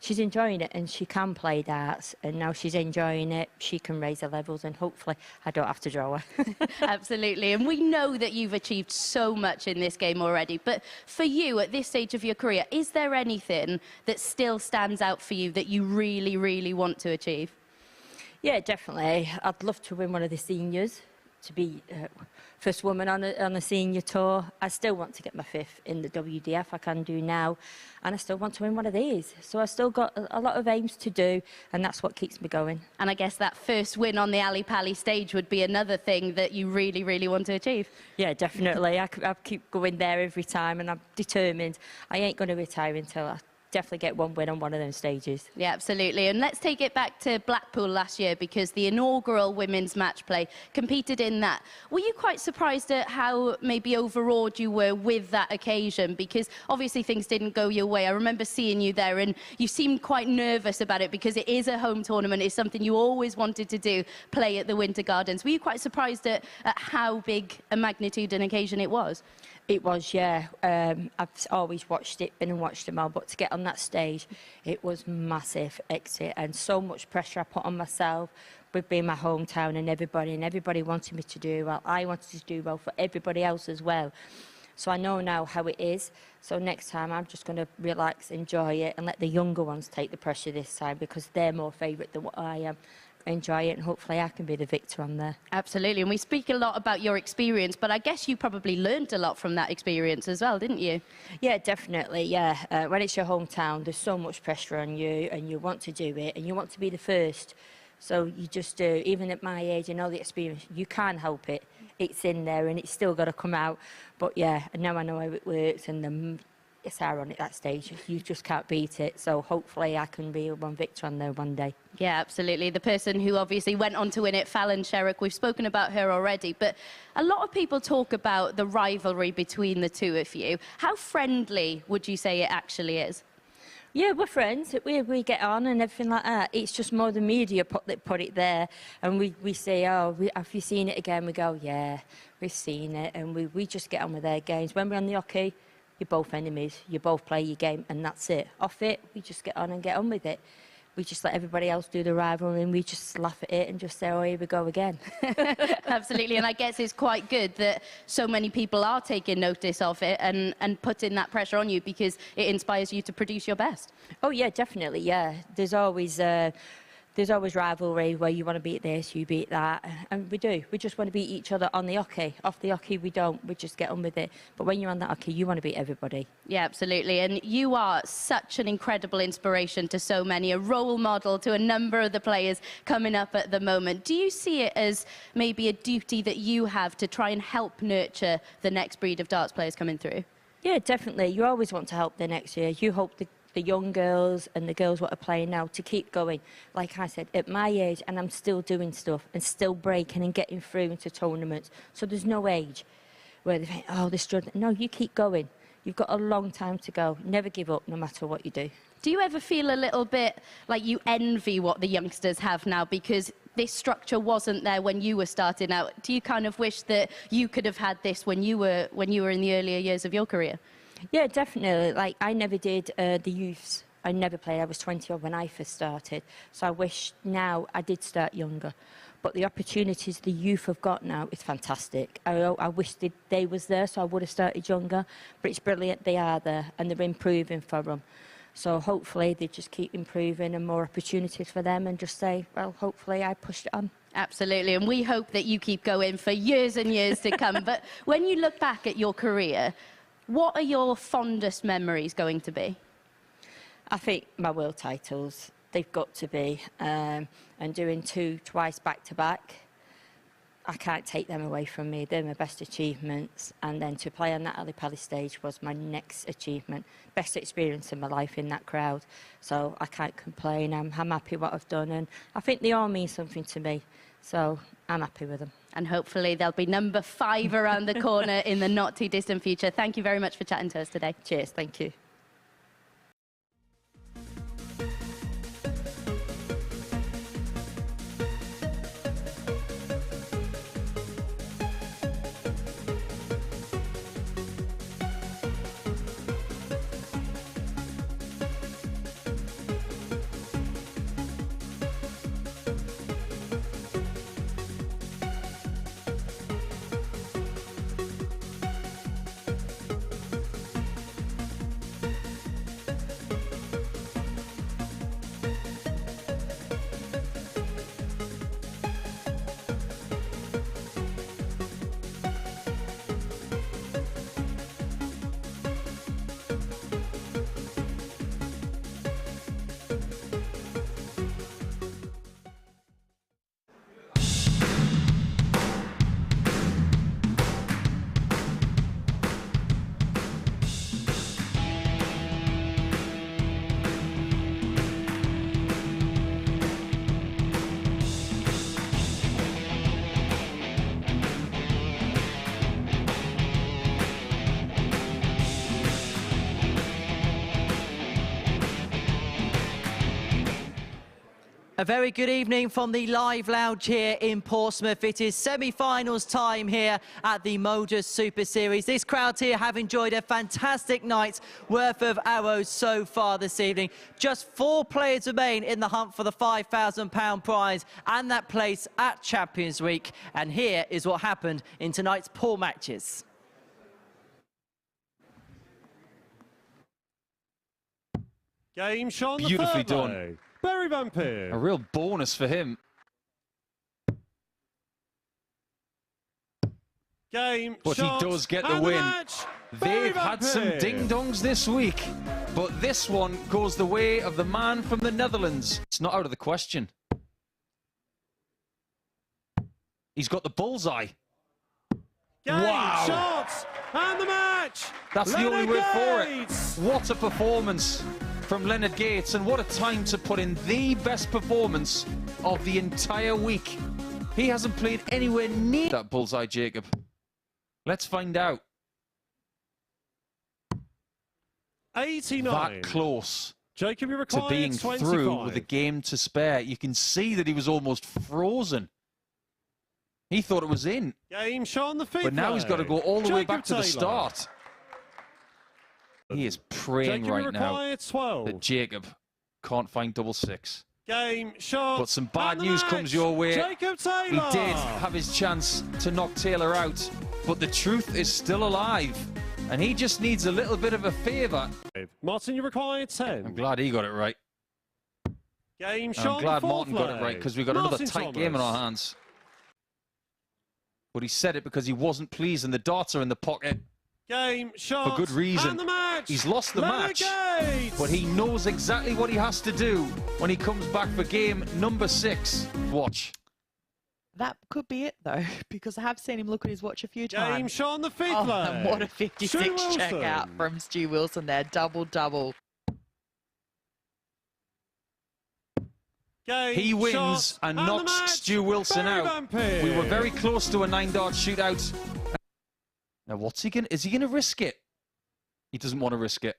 she's enjoying it and she can play darts. And now she's enjoying it. She can raise her levels and hopefully I don't have to draw her. Absolutely. And we know that you've achieved so much in this game already. But for you, at this stage of your career, is there anything that still stands out for you that you really, really want to achieve? Yeah, definitely. I'd love to win one of the seniors, to be first woman on a senior tour. I still want to get my fifth in the WDF, I can do now, and I still want to win one of these. So I've still got a lot of aims to do, and that's what keeps me going. And I guess that first win on the Ali Pali stage would be another thing that you really, really want to achieve. Yeah, definitely. I keep going there every time, and I'm determined. I ain't going to retire until I definitely get one win on one of those stages. Yeah, absolutely. And let's take it back to Blackpool last year, because the inaugural women's match play competed in that. Were you quite surprised at how maybe overawed you were with that occasion? Because obviously things didn't go your way. I remember seeing you there and you seemed quite nervous about it because it is a home tournament. It's something you always wanted to do, play at the Winter Gardens. Were you quite surprised at how big a magnitude and occasion it was? It was, yeah. I've always watched it, been and watched them all, but to get on that stage, it was massive exit and so much pressure I put on myself with being my hometown and everybody wanted me to do well. I wanted to do well for everybody else as well. So I know now how it is. So next time I'm just going to relax, enjoy it, and let the younger ones take the pressure this time because they're more favourite than what I am. Enjoy it and hopefully I can be the victor on there. Absolutely, and we speak a lot about your experience, but I guess you probably learned a lot from that experience as well, didn't you? Yeah, definitely, yeah. When it's your hometown, there's so much pressure on you and you want to do it and you want to be the first. So you just do, even at my age and all the experience, you can't help it. It's in there and it's still got to come out. But yeah, now I know how it works and it's ironic that stage. You just can't beat it. So hopefully I can be one victor on there one day. Yeah, absolutely. The person who obviously went on to win it, Fallon Sherrock, we've spoken about her already, but a lot of people talk about the rivalry between the two of you. How friendly would you say it actually is? Yeah, we're friends. We get on and everything like that. It's just more the media put it there. And we say, oh, have you seen it again? We go, yeah, we've seen it. And we just get on with their games. When we're on the hockey, you're both enemies. You both play your game and that's it. Off it, we just get on and get on with it. We just let everybody else do the rivalry and we just laugh at it and just say, oh, here we go again. Absolutely, and I guess it's quite good that so many people are taking notice of it and putting that pressure on you because it inspires you to produce your best. Oh, yeah, definitely, yeah. There's always rivalry where you want to beat this, you beat that, and we do. We just want to beat each other on the hockey. Off the hockey, we don't. We just get on with it. But when you're on that hockey, you want to beat everybody. Yeah, absolutely. And you are such an incredible inspiration to so many, a role model to a number of the players coming up at the moment. Do you see it as maybe a duty that you have to try and help nurture the next breed of darts players coming through? Yeah, definitely. You always want to help the next year. You hope the young girls and the girls what are playing now to keep going. Like I said, at my age, and I'm still doing stuff and still breaking and getting through into tournaments. So there's no age. where they think, oh, they're struggling. No, you keep going. You've got a long time to go. Never give up, no matter what you do. Do you ever feel a little bit like you envy what the youngsters have now because this structure wasn't there when you were starting out? Do you kind of wish that you could have had this when you were in the earlier years of your career? Yeah, definitely. Like, I never did the youths. I never played. I was 20 when I first started. So I wish now I did start younger. But the opportunities the youth have got now is fantastic. I wish they was there, so I would have started younger. But it's brilliant they are there, and they're improving for them. So hopefully they just keep improving and more opportunities for them and just say, well, hopefully I pushed it on. Absolutely, and we hope that you keep going for years and years to come. But when you look back at your career, what are your fondest memories going to be? I think my world titles, they've got to be. And doing twice back-to-back, I can't take them away from me. They're my best achievements. And then to play on that Ali Pali stage was my next achievement. Best experience in my life in that crowd. So I can't complain. I'm happy what I've done. And I think they all mean something to me. So I'm happy with them. And hopefully there'll be number 5 around the corner in the not too distant future. Thank you very much for chatting to us today. Cheers. Thank you. A very good evening from the live lounge here in Portsmouth. It is semi-finals time here at the MODUS Super Series. This crowd here have enjoyed a fantastic night's worth of arrows so far this evening. Just 4 players remain in the hunt for the £5,000 prize and that place at Champions Week. And here is what happened in tonight's pool matches. Game shot on the Beautifully fairway. done. Barry Vampire. A real bonus for him. Game But shot he does get the and win. match. They've Barry had some Vampire. ding-dongs this week, but this one goes the way of the man from the Netherlands. It's not out of the question. He's got the bullseye. Game Wow. shots and the match. That's the only Leonard word for Gates. it. What a performance from Leonard Gates, and what a time to put in the best performance of the entire week. He hasn't played anywhere near that bullseye, Jacob. Let's find out. 89. That close Jacob, you're to required being 25. through with a game to spare. You can see that he was almost frozen. He thought it was in. Game shot on the feet. But now he's got to go all the way back to the Taylor. start. He is praying Jacob, right now required 12. that Jacob can't find double 6. Game shot. But some bad and the news match. comes your way. Jacob Taylor. He did have his chance to knock Taylor out, but the truth is still alive. And he just needs a little bit of a favour. Martin, you required 10. I'm glad he got it right. Game And shot. I'm on glad the Martin got it fourth right leg. because we've got Martin another tight Thomas. game in our hands. But he said it because he wasn't pleased and the darts are in the pocket. Game shot. For good reason. And the match. He's lost the Leonard match, Gates. but he knows exactly what he has to do when he comes back for game number 6. Watch. That could be it, though, because I have seen him look at his watch a few Game times. shot on the fifth Oh, leg. and what a 56 Stu Wilson. checkout from Stu Wilson there. Double-double. Game He wins shot and the knocks match. Stu Wilson Barry out. Vampire. We were very close to a 9-dart shootout. Now, what's he going to... Is he going to risk it? He doesn't want to risk it.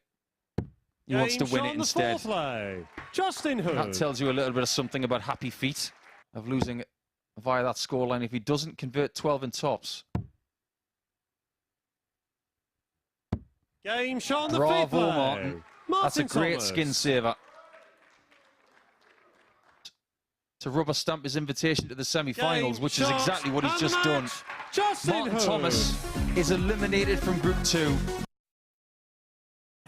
He wants to win it instead. Justin Hood. That tells you a little bit of something about Happy Feet of losing it via that scoreline if he doesn't convert 12 in tops. Game shot on the Bravo, fifth play. Martin. That's a great Thomas. skin saver. To rubber stamp his invitation to the semi-finals, which is exactly what he's just done. Martin Thomas is eliminated from Group 2.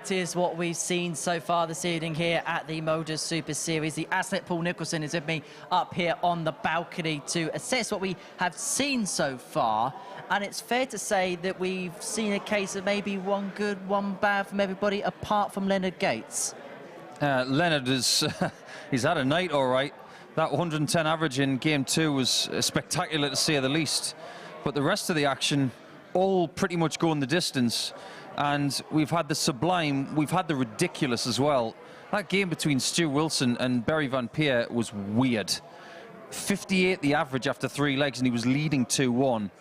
It is what we've seen so far this evening here at the MODUS Super Series. The athlete Paul Nicholson is with me up here on the balcony to assess what we have seen so far. And it's fair to say that we've seen a case of maybe one good, one bad from everybody, apart from Leonard Gates. Leonard is he's had a night, all right. That 110 average in Game 2 was spectacular, to say the least. But the rest of the action, all pretty much going the distance. And we've had the sublime, we've had the ridiculous as well. That game between Stu Wilson and Barry Van Peer was weird. 58 the average after 3 legs, and he was leading 2-1.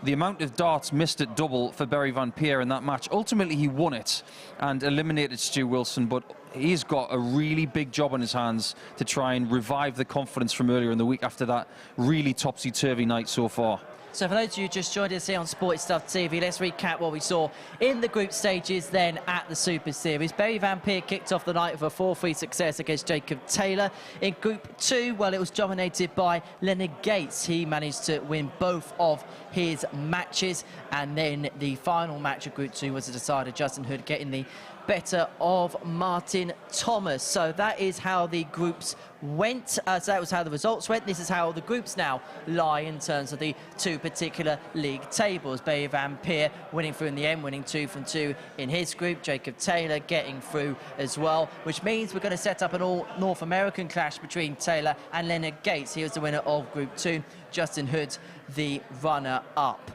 The amount of darts missed at double for Barry Van Peer in that match. Ultimately, he won it and eliminated Stu Wilson, but he's got a really big job on his hands to try and revive the confidence from earlier in the week after that really topsy-turvy night so far. So for those of you who just joined us here on Sports Stuff TV, let's recap what we saw in the group stages then at the Super Series. Barry Van Peer kicked off the night with a 4-3 success against Jacob Taylor. In Group 2, well, it was dominated by Leonard Gates. He managed to win both of his matches, and then the final match of Group 2 was a decider, Justin Hood getting the better of Martin Thomas. So that is how the groups went. So that was how the results went. This is how the groups now lie in terms of the 2 particular league tables. Barry Van Peer winning through in the end, winning 2 from 2 in his group. Jacob Taylor getting through as well, which means we're going to set up an all North American clash between Taylor and Leonard Gates. He was the winner of Group 2. Justin Hood, the runner-up.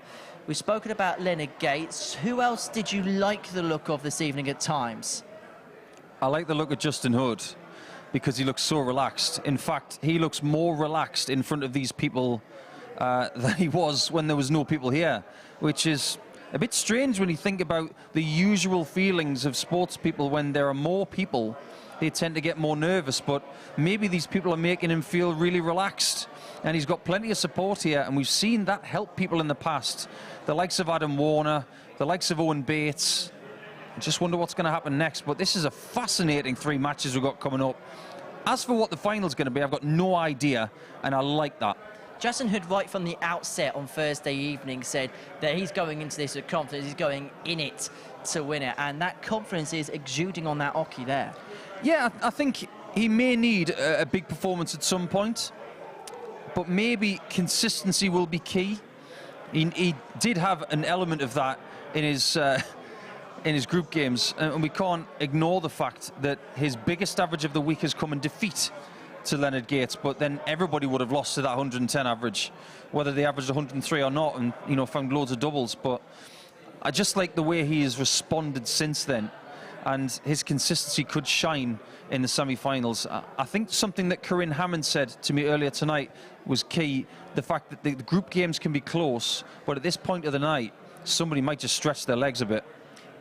We've spoken about Leonard Gates. Who else did you like the look of this evening at times? I like the look of Justin Hood because he looks so relaxed. In fact, he looks more relaxed in front of these people than he was when there was no people here, which is a bit strange when you think about the usual feelings of sports people. When there are more people, they tend to get more nervous, but maybe these people are making him feel really relaxed. And he's got plenty of support here, and we've seen that help people in the past. The likes of Adam Warner, the likes of Owen Bates. I just wonder what's going to happen next, but this is a fascinating 3 matches we've got coming up. As for what the final's going to be, I've got no idea, and I like that. Justin Hood, right from the outset on Thursday evening, said that he's going into this with confidence. He's going in it to win it, and that confidence is exuding on that hockey there. Yeah, I think he may need a big performance at some point, but maybe consistency will be key. He did have an element of that in his group games, and we can't ignore the fact that his biggest average of the week has come in defeat to Leonard Gates, but then everybody would have lost to that 110 average, whether they averaged 103 or not, and found loads of doubles. But I just like the way he has responded since then, and his consistency could shine in the semi-finals. I think something that Corinne Hammond said to me earlier tonight was key, the fact that the group games can be close, but at this point of the night, somebody might just stretch their legs a bit.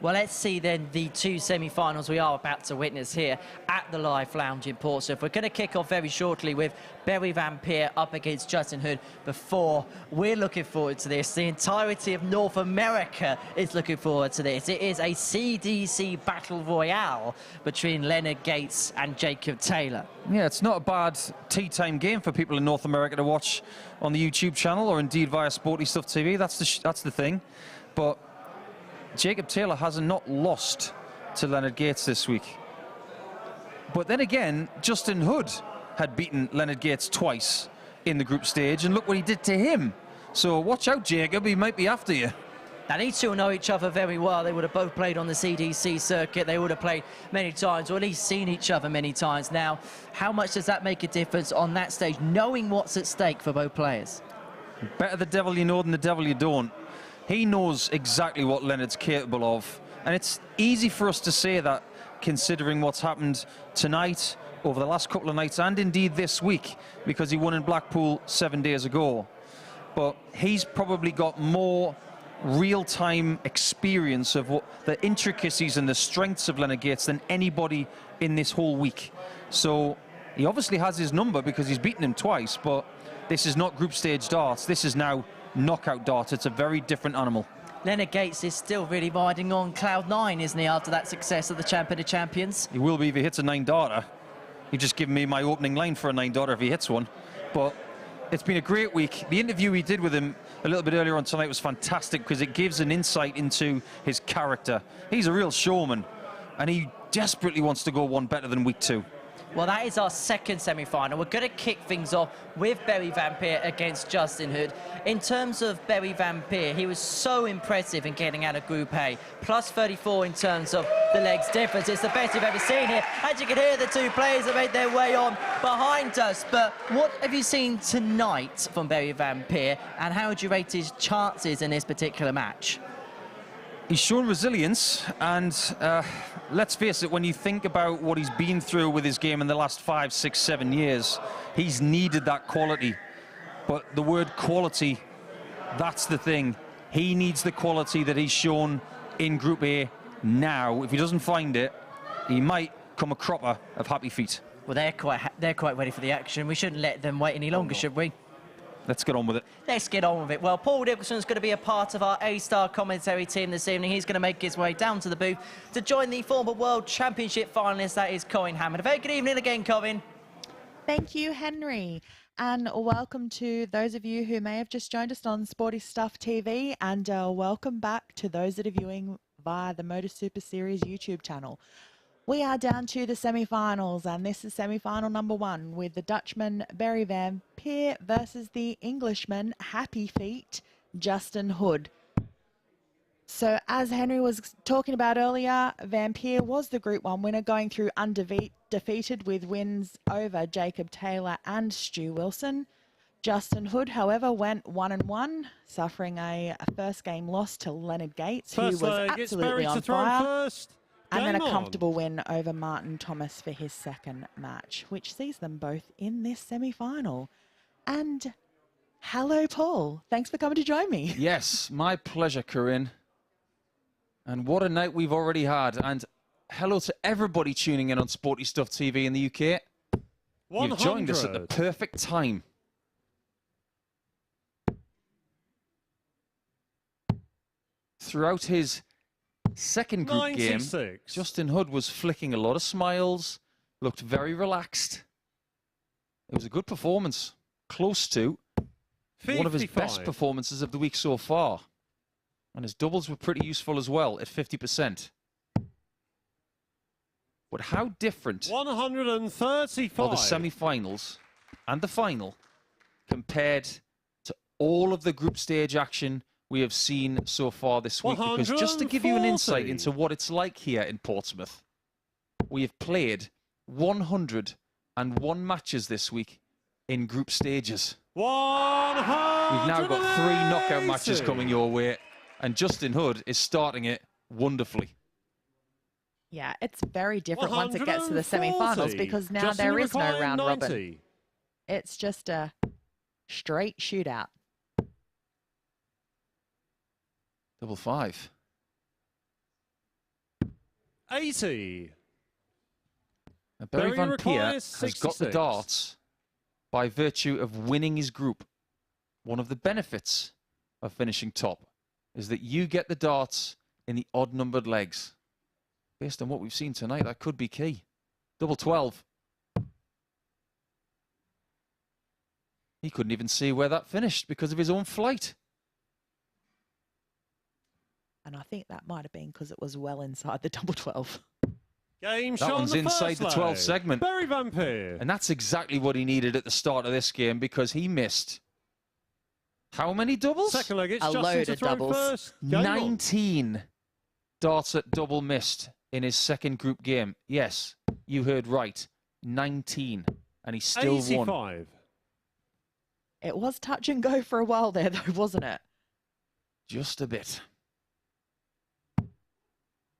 Well, let's see then the 2 semi-finals we are about to witness here at the Live Lounge in Portsmouth. We're going to kick off very shortly with Barry Van Peer up against Justin Hood. Before, we're looking forward to this. The entirety of North America is looking forward to this. It is a CDC battle royale between Leonard Gates and Jacob Taylor. Yeah, it's not a bad tea time game for people in North America to watch on the YouTube channel, or indeed via Sporty Stuff TV. That's the thing. But Jacob Taylor has not lost to Leonard Gates this week. But then again, Justin Hood had beaten Leonard Gates twice in the group stage, and look what he did to him. So watch out, Jacob, he might be after you. Now, these two know each other very well. They would have both played on the CDC circuit. They would have played many times, or at least seen each other many times. Now, how much does that make a difference on that stage, knowing what's at stake for both players? Better the devil you know than the devil you don't. He knows exactly what Leonard's capable of, and it's easy for us to say that considering what's happened tonight, over the last couple of nights, and indeed this week, because he won in Blackpool 7 days ago. But he's probably got more real-time experience of what the intricacies and the strengths of Leonard Gates than anybody in this whole week. So he obviously has his number because he's beaten him twice, but this is not group stage darts. This is now knockout darts. It's a very different animal. Leonard Gates is still really riding on cloud 9, isn't he, after that success of the Champion of Champions? He will be if he hits a 9-darter. He just given me my opening line for a 9-darter if he hits one. But it's been a great week. The interview we did with him a little bit earlier on tonight was fantastic because it gives an insight into his character. He's a real showman, and he desperately wants to go one better than week 2. Well, that is our second semi-final. We're going to kick things off with Barry Van Peer against Justin Hood. In terms of Barry Van Peer, he was so impressive in getting out of Group A. Plus 34 in terms of the legs difference. It's the best we've ever seen here. As you can hear, the two players have made their way on behind us. But what have you seen tonight from Barry Van Peer, and how would you rate his chances in this particular match? He's shown resilience, and let's face it, when you think about what he's been through with his game in the last 5, 6, 7 years, he's needed that quality. But the word quality, that's the thing. He needs the quality that he's shown in Group A now. If he doesn't find it, he might come a cropper of happy feet. Well, they're quite ready for the action. We shouldn't let them wait any longer, should we? Let's get on with it. Let's get on with it. Well, Paul Dickerson's going to be a part of our A-Star commentary team this evening. He's going to make his way down to the booth to join the former World Championship finalist, that is Corinne Hammond. A very good evening again, Corinne. Thank you, Henry. And welcome to those of you who may have just joined us on Sporty Stuff TV, and welcome back to those that are viewing via the MODUS Super Series YouTube channel. We are down to the semi-finals, and this is semi-final number 1 with the Dutchman Barry Van Peer versus the Englishman Happy Feet Justin Hood. So as Henry was talking about earlier, Van Peer was the Group 1 winner, going through undefeated with wins over Jacob Taylor and Stu Wilson. Justin Hood, however, went 1-1, suffering a first game loss to Leonard Gates, who was absolutely on fire. And then a comfortable win over Martin Thomas for his second match, which sees them both in this semi-final. And hello, Paul. Thanks for coming to join me. Yes, my pleasure, Corinne. And what a night we've already had. And hello to everybody tuning in on Sporty Stuff TV in the UK. 100. You've joined us at the perfect time. Throughout his second group 96. Game, Justin Hood was flicking a lot of smiles, looked very relaxed. It was a good performance, close to 55. One of his best performances of the week so far. And his doubles were pretty useful as well at 50%. But how different 135 are the semi-finals and the final compared to all of the group stage action we have seen so far this week? Because just to give you an insight into what it's like here in Portsmouth, we have played 101 matches this week in group stages. 180. We've now got 3 knockout matches coming your way, and Justin Hood is starting it wonderfully. Yeah, it's very different once it gets to the semi-finals, because now there is no round robin. It's just a straight shootout. 5-5. 80. Now, Barry Van Peer has got the darts by virtue of winning his group. One of the benefits of finishing top is that you get the darts in the odd-numbered legs. Based on what we've seen tonight, that could be key. 12. He couldn't even see where that finished because of his own flight. And I think that might have been because it was well inside the 12. Game that one's inside the 12 segment. Barry Van Peer. And that's exactly what he needed at the start of this game, because he missed how many doubles? Second leg, it's a load of doubles. First. 19 darts at double missed in his second group game. Yes, you heard right. 19. And he still 85. won. It was touch and go for a while there, though, wasn't it? Just a bit.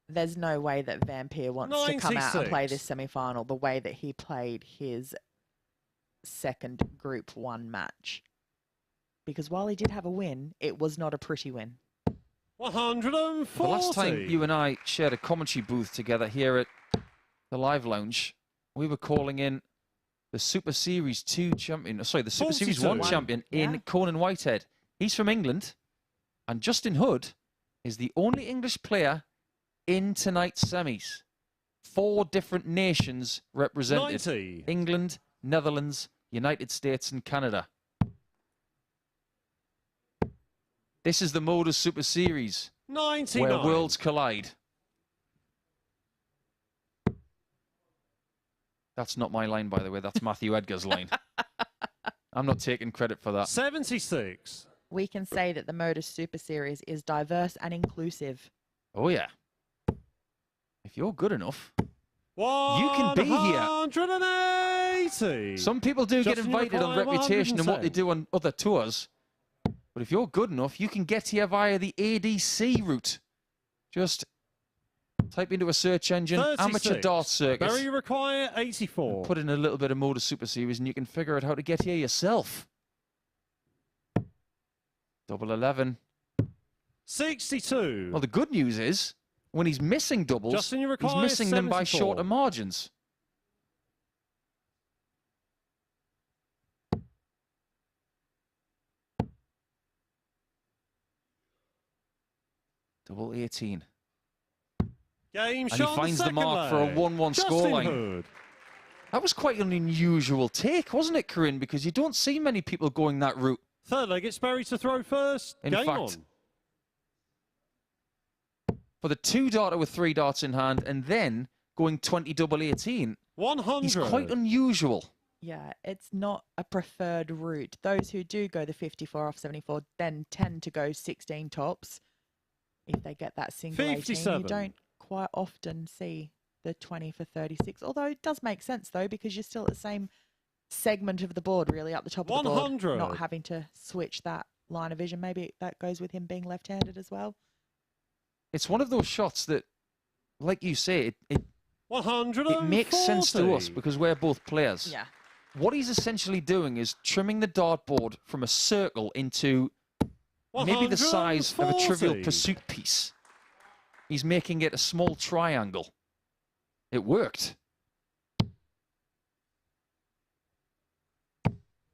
There's no way that Van Peer wants to come out and play this semi-final the way that he played his second Group 1 match. Because while he did have a win, it was not a pretty win. 140. The last time you and I shared a commentary booth together here at the Live Lounge, we were calling in the Super Series 2 champion, sorry, the Super Series 1 champion in Conan Whitehead. He's from England, and Justin Hood is the only English player in tonight's semis. 4 different nations represented. 90. England, Netherlands, United States and Canada. This is the MODUS Super Series, 99. where worlds collide. That's not my line, by the way. That's Matthew Edgar's line. I'm not taking credit for that. 76. We can say that the MODUS Super Series is diverse and inclusive. Oh, yeah. If you're good enough, you can be here. 180. Some people do get Justin, invited on reputation and what they 110. do on other tours. But if you're good enough, you can get here via the ADC route. Just type into a search engine, 36. Amateur Dart Circuit. Very require 84. Put in a little bit of MODUS Super Series and you can figure out how to get here yourself. Double 11. 62. Well, the good news is, when he's missing doubles, Justin, you he's require missing them by 74. shorter margins. Double 18. Game And he shot finds the second mark for a leg. 1-1 Justin scoreline. Hood. That was quite an unusual take, wasn't it, Corinne? Because you don't see many people going that route. Third leg, it's Barry to throw first. In Game fact, on. for the 2-darter with 3 darts in hand and then going 20 double 18, 100. he's quite unusual. Yeah, it's not a preferred route. Those who do go the 54 off 74 then tend to go 16 tops. If they get that single 18, 57. you don't quite often see the 20 for 36. Although it does make sense, though, because you're still at the same segment of the board, really, up the top of the board. 100. Not having to switch that line of vision. Maybe that goes with him being left-handed as well. It's one of those shots that, like you say, it 140. makes sense to us because we're both players. Yeah. What he's essentially doing is trimming the dartboard from a circle into maybe the size of a Trivial 140. Pursuit piece. He's making it a small triangle. It worked.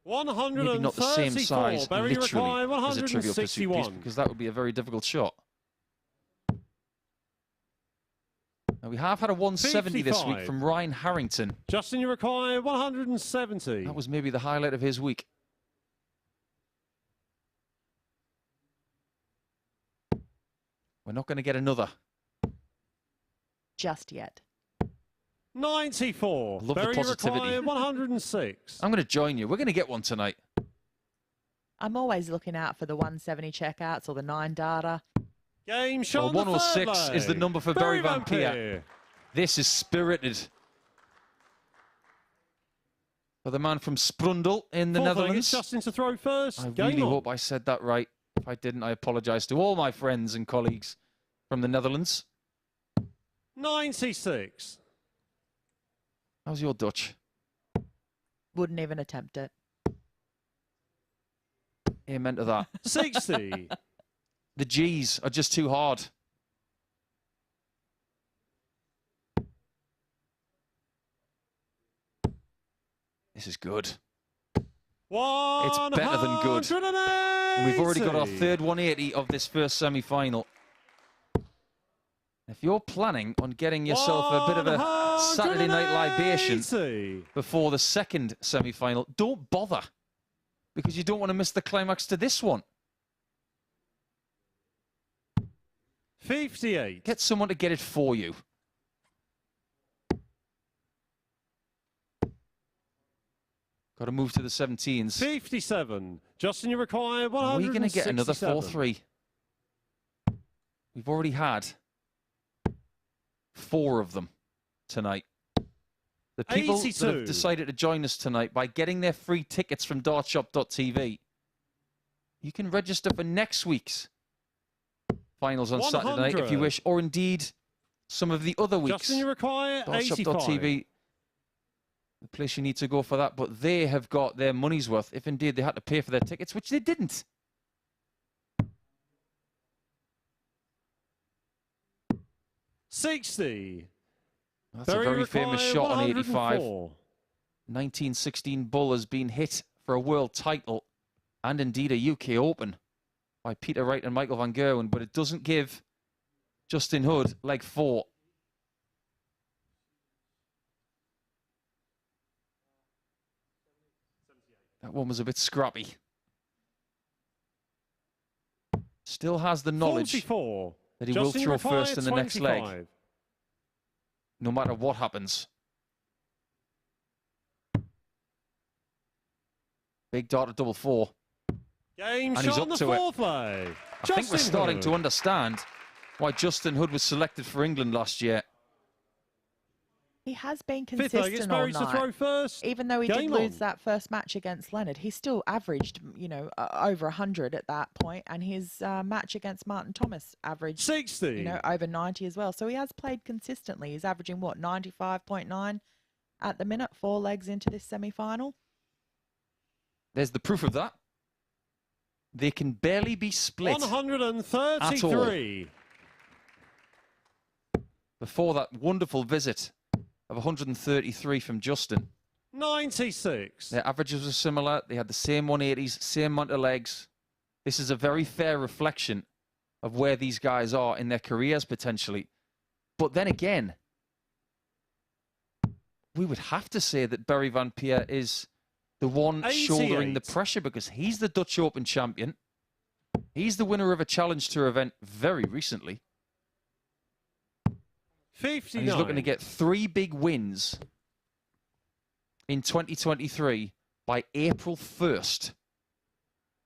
134. Maybe not the same size, Barry literally, Require, as a Trivial Pursuit piece, 161. because that would be a very difficult shot. Now, we have had a 170 this week 55. from Ryan Harrington. Justin, you require 170. That was maybe the highlight of his week. We're not going to get another. Just yet. 94. I love the Barry positivity. Require, 106. I'm going to join you. We're going to get one tonight. I'm always looking out for the 170 checkouts or the 9-darter. Game shot. Well, on the third 106 is the leg. number for Barry Van Peer. This is spirited. For the man from Sprundel in the Fourth leg, Netherlands. it's Justin to throw first. I Game really on. hope I said that right. If I didn't, I apologise to all my friends and colleagues from the Netherlands. 96. How's your Dutch? Wouldn't even attempt it. Amen to that. 60. The G's are just too hard. This is good. It's better than good. And we've already got our third 180 of this first semi-final. If you're planning on getting yourself a bit of a Saturday night libation before the second semi-final, don't bother, because you don't want to miss the climax to this one. 58. Get someone to get it for you. Got to move to the 17s. 57. Justin, you require Are 167. we going to get another 4-3? We've already had 4 of them tonight. The people that 82. have decided to join us tonight by getting their free tickets from dartshop.tv, you can register for next week's finals on Saturday night if you 100. wish, or indeed some of the other weeks. Justin, you require 85. Dartshop.tv, the place you need to go for that, but they have got their money's worth if indeed they had to pay for their tickets, which they didn't. 60. That's a very famous shot on 85. 104. 1916 Bull has been hit for a world title and indeed a UK Open by Peter Wright and Michael van Gerwen, but it doesn't give Justin Hood leg 4. That one was a bit scrappy. Still has the knowledge 44. that he Justin will throw first in the 25. next leg, no matter what happens. Big dart at double 4. Game And shot he's on up the to it. fourth leg. I think we're starting Hood. to understand why Justin Hood was selected for England last year. He has been Fifth leg, it's consistent all Berry to night. throw first. Even though he did Game lose on. that first match against Leonard, he still averaged, you know, over 100 at that point, and his match against Martin Thomas averaged 60. you know, over 90 as well. So he has played consistently. He's averaging what, 95.9 at the minute, 4 legs into this semi-final. There's the proof of that. They can barely be split 133. before that wonderful visit of 133 from Justin. 96. Their averages were similar. They had the same 180s, same amount of legs. This is a very fair reflection of where these guys are in their careers potentially. But then again, we would have to say that Barry van Peer is the one 88. shouldering the pressure because he's the Dutch Open champion. He's the winner of a Challenge Tour event very recently. 59. And he's looking to get 3 big wins in 2023 by April 1st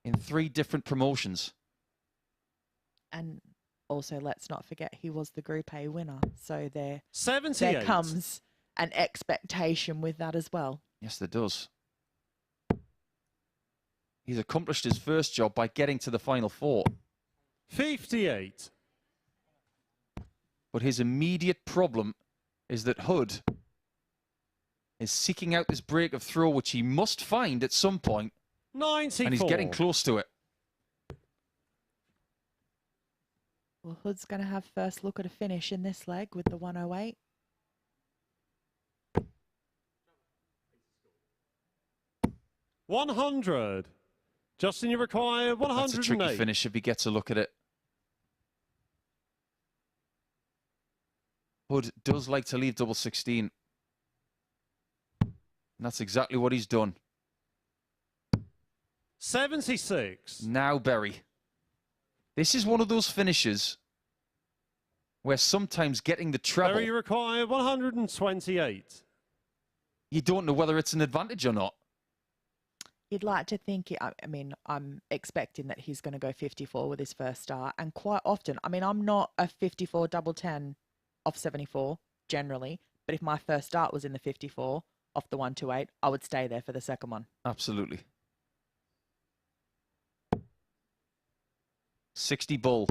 in 3 different promotions. And also, let's not forget, he was the Group A winner. So there 78. comes an expectation with that as well. Yes, there does. He's accomplished his first job by getting to the Final 4. 58. But his immediate problem is that Hood is seeking out this break of throw, which he must find at some point, 94. and he's getting close to it. Well, Hood's going to have first look at a finish in this leg with the 108. $100. Justin, you require 108. That's a tricky finish if he gets a look at it. Hood does like to leave double 16. And that's exactly what he's done. 76. Now Berry. This is one of those finishes where sometimes getting the treble, Berry, you require 128. you don't know whether it's an advantage or not. You'd like to think, I mean, I'm expecting that he's going to go 54 with his first start. And quite often, I mean, I'm not a 54 double 10 off 74 generally, but if my first start was in the 54 off the 128, I would stay there for the second one. Absolutely. 60 Bull.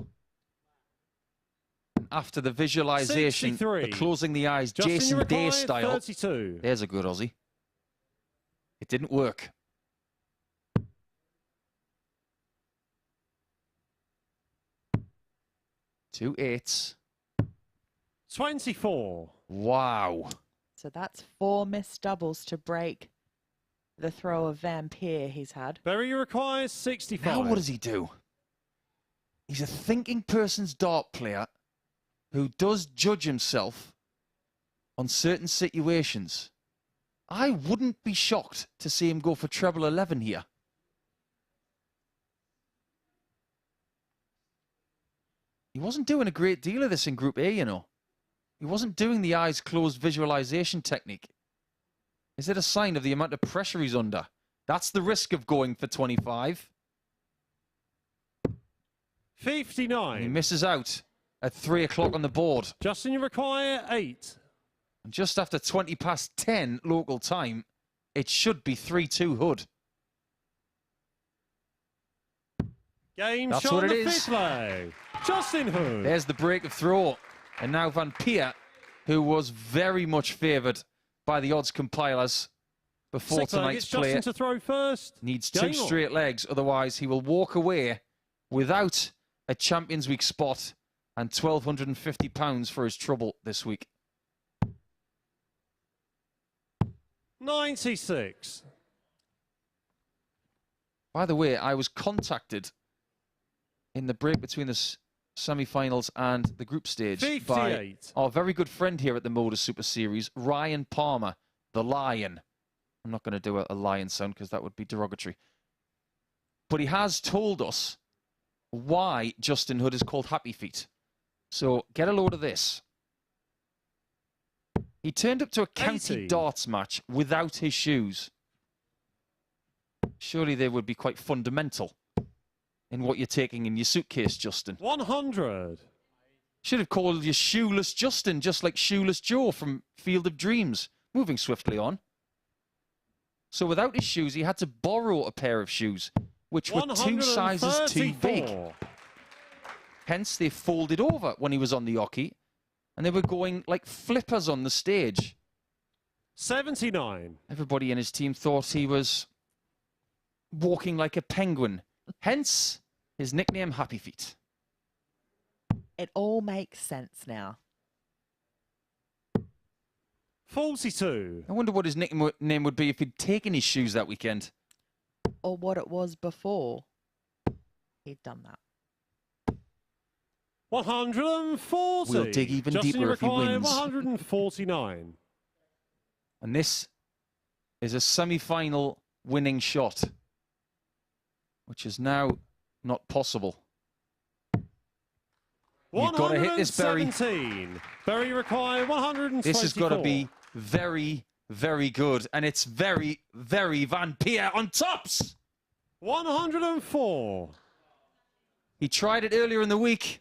After the visualization, 63. the closing the eyes, Justin, you Jason require Day style. 32. There's a good Aussie. It didn't work. Two 8s. 24. Wow. So that's 4 missed doubles to break the throw of Vampire he's had. Berry, you require 65. Now what does he do? He's a thinking person's dart player who does judge himself on certain situations. I wouldn't be shocked to see him go for treble 11 here. He wasn't doing a great deal of this in Group A, you know. He wasn't doing the eyes closed visualization technique. Is it a sign of the amount of pressure he's under? That's the risk of going for 25. 59. And he misses out at 3 o'clock on the board. Justin, you require 8. And just after 20 past 10 local time, it should be 3-2 Hood. Game That's shot what on it the is. fifth leg. Justin Hood. There's the break of throw. And now Van Peer, who was very much favoured by the odds compilers before Sixth leg, tonight's it's play, Justin to throw first. needs Game 2 on. straight legs. Otherwise, he will walk away without a Champions Week spot and £1,250 for his trouble this week. 96. By the way, I was contacted in the break between the semi-finals and the group stage 58. by our very good friend here at the MODUS Super Series, Ryan Palmer, the Lion. I'm not going to do a lion sound because that would be derogatory. But he has told us why Justin Hood is called Happy Feet. So get a load of this. He turned up to a county 80. darts match without his shoes. Surely they would be quite fundamental in what you're taking in your suitcase, Justin. 100. Should have called you Shoeless Justin, just like Shoeless Joe from Field of Dreams. Moving swiftly on. So without his shoes, he had to borrow a pair of shoes, which were 2 sizes too big. Hence, they folded over when he was on the oche, and they were going like flippers on the stage. 79. Everybody in his team thought he was walking like a penguin. Hence, his nickname, Happy Feet. It all makes sense now. 42. I wonder what his nickname would be if he'd taken his shoes that weekend. Or what it was before he'd done that. 140. We'll dig even Justin deeper if he required wins. 149. And this is a semi-final winning shot, which is now not possible. You've got to hit this, Berry. 117. Berry required 124. This has got to be very, very good. And it's very, very Van Peer on tops. 104. He tried it earlier in the week.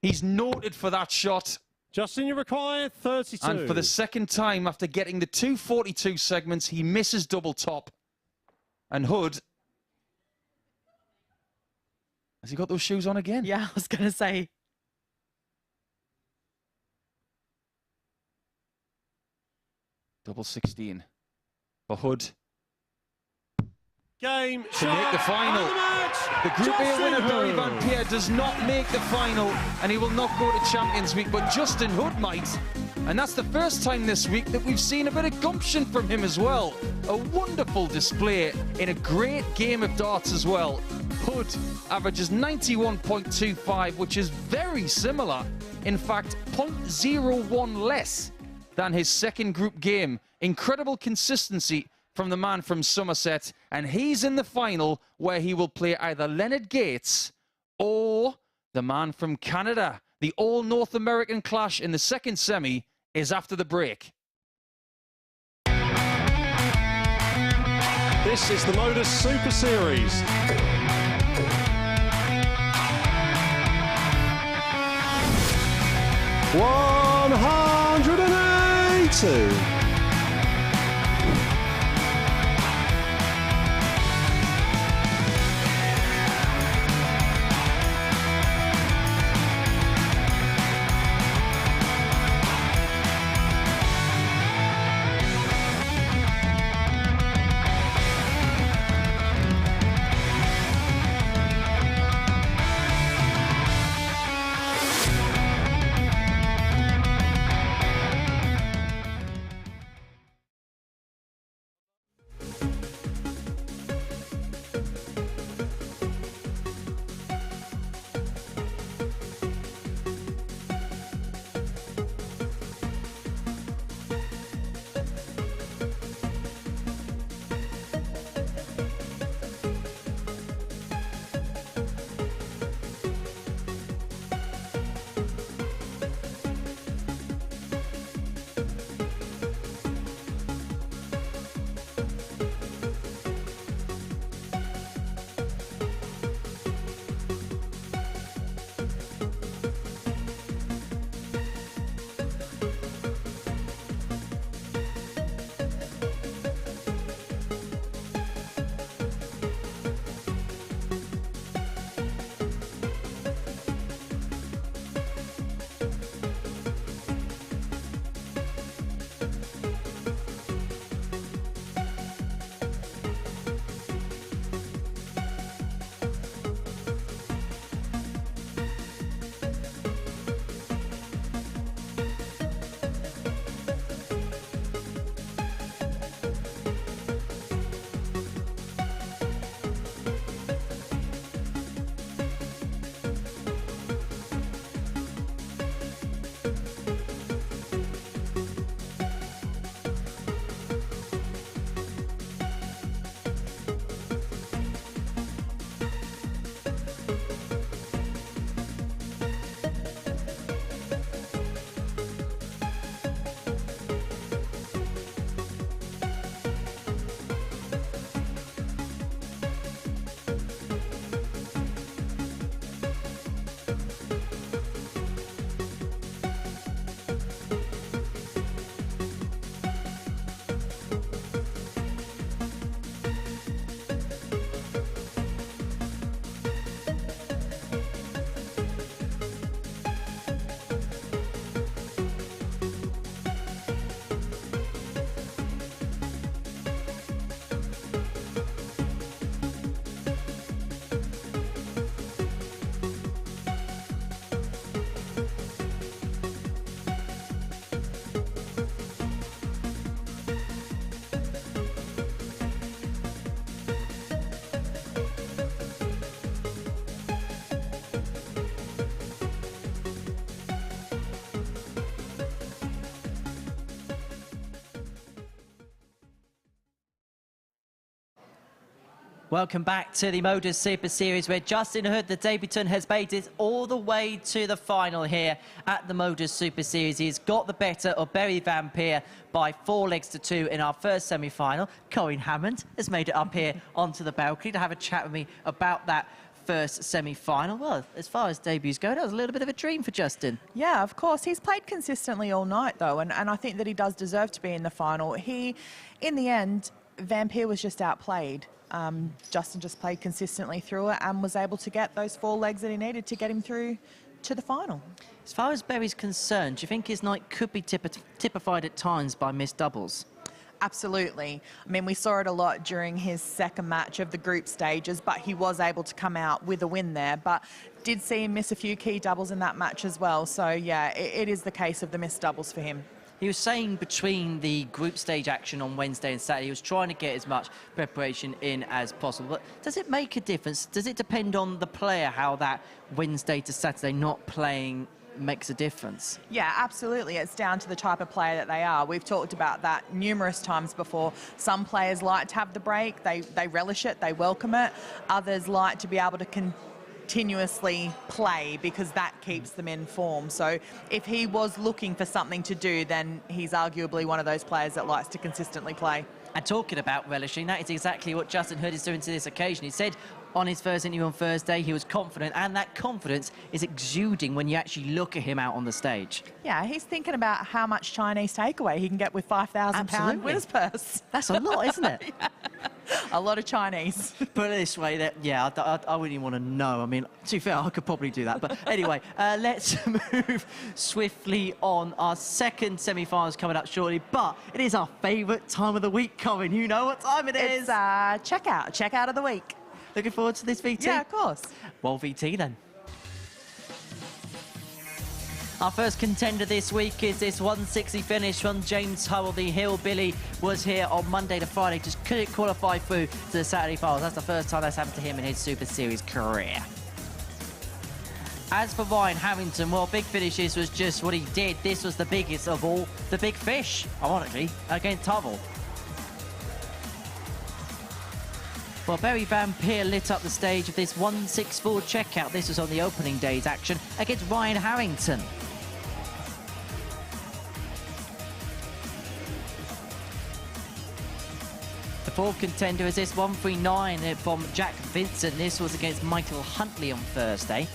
He's noted for that shot. Justin, you require 32. And for the second time, after getting the 242 segments, he misses double top. And Hood... Has he got those shoes on again? Yeah, I was going to say. Double 16 for Hood. Game to make the final. The Group A winner, Berry Van Peer, does not make the final, and he will not go to Champions Week, but Justin Hood might. And that's the first time this week that we've seen a bit of gumption from him as well. A wonderful display in a great game of darts as well. Hood averages 91.25, which is very similar. In fact, 0.01 less than his second group game. Incredible consistency from the man from Somerset, and he's in the final where he will play either Leonard Gates or the man from Canada. The all-North American clash in the second semi is after the break. This is the MODUS Super Series. $182. Welcome back to the MODUS Super Series, where Justin Hood, the debutant, has made it all the way to the final here at the MODUS Super Series. He's got the better of Berry Van Peer by 4 legs to 2 in our first semi-final. Corinne Hammond has made it up here onto the balcony to have a chat with me about that first semi-final. Well, as far as debuts go, that was a little bit of a dream for Justin. Yeah, of course. He's played consistently all night, though, and I think that he does deserve to be in the final. In the end, Van Peer was just outplayed. Justin just played consistently through it and was able to get those 4 legs that he needed to get him through to the final. As far as Berry's concerned, do you think his night could be typified at times by missed doubles? Absolutely. I mean, we saw it a lot during his second match of the group stages, but he was able to come out with a win there. But did see him miss a few key doubles in that match as well. So, yeah, it is the case of the missed doubles for him. He was saying between the group stage action on Wednesday and Saturday, he was trying to get as much preparation in as possible. But does it make a difference? Does it depend on the player how that Wednesday to Saturday not playing makes a difference? Yeah, absolutely. It's down to the type of player that they are. We've talked about that numerous times before. Some players like to have the break. They relish it. They welcome it. Others like to be able to continuously play because that keeps them in form. So if he was looking for something to do, then he's arguably one of those players that likes to consistently play. And talking about relishing, that is exactly what Justin Hood is doing to this occasion. He said on his first interview on Thursday he was confident, and that confidence is exuding when you actually look at him out on the stage. Yeah, he's thinking about how much Chinese takeaway he can get with £5,000 winner's purse. That's a lot, isn't it? Yeah. A lot of Chinese. Put it this way, I wouldn't even want to know. I mean, to be fair, I could probably do that. But anyway, let's move swiftly on. Our second semi-final is coming up shortly, but it is our favourite time of the week, Corinne. You know what time it is. It's checkout of the week. Looking forward to this VT? Yeah, of course. Well, VT then. Our first contender this week is this 160 finish from James Howell. The Hillbilly was here on Monday to Friday, just couldn't qualify through to the Saturday finals. That's the first time that's happened to him in his Super Series career. As for Ryan Harrington, well, big finishes was just what he did. This was the biggest of all the big fish, ironically, against Howell. Well, Berry Van Peer lit up the stage of this 164 checkout. This was on the opening day's action against Ryan Harrington. The fourth contender is this 139 from Jack Vincent. This was against Michael Huntley on Thursday.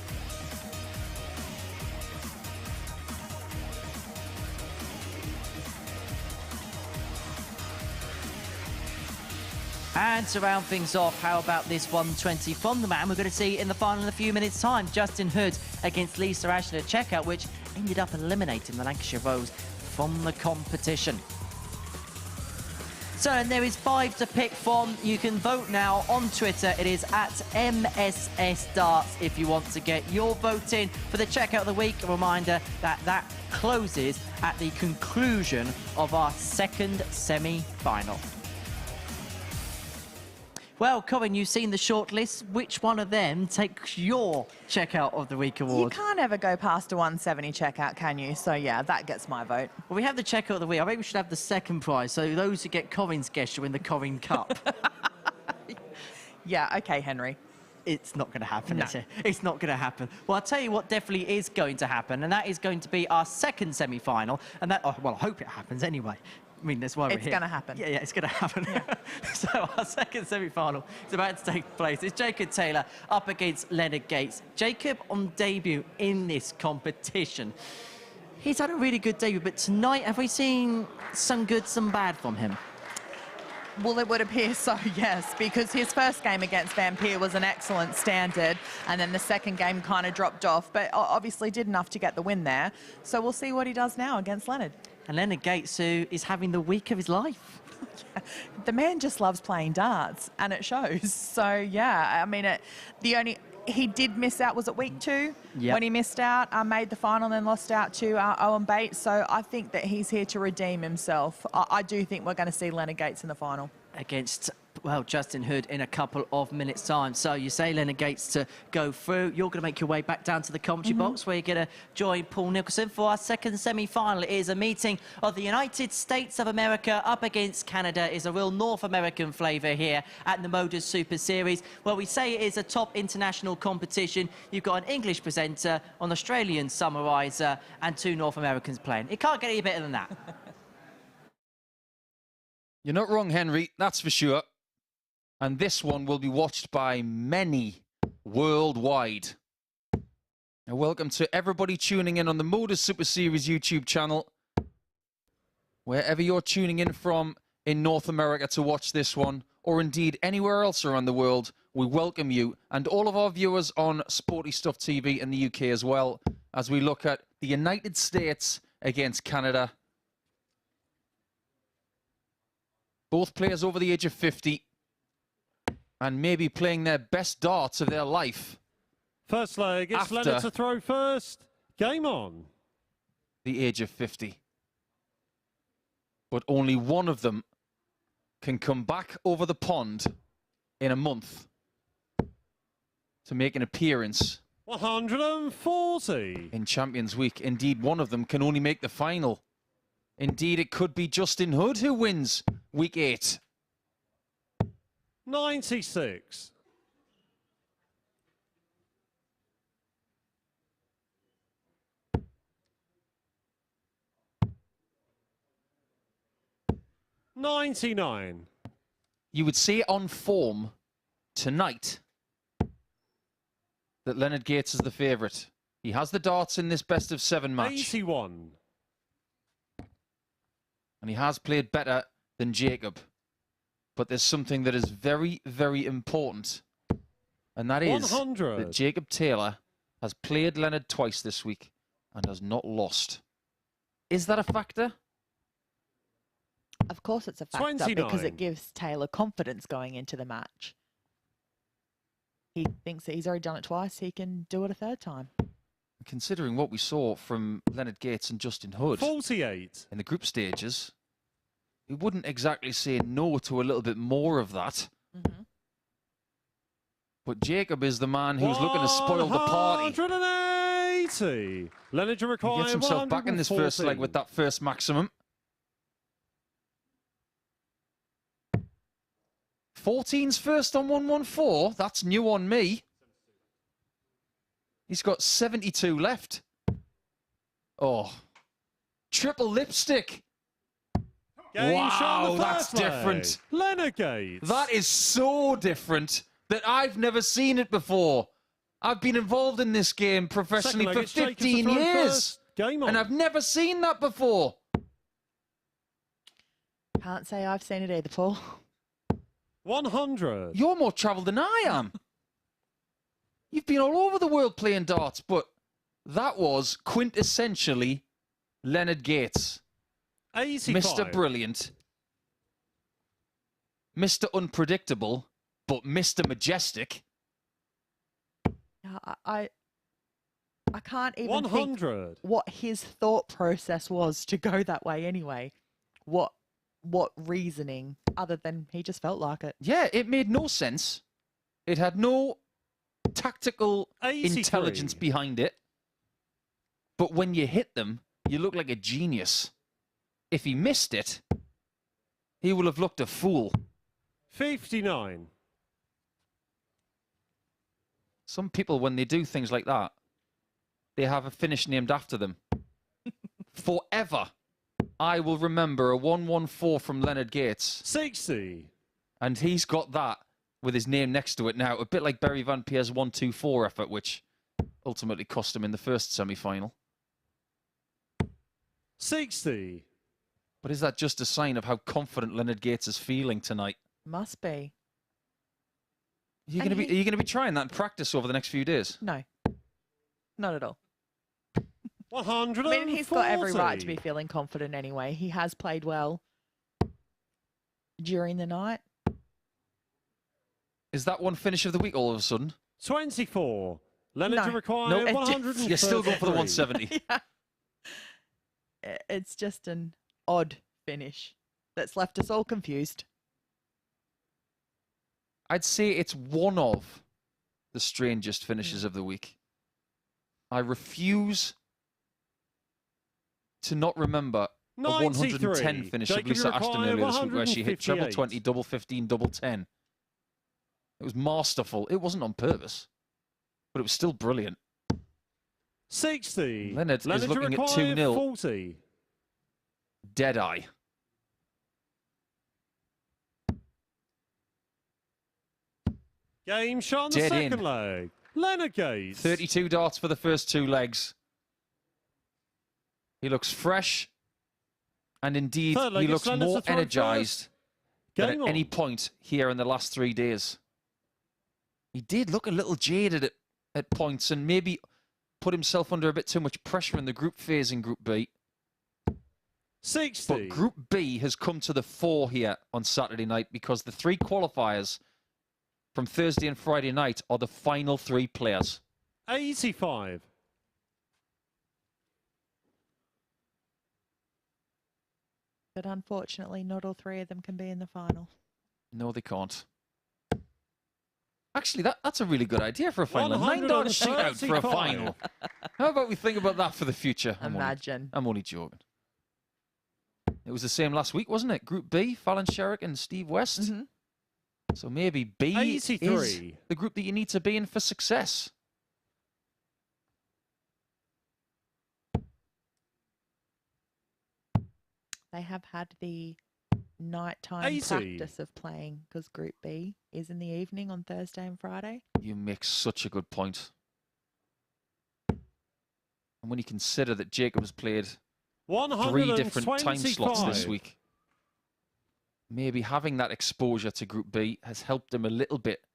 And to round things off, how about this 120 from the man we're going to see in the final in a few minutes' time? Justin Hood against Lisa Ashley at checkout, which ended up eliminating the Lancashire Rose from the competition. So, and there is 5 to pick from. You can vote now on Twitter. It is at MSS Darts if you want to get your vote in for the checkout of the week. A reminder that closes at the conclusion of our second semi-final. Well, Corinne, you've seen the shortlist. Which one of them takes your Checkout of the Week award? You can't ever go past a 170 checkout, can you? So, yeah, that gets my vote. Well, we have the Checkout of the Week. I think we should have the second prize, so those who get Corinne's guess should win the Corinne Cup. Yeah, OK, Henry. It's not going to happen, No. is it? It's not going to happen. Well, I'll tell you what definitely is going to happen, and that is going to be our second semi-final. And that, well, I hope it happens anyway. I mean, that's why we're here. It's going to happen. Yeah, it's going to happen. Yeah. So our second semi-final is about to take place. It's Jacob Taylor up against Leonard Gates. Jacob on debut in this competition. He's had a really good debut, but tonight, have we seen some good, some bad from him? Well, it would appear so, yes, because his first game against Van Peer was an excellent standard, and then the second game kind of dropped off, but obviously did enough to get the win there. So we'll see what he does now against Leonard. And Leonard Gates, who is having the week of his life. Yeah. The man just loves playing darts, and it shows. So, yeah, I mean, he did miss out, was it week 2? Yep. When he missed out, made the final and then lost out to Owen Bates. So I think that he's here to redeem himself. I do think we're going to see Leonard Gates in the final. Against Well, Justin Hood in a couple of minutes' time. So you say Leonard Gates to go through. You're going to make your way back down to the commentary box where you're going to join Paul Nicholson for our second semi-final. It is a meeting of the United States of America up against Canada. Is a real North American flavour here at the MODUS Super Series. Well, we say it is a top international competition. You've got an English presenter, an Australian summariser and 2 North Americans playing. It can't get any better than that. You're not wrong, Henry, that's for sure. And this one will be watched by many worldwide. And welcome to everybody tuning in on the MODUS Super Series YouTube channel. Wherever you're tuning in from in North America to watch this one, or indeed anywhere else around the world, we welcome you and all of our viewers on Sporty Stuff TV in the UK as well, as we look at the United States against Canada. Both players over the age of 50. And maybe playing their best darts of their life. First leg, it's Leonard to throw first. Game on. The age of 50. But only one of them can come back over the pond in a month to make an appearance 140 in Champions Week. Indeed, one of them can only make the final. Indeed, it could be Justin Hood who wins week 8. 96. $99. You would see on form tonight that Leonard Gates is the favourite. He has the darts in this best of 7 match. 81. And he has played better than Jacob. But there's something that is very, very important. And that is 100. that Jacob Taylor has played Leonard twice this week and has not lost. Is that a factor? Of course it's a factor 29. because it gives Taylor confidence going into the match. He thinks that he's already done it twice, he can do it a third time. Considering what we saw from Leonard Gates and Justin Hood 48. in the group stages, we wouldn't exactly say no to a little bit more of that. But Jacob is the man who's looking to spoil the party. 180. Leonard to require He gets himself back in this first leg with that first maximum. 14's first on 114. That's new on me. He's got 72 left. Oh. Triple lipstick. Wow, that's different. Leonard Gates. That is so different that I've never seen it before. I've been involved in this game professionally for 15 years. Game on. And I've never seen that before. Can't say I've seen it either, Paul. 100. You're more travelled than I am. You've been all over the world playing darts, but that was quintessentially Leonard Gates. 85. Mr. Brilliant. Mr. Unpredictable, but Mr. Majestic. I can't even 100. think what his thought process was to go that way anyway. What reasoning other than he just felt like it. Yeah, it made no sense. It had no tactical 83. intelligence behind it. But when you hit them, you look like a genius. If he missed it, he will have looked a fool. 59. Some people, when they do things like that, they have a finish named after them. Forever, I will remember a 114 from Leonard Gates. 60. And he's got that with his name next to it now. A bit like Barry Van Pier's 124 effort, which ultimately cost him in the first semi-final. 60. But is that just a sign of how confident Leonard Gates is feeling tonight? Must be. Are you going to be trying that in practice over the next few days? No. Not at all. 140. I mean, he's got every right to be feeling confident anyway. He has played well during the night. Is that one finish of the week all of a sudden? 24. Leonard to require No, 133. you're still going for the 170. Yeah. It's just an odd finish that's left us all confused. I'd say it's one of the strangest finishes of the week. I refuse to not remember a 110 finish of Lisa Ashton earlier this week where she hit treble 20, double 15, double 10. It was masterful. It wasn't on purpose, but it was still brilliant. 60. Leonard is looking at 2-0. 40. Deadeye. Game shot on the second leg. Leonard Gates. 32 darts for the first 2 legs. He looks fresh, and indeed, he looks more energised than at any point here in the last 3 days. He did look a little jaded at points and maybe put himself under a bit too much pressure in the group phase in Group B. 60. But Group B has come to the fore here on Saturday night because the 3 qualifiers from Thursday and Friday night are the final 3 players. 85. But unfortunately, not all 3 of them can be in the final. No, they can't. Actually, that's a really good idea for a final. 9 dart shootout for a final. How about we think about that for the future? Imagine. I'm only joking. It was the same last week, wasn't it? Group B, Fallon Sherrick and Steve West. Mm-hmm. So maybe B 83. is the group that you need to be in for success. They have had the nighttime 80. practice of playing because Group B is in the evening on Thursday and Friday. You make such a good point. And when you consider that Jacob has played 3 different time slots this week, maybe having that exposure to Group B has helped him a little bit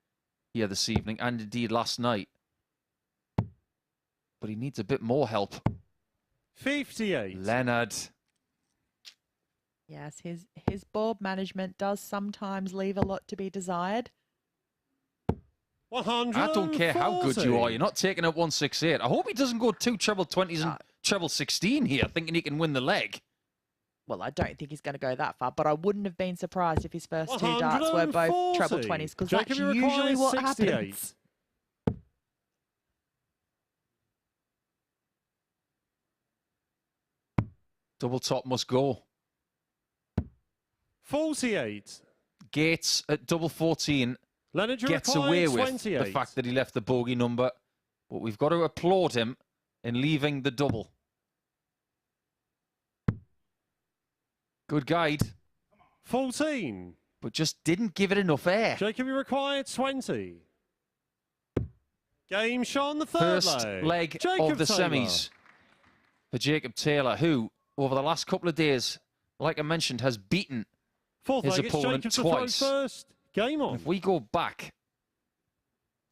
here this evening and indeed last night. But he needs a bit more help. 58. Leonard. Yes, his board management does sometimes leave a lot to be desired. 140. I don't care how good you are. You're not taking up 168. I hope he doesn't go 2 treble 20s and treble 16 here, thinking he can win the leg. Well, I don't think he's going to go that far, but I wouldn't have been surprised if his first 2 darts were both treble 20s, because that's usually what happens. Double top must go. 48. Gates at double 14 Leonard gets away with the fact that he left the bogey number, but we've got to applaud him in leaving the double. Good guide. 14. But just didn't give it enough air. Jacob, you required 20. Game shot on the first leg of the semis for Jacob Taylor, who, over the last couple of days, like I mentioned, has beaten his opponent twice. First. Game on. If we go back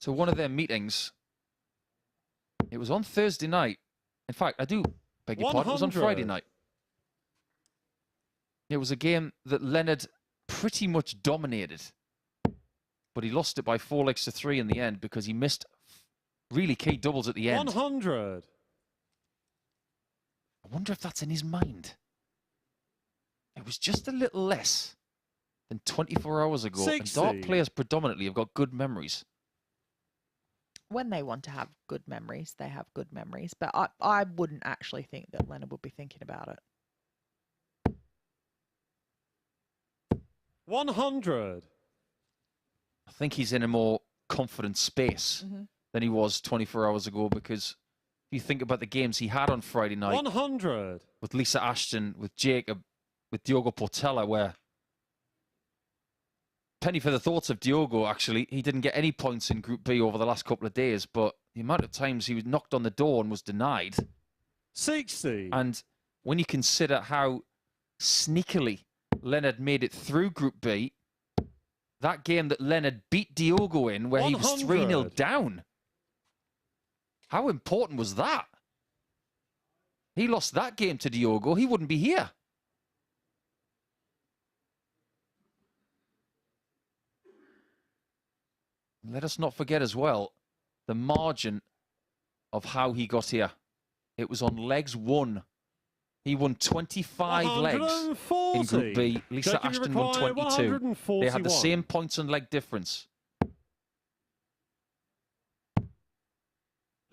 to one of their meetings, it was on Thursday night. In fact, I do beg your pardon, it was on Friday night. It was a game that Leonard pretty much dominated, but he lost it by 4 legs to 3 in the end because he missed really key doubles at the end. 100. I wonder if that's in his mind. It was just a little less than 24 hours ago. 60. And dart players predominantly have got good memories. When they want to have good memories, they have good memories. But I wouldn't actually think that Leonard would be thinking about it. 100. I think he's in a more confident space than he was 24 hours ago, because if you think about the games he had on Friday night 100. with Lisa Ashton, with Jacob, with Diogo Portela, where penny for the thoughts of Diogo, actually, he didn't get any points in Group B over the last couple of days, but the amount of times he was knocked on the door and was denied. 60. And when you consider how sneakily Leonard made it through Group B, that game that Leonard beat Diogo in, where 100. he was 3-0 down, how important was that? He lost that game to Diogo, he wouldn't be here. Let us not forget as well the margin of how he got here. It was on legs 1. He won 25 legs in Group B. Lisa Ashton won 22. They had the same points and leg difference.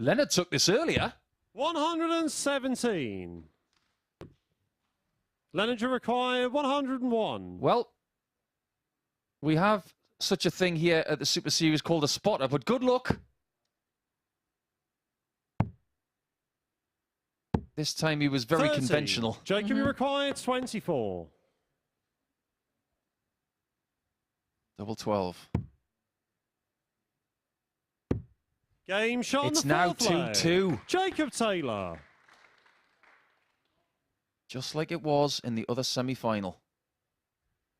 Leonard took this earlier. 117. Leonard, you require 101. Well, we have such a thing here at the Super Series called a spotter, but good luck. This time he was very 30. conventional. Jacob, you require 24. Double 12. Game shot on It's the now fourth leg. 2-2. Jacob Taylor. Just like it was in the other semi-final.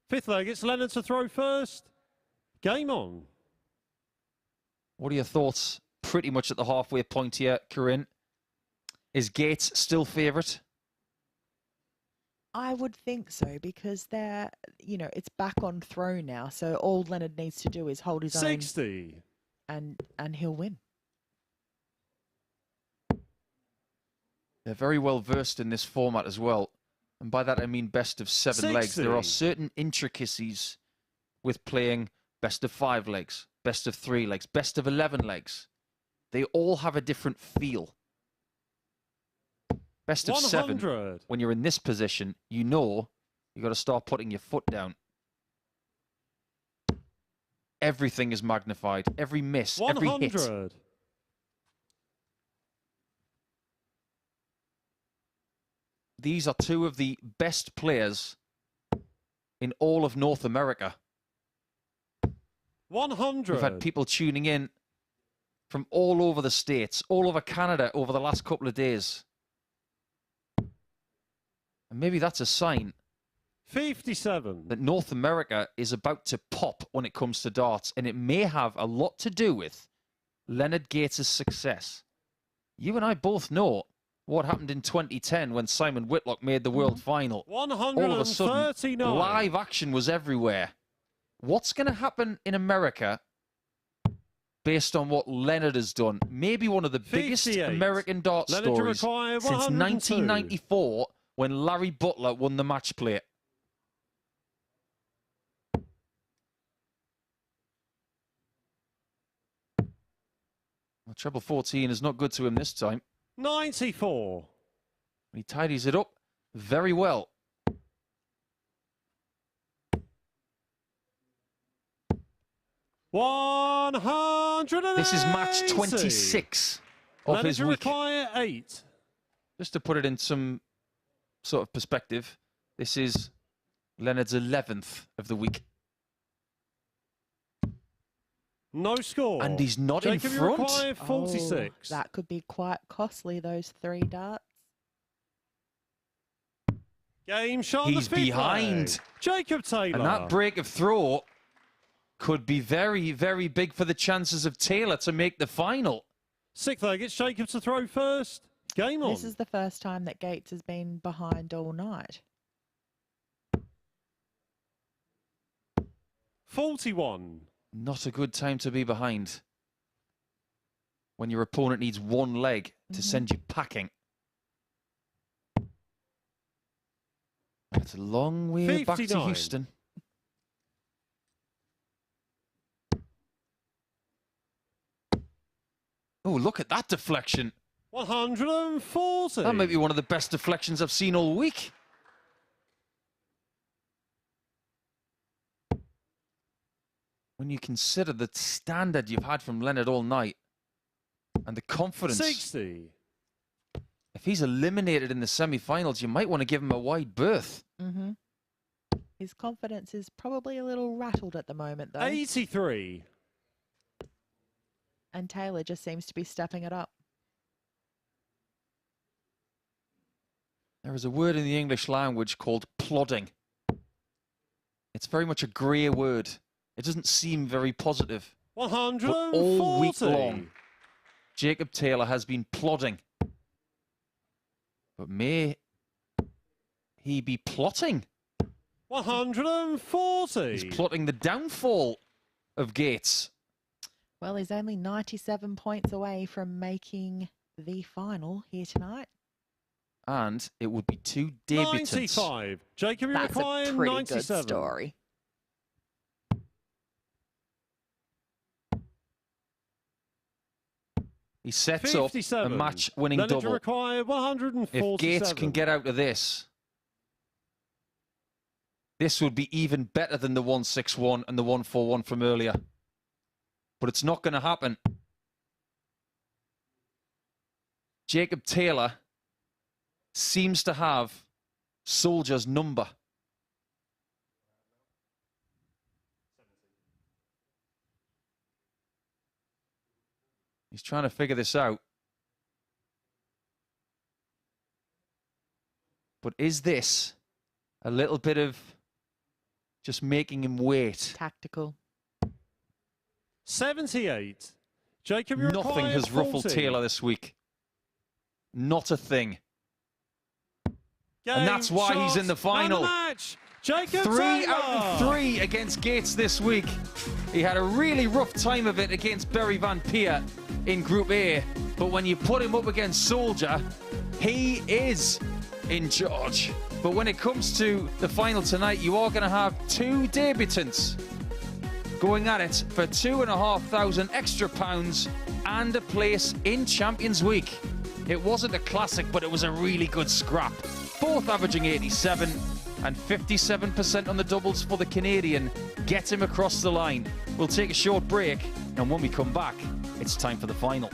Fifth leg, it's Leonard to throw first. Game on. What are your thoughts pretty much at the halfway point here, Corinne? Is Gates still favourite? I would think so, because they're, you know, it's back on throw now. So all Leonard needs to do is hold his 60. own, and he'll win. They're very well versed in this format as well. And by that I mean best of 7 legs. There are certain intricacies with playing best of 5 legs, best of 3 legs, best of 11 legs. They all have a different feel. Best of 7, when you're in this position, you know you've got to start putting your foot down. Everything is magnified. Every miss, 100. every hit. These are 2 of the best players in all of North America. 100. We've had people tuning in from all over the States, all over Canada over the last couple of days. And maybe that's a sign 57. that North America is about to pop when it comes to darts, and it may have a lot to do with Leonard Gates' success. You and I both know what happened in 2010 when Simon Whitlock made the world final. 139. All of a sudden, live action was everywhere. What's going to happen in America based on what Leonard has done? Maybe one of the biggest American dart stories since 1994 when Larry Butler won the match play. Well, treble 14 is not good to him this time. 94. He tidies it up very well. This is match 26 of his week. Require 8. Just to put it in some sort of perspective, this is Leonard's 11th of the week. No score. And he's not in front. Require 46. Oh, that could be quite costly, those 3 darts. Game shot. He's behind. Leg. Jacob Taylor. And that break of throw could be very, very big for the chances of Taylor to make the final. 6th leg, it's Jacob to throw first. Game on. This is the first time that Gates has been behind all night. 41. Not a good time to be behind when your opponent needs 1 leg to send you packing. That's a long way 59. back to Houston. Oh, look at that deflection. 140. That might be one of the best deflections I've seen all week. When you consider the standard you've had from Leonard all night and the confidence. 60. If he's eliminated in the semi-finals, you might want to give him a wide berth. His confidence is probably a little rattled at the moment, though. 83. And Taylor just seems to be stepping it up. There is a word in the English language called plodding. It's very much a grey word. It doesn't seem very positive. 140. But all week long, Jacob Taylor has been plodding. But may he be plotting? 140. He's plotting the downfall of Gates. Well, he's only 97 points away from making the final here tonight. And it would be 2 debutants. 95. Jacob, That's a pretty 97. good story. He sets up a match-winning Leonard double. require 147. If Gates can get out of this, this would be even better than the 161 and the 141 from earlier. But it's not going to happen. Jacob Taylor seems to have Soldier's number. He's trying to figure this out. But is this a little bit of just making him wait? Tactical. 78. Jacob, you Nothing require has ruffled 40. Taylor this week. Not a thing. Game, and that's why he's in the final. And the match. Jacob 3 Taylor. out of 3 against Gates this week. He had a really rough time of it against Barry Van Peer in Group A. But when you put him up against Soldier, he is in charge. But when it comes to the final tonight, you are going to have 2 debutants going at it for £2,500 extra and a place in Champions Week. It wasn't a classic, but it was a really good scrap. Both averaging 87 and 57% on the doubles for the Canadian. Get him across the line. We'll take a short break, and when we come back, it's time for the final.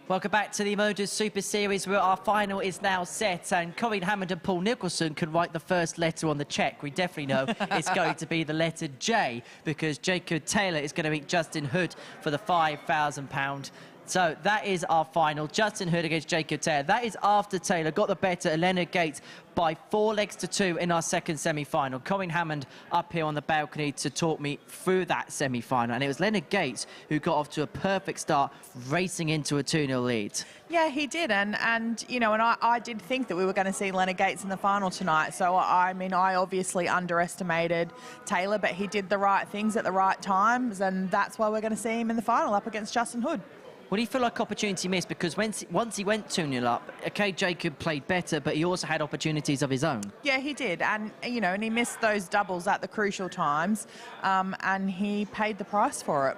Welcome back to the MODUS Super Series, where our final is now set, and Corinne Hammond and Paul Nicholson can write the first letter on the cheque. We definitely know it's going to be the letter J, because Jacob Taylor is going to meet Justin Hood for the £5,000. So that is our final. Justin Hood against Jacob Taylor. That is after Taylor got the better of Leonard Gates by 4 legs to 2 in our second semi-final. Corinne Hammond up here on the balcony to talk me through that semi-final. And it was Leonard Gates who got off to a perfect start, racing into a 2-0 lead. Yeah, he did. And you know, and I did think that we were going to see Leonard Gates in the final tonight. So, I mean, I obviously underestimated Taylor, but he did the right things at the right times. And that's why we're going to see him in the final up against Justin Hood. What do you feel like opportunity missed? Because once he went 2-0 up, okay, Jacob played better, but he also had opportunities of his own. Yeah, he did. And, you know, and he missed those doubles at the crucial times, and he paid the price for it.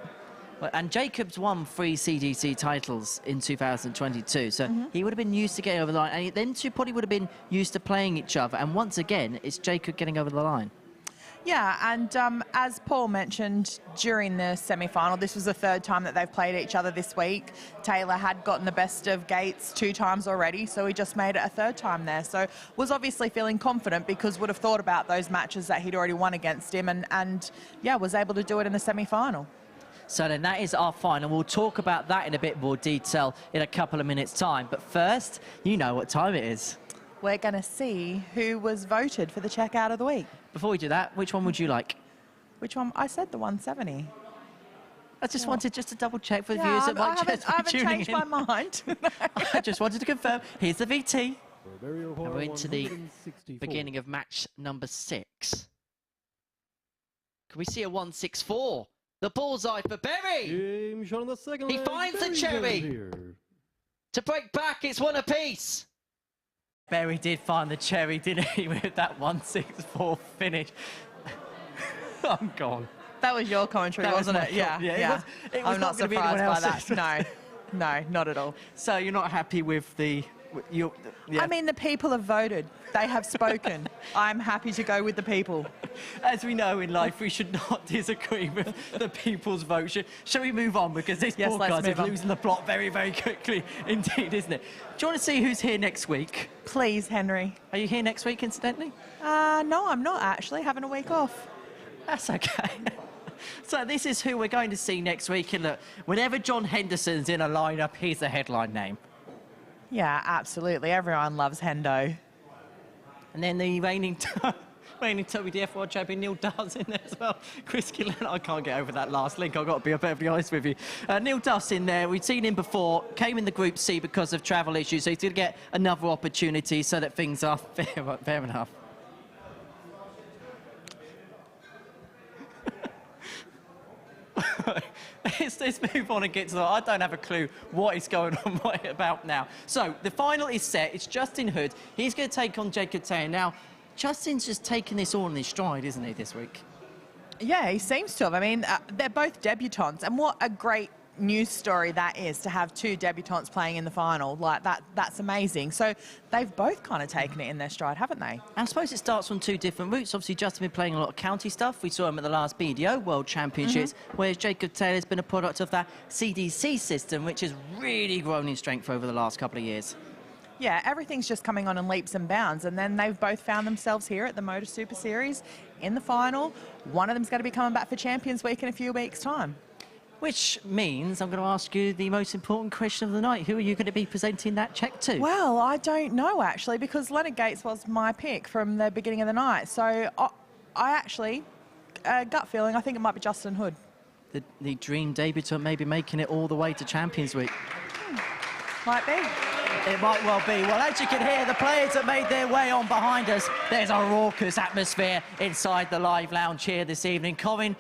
Well, and Jacob's won 3 CDC titles in 2022, so he would have been used to getting over the line. And then two probably would have been used to playing each other. And once again, it's Jacob getting over the line. Yeah, and as Paul mentioned during the semi-final, this was the 3rd time that they've played each other this week. Taylor had gotten the best of Gates 2 times already, so he just made it a 3rd time there. So was obviously feeling confident, because would have thought about those matches that he'd already won against him, and yeah, was able to do it in the semi-final. So then that is our final. We'll talk about that in a bit more detail in a couple of minutes' time. But first, you know what time it is. We're going to see who was voted for the checkout of the week. Before we do that, which one would you like? Which one? I said the 170. I just wanted to double check for the viewers that might just be tuning in. I haven't changed my mind. I just wanted to confirm. Here's the VT. And we're into the beginning of match number 6. Can we see a 164? The bullseye for Berry. He finds the cherry. To break back, it's 1 apiece. Berry did find the cherry, didn't he, with that 164 finish. I'm gone. That was your commentary, wasn't it? Yeah. It was I'm not surprised by that. No, not at all. So you're not happy with the... I mean, the people have voted. They have spoken. I'm happy to go with the people. As we know in life, we should not disagree with the people's vote. Shall we move on? Because this podcast is losing the plot very, very quickly indeed, isn't it? Do you want to see who's here next week? Please, Henry. Are you here next week, incidentally? No, I'm not actually. Having a week off. That's okay. So this is who we're going to see next week. And look, whenever John Henderson's in a lineup, he's the headline name. Yeah, absolutely. Everyone loves Hendo. And then the reigning WDF World Champion Neil Duff's in there as well. Chris Gillen, I can't get over that last link, I've got to be perfectly honest with you. Neil Duff's in there. We've seen him before, came in the Group C because of travel issues, so he's going to get another opportunity so that things are fair enough. Let's move on and get to that. I don't have a clue what is going on right about now. So the final is set. It's Justin Hood. He's going to take on Jacob Taylor. Now, Justin's just taking this all in his stride, isn't he, this week? Yeah, he seems to have. I mean, they're both debutants, and what a great news story that is to have 2 debutants playing in the final. Like, that's amazing. So they've both kind of taken it in their stride, haven't they? And I suppose it starts on 2 different routes. Obviously, Justin been playing a lot of county stuff. We saw him at the last BDO World Championships, whereas Jacob Taylor's been a product of that CDC system, which has really grown in strength over the last couple of years. Yeah, everything's just coming on in leaps and bounds, and then they've both found themselves here at the MODUS Super Series in the final. One of them's going to be coming back for Champions Week in a few weeks' time. Which means I'm going to ask you the most important question of the night. Who are you going to be presenting that cheque to? Well, I don't know, actually, because Leonard Gates was my pick from the beginning of the night. So I actually, gut feeling, I think it might be Justin Hood. The dream debutant maybe making it all the way to Champions Week. Might be. It might well be. Well, as you can hear, the players have made their way on behind us. There's a raucous atmosphere inside the live lounge here this evening. Corinne,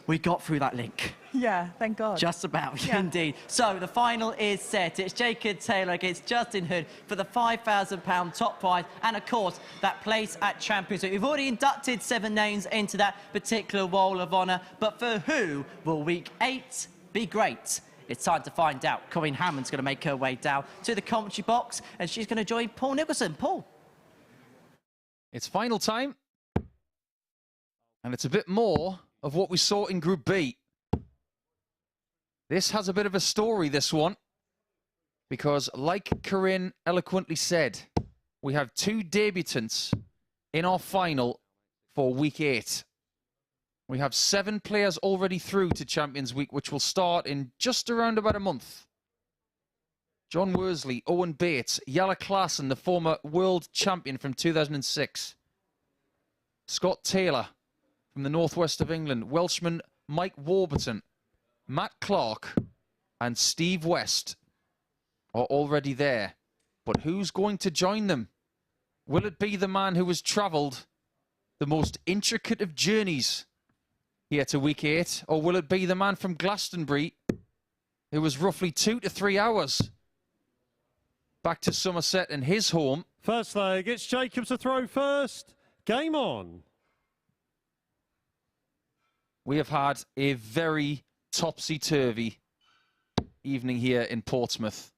we got through that link. Yeah, thank God. Just about, indeed. So the final is set. It's Jacob Taylor against Justin Hood for the £5,000 top prize, and of course that place at Champions League. We've already inducted 7 names into that particular Roll of Honour, but for who will Week 8 be great? It's time to find out. Corinne Hammond's going to make her way down to the commentary box, and she's going to join Paul Nicholson. Paul. It's final time, and it's a bit more of what we saw in Group B. This has a bit of a story, this one. Because, like Corinne eloquently said, we have 2 debutants in our final for Week 8. We have 7 players already through to Champions Week, which will start in just around about a month. John Worsley, Owen Bates, Jelle Klaassen, the former world champion from 2006. Scott Taylor from the northwest of England. Welshman Mike Warburton, Matt Clark and Steve West are already there. But who's going to join them? Will it be the man who has travelled the most intricate of journeys here to Week 8? Or will it be the man from Glastonbury who was roughly 2 to 3 hours back to Somerset and his home? First leg, it's Jacob to throw first. Game on. We have had a very topsy-turvy evening here in Portsmouth.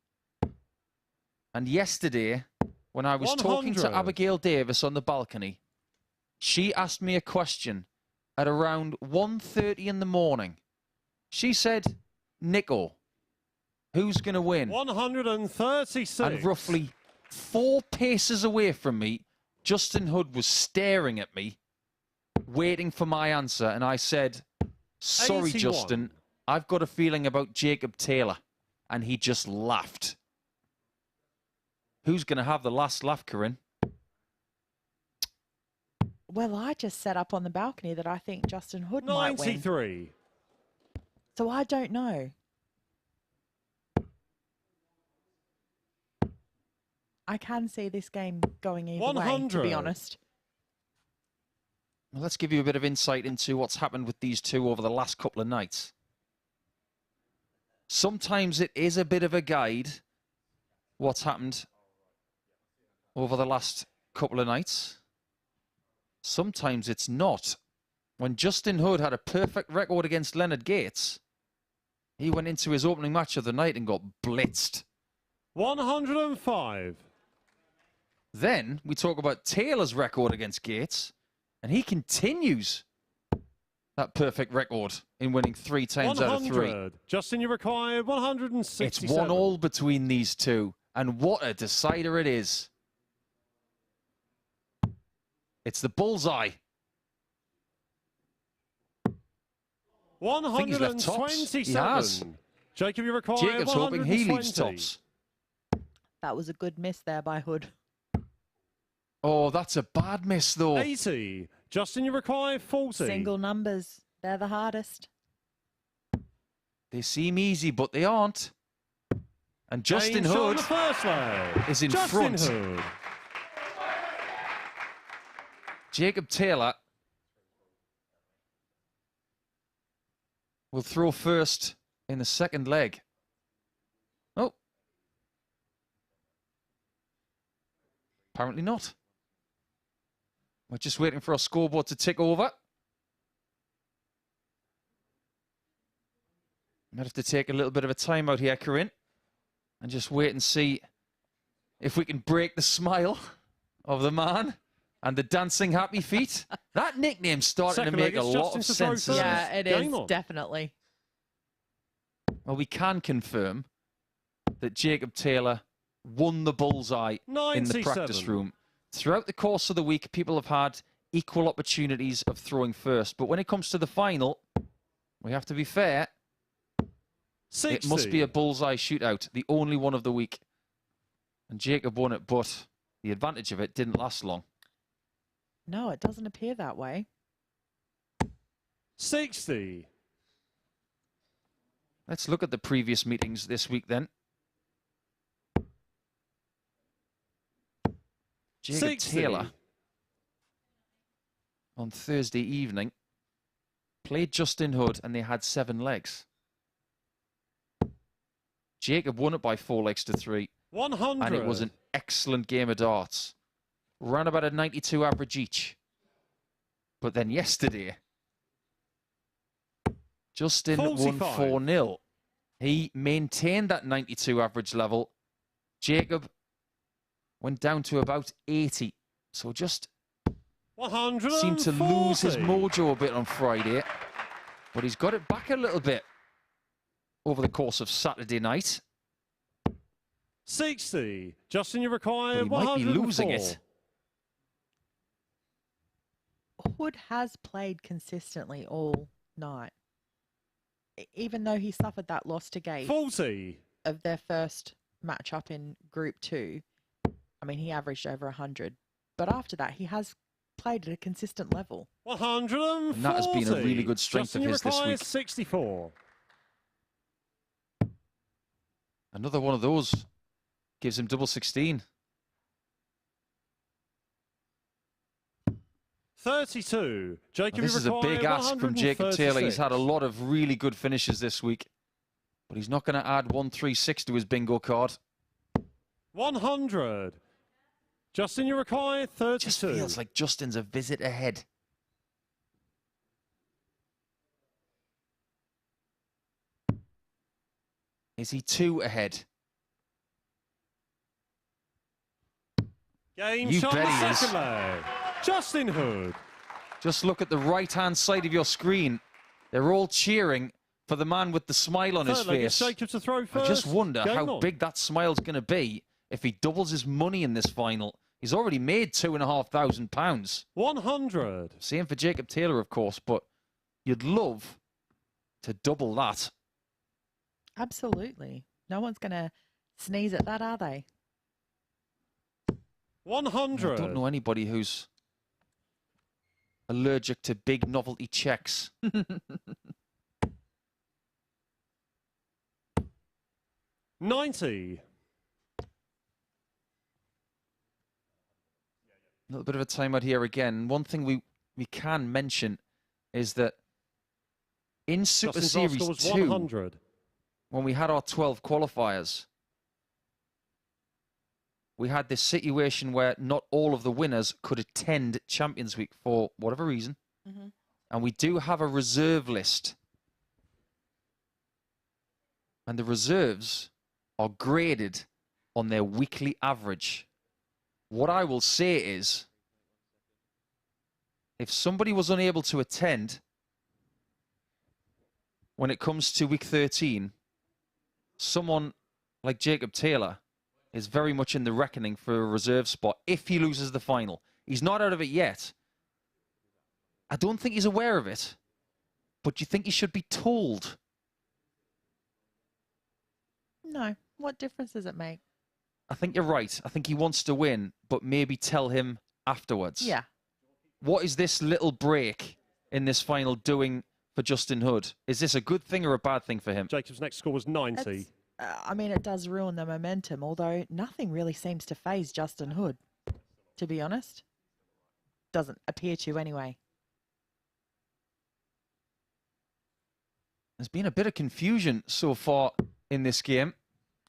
And yesterday, when I was 100. talking to Abigail Davis on the balcony, she asked me a question at around 1:30 in the morning. She said, Nico, who's going to win? 136. And roughly 4 paces away from me, Justin Hood was staring at me, waiting for my answer. And I said, sorry, 81. Justin, I've got a feeling about Jacob Taylor. And he just laughed. Who's going to have the last laugh, Corinne? Well, I just set up on the balcony that I think Justin Hood might win. 93. So I don't know. I can see this game going either way, to be honest. Well, let's give you a bit of insight into what's happened with these two over the last couple of nights. Sometimes it is a bit of a guide, what's happened over the last couple of nights. Sometimes it's not. When Justin Hood had a perfect record against Leonard Gates, he went into his opening match of the night and got blitzed. 105. Then we talk about Taylor's record against Gates, and he continues that perfect record in winning 3 times out of 3. Justin, you required 167. It's 1-1 between these two, and what a decider it is. It's the bullseye. I think he's left tops. He has. Jacob, you require Jacob's hoping he leaves tops. That was a good miss there by Hood. Oh, that's a bad miss, though. 80. Justin, you require 40. Single numbers. They're the hardest. They seem easy, but they aren't. And Justin Hood is in front. Hood. Jacob Taylor will throw first in the second leg. Oh. Apparently not. We're just waiting for our scoreboard to tick over. Might have to take a little bit of a time out here, Corinne, and just wait and see if we can break the smile of the man and the dancing happy feet. That nickname's starting to make a lot of sense. Yeah, it is, definitely. Well, we can confirm that Jacob Taylor won the bullseye in the practice room. Throughout the course of the week, people have had equal opportunities of throwing first. But when it comes to the final, we have to be fair. 60. It must be a bullseye shootout, the only one of the week. And Jacob won it, but the advantage of it didn't last long. No, it doesn't appear that way. 60. Let's look at the previous meetings this week then. Jacob 60. Taylor on Thursday evening played Justin Hood and they had 7 legs. Jacob won it by 4 legs to 3. 100. And it was an excellent game of darts. Ran about a 92 average each. But then yesterday, Justin 45. won 4-0. He maintained that 92 average level. Jacob went down to about 80. So just seemed to lose his mojo a bit on Friday. But he's got it back a little bit over the course of Saturday night. 60. Justin, you require But he might be 104. losing it. Hood has played consistently all night. Even though he suffered that loss to Gates 40. of their first matchup in Group 2, I mean, he averaged over 100. But after that, he has played at a consistent level. 140. And that has been a really good strength Justin, of you his this require week. 64. Another one of those gives him double 16. 32. Jacob, Now, this you is a require big ask from Jacob Taylor. He's 136. had a lot of really good finishes this week, but he's not going to add 136 to his bingo card. 100. Justin, you require 32. Just feels like Justin's a visit ahead. Is he 2 ahead? Game You shot bet the he is. second leg. Justin Hood. Just look at the right-hand side of your screen. They're all cheering for the man with the smile on his Third leg, it's face. Jacob to throw I first. just wonder Game how on. big that smile's going to be if he doubles his money in this final. He's already made £2,500. 100. Same for Jacob Taylor, of course, but you'd love to double that. Absolutely. No one's going to sneeze at that, are they? 100. I don't know anybody who's allergic to big novelty checks. 90. A little bit of a timeout here again. One thing we can mention is that in Super Justin's last Series score was 2, 100. when we had our 12 qualifiers, we had this situation where not all of the winners could attend Champions Week for whatever reason. Mm-hmm. And we do have a reserve list. And the reserves are graded on their weekly average. What I will say is, if somebody was unable to attend when it comes to week 13, someone like Jacob Taylor is very much in the reckoning for a reserve spot if he loses the final. He's not out of it yet. I don't think he's aware of it, but you think he should be told? No. What difference does it make? I think you're right. I think he wants to win, but maybe tell him afterwards. Yeah. What is this little break in this final doing for Justin Hood? Is this a good thing or a bad thing for him? Jacob's next score was 90. I mean, it does ruin the momentum, although nothing really seems to faze Justin Hood, to be honest. Doesn't appear to anyway. There's been a bit of confusion so far in this game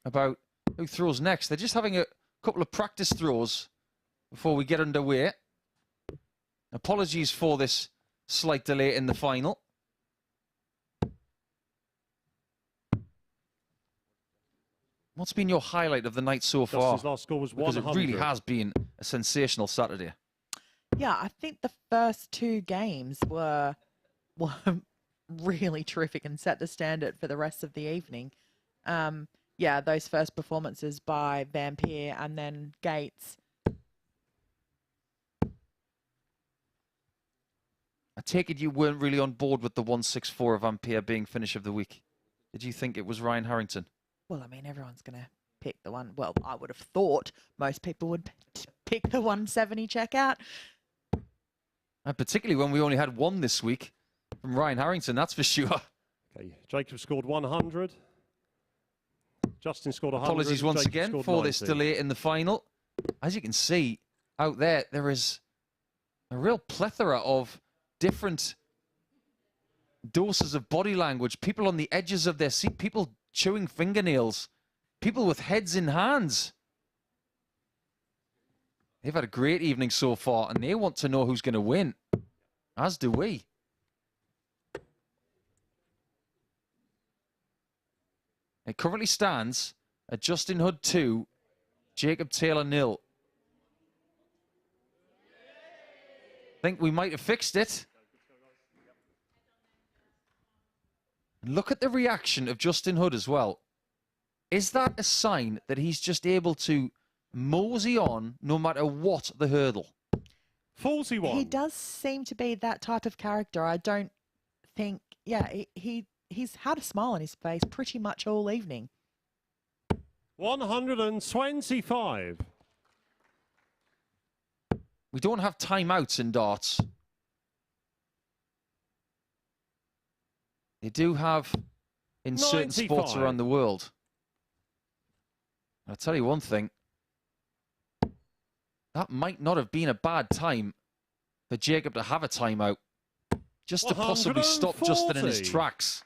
about who throws next. They're just having a couple of practice throws before we get underway. Apologies for this slight delay in the final. What's been your highlight of the night so far? Justin's last score was Because 100. it really has been a sensational Saturday. Yeah, I think the first 2 games were really terrific and set the standard for the rest of the evening. Yeah, those first performances by Vampire and then Gates. I take it you weren't really on board with the 164 of Ampere being finish of the week. Did you think it was Ryan Harrington? Well, I mean, everyone's going to pick the one. Well, I would have thought most people would pick the 170 checkout. And particularly when we only had one this week from Ryan Harrington, that's for sure. Okay, Jacob scored 100. Justin scored 100. Apologies once Jacob again scored for 90. this delay in the final. As you can see out there, there is a real plethora of different doses of body language. People on the edges of their seat, people chewing fingernails, people with heads in hands. They've had a great evening so far, and they want to know who's going to win, as do we. It currently stands at Justin Hood 2, Jacob Taylor 0. Think we might have fixed it. And look at the reaction of Justin Hood as well. Is that a sign that he's just able to mosey on no matter what the hurdle? 41. He does seem to be that type of character. I don't think, yeah, he's had a smile on his face pretty much all evening. 125. We don't have timeouts in darts. They do have in certain sports 95. around the world. I'll tell you one thing. That might not have been a bad time for Jacob to have a timeout. Just to possibly stop Justin in his tracks.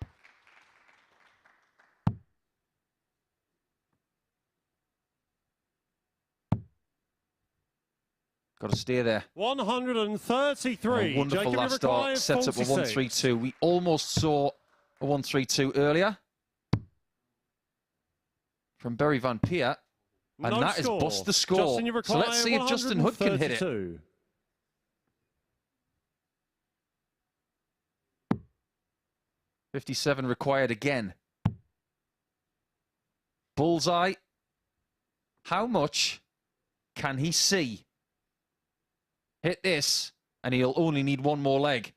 Got to stay there. 133. A wonderful Jacob last start, sets up a 1-3-2. We almost saw a 1-3-2 earlier from Barry Van Peer. And No that score. is bust the score. So let's see if Justin Hood can hit it. 57 required again. Bullseye. How much can he see? Hit this, and he'll only need one more leg.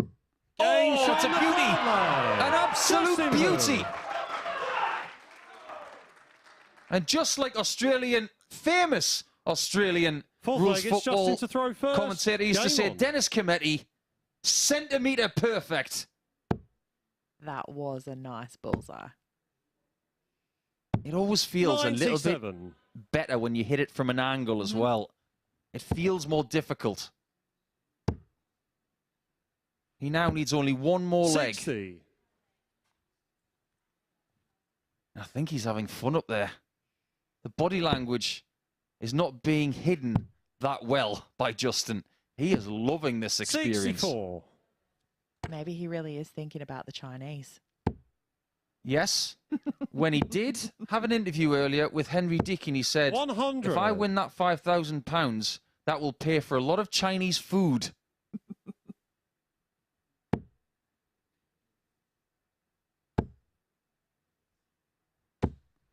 Oh, it's a beauty! An absolute beauty! And just like famous Australian rules football commentator used to say, Dennis Cometti, centimetre perfect. That was a nice bullseye. It always feels 97. A little bit better when you hit it from an angle as well. It feels more difficult. He now needs only one more 60. leg. I think he's having fun up there. The body language is not being hidden that well by Justin. He is loving this experience. 64. Maybe he really is thinking about the Chinese. Yes. When he did have an interview earlier with Henry Deakin, he said, 100. If I win that £5,000, that will pay for a lot of Chinese food.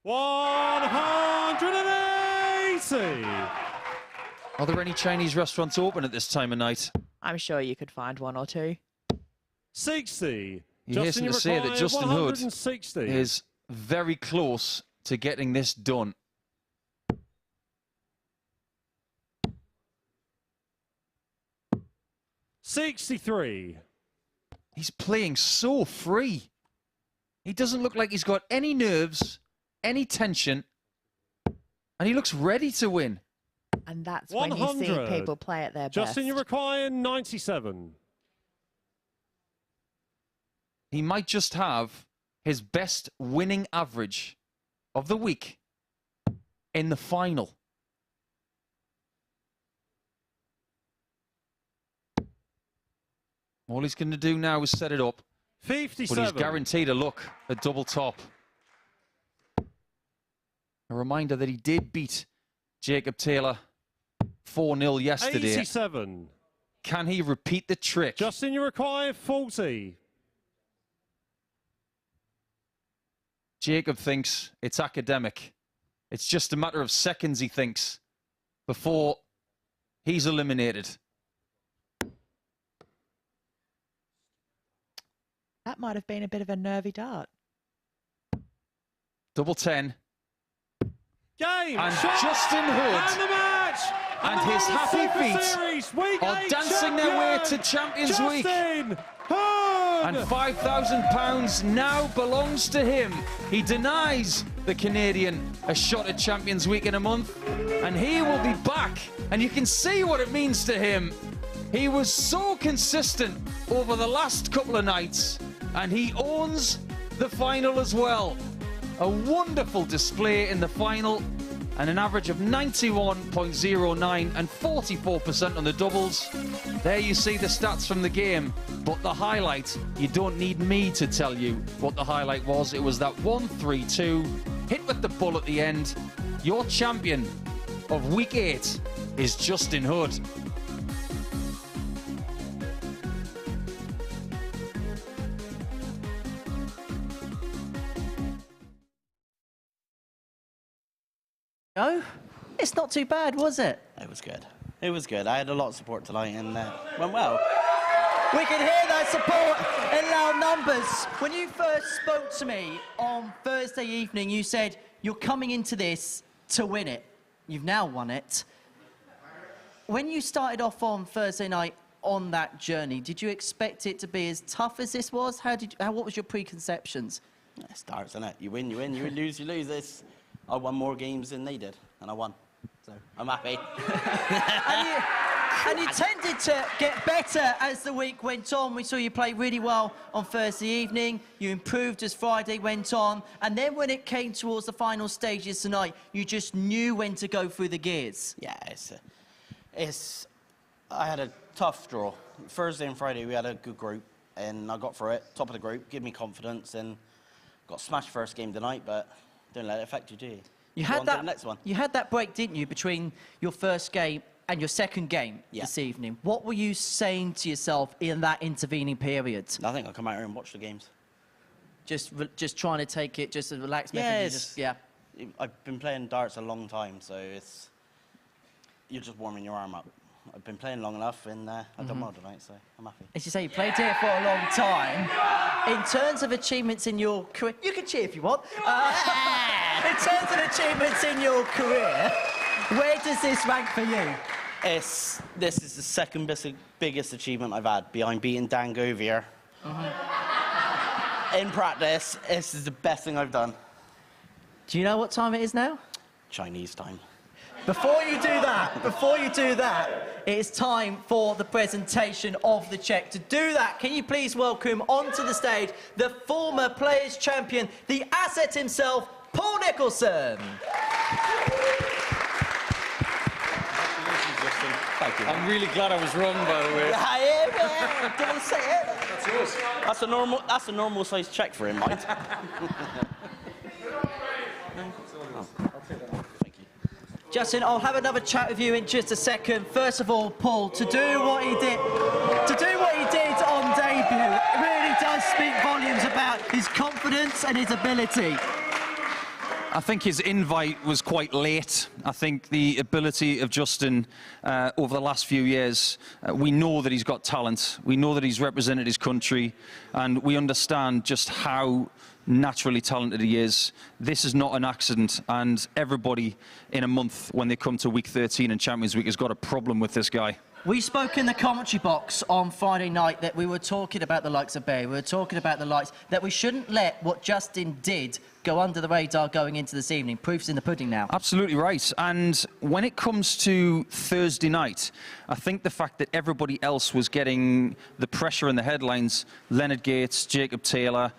$180. Are there any Chinese restaurants open at this time of night? I'm sure you could find one or two. 60. You hasten to say that Justin Hood is very close to getting this done. $63. He's playing so free. He doesn't look like he's got any nerves, any tension, and he looks ready to win. And that's when you see people play at their best. Justin, you require 97. He might just have his best winning average of the week in the final. All he's going to do now is set it up. 57. But he's guaranteed a look at double top. A reminder that he did beat Jacob Taylor 4-0 yesterday. 87. Can he repeat the trick? Justin, you require 40. Jacob thinks it's academic. It's just a matter of seconds, he thinks, before he's eliminated. That might have been a bit of a nervy dart. Double 10. Game. And shot, Justin Hood and the match. and his happy feet are dancing their way to Champions Week. And £5,000 now belongs to him. He denies the Canadian a shot at Champions Week in a month, and he will be back. And you can see what it means to him. He was so consistent over the last couple of nights, and he owns the final as well. A wonderful display in the final, and an average of 91.09 and 44% on the doubles. There you see the stats from the game, but the highlight, you don't need me to tell you what the highlight was. It was that 1-3-2, hit with the bull at the end. Your champion of week 8 is Justin Hood. No, it's not too bad, was it? It was good. It was good. I had a lot of support tonight and went well. We can hear that support in loud numbers. When you first spoke to me on Thursday evening, you said you're coming into this to win it. You've now won it. When you started off on Thursday night on that journey, did you expect it to be as tough as this was? What was your preconceptions? It's darts, isn't it? You win, you win. You lose, you lose. I won more games than they did, and I won. So I'm happy. And you tended to get better as the week went on. We saw you play really well on Thursday evening. You improved as Friday went on. And then when it came towards the final stages tonight, you just knew when to go through the gears. Yeah, I had a tough draw. Thursday and Friday, we had a good group, and I got through it. Top of the group, give me confidence, and got smashed first game tonight, but don't let it affect you, do you? You Go had on that. to the next one. You had that break, didn't you, between your first game and your second game this evening? What were you saying to yourself in that intervening period? Nothing. I'll come out here and watch the games. Just trying to take it, just a relaxed Yes. method. I've been playing darts a long time, so you're just warming your arm up. I've been playing long enough, and I've done well tonight, so I'm happy. As you say, you played here for a long time. In terms of achievements in your career, you can cheer if you want. In terms of achievements in your career, where does this rank for you? This is the second biggest achievement I've had, behind beating Dan Govier. In practice, this is the best thing I've done. Do you know what time it is now? Chinese time. Before you do that, it's time for the presentation of the check. To do that, can you please welcome onto the stage the former Players' Champion, the asset himself, Paul Nicholson. Thank you. I'm really glad I was wrong, by the way. I am. Didn't say it. That's yours. That's a normal size check for him, mate. Justin, I'll have another chat with you in just a second. First of all, Paul, to do what he did on debut, it really does speak volumes about his confidence and his ability. I think his invite was quite late. I think the ability of Justin over the last few years, we know that he's got talent. We know that he's represented his country, and we understand just how naturally talented he is. This is not an accident, and everybody in a month when they come to week 13 and Champions Week has got a problem with this guy. We spoke in the commentary box on Friday night that we were talking about the likes of Bay, we were talking about the likes, that we shouldn't let what Justin did go under the radar going into this evening. Proof's in the pudding now. Absolutely right. And when it comes to Thursday night, I think the fact that everybody else was getting the pressure and the headlines, Leonard Gates, Jacob Taylor,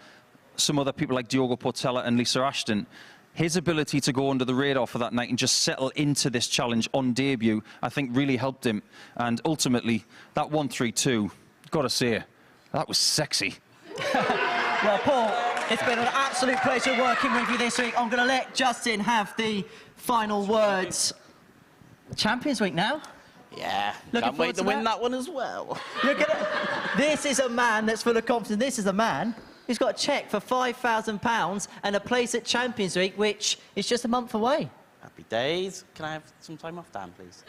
some other people like Diogo Portela and Lisa Ashton, his ability to go under the radar for that night and just settle into this challenge on debut, I think really helped him. And ultimately, that 1-3-2, got to say, that was sexy. Well, Paul, it's been an absolute pleasure working with you this week. I'm going to let Justin have the final words. Champions Week now. Yeah, Looking can't wait to forward to win that one as well. This is a man that's full of confidence. This is a man who's got a cheque for £5,000 and a place at Champions Week, which is just a month away. Happy days. Can I have some time off, Dan, please?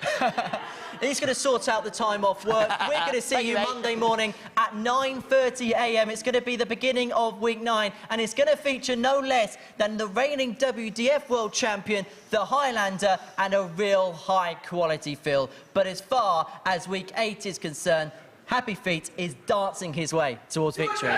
He's going to sort out the time off work. We're going to see you Monday morning at 9:30 a.m. It's going to be the beginning of week 9, and it's going to feature no less than the reigning WDF World Champion, the Highlander, and a real high-quality field. But as far as week 8 is concerned, Happy Feet is dancing his way towards victory.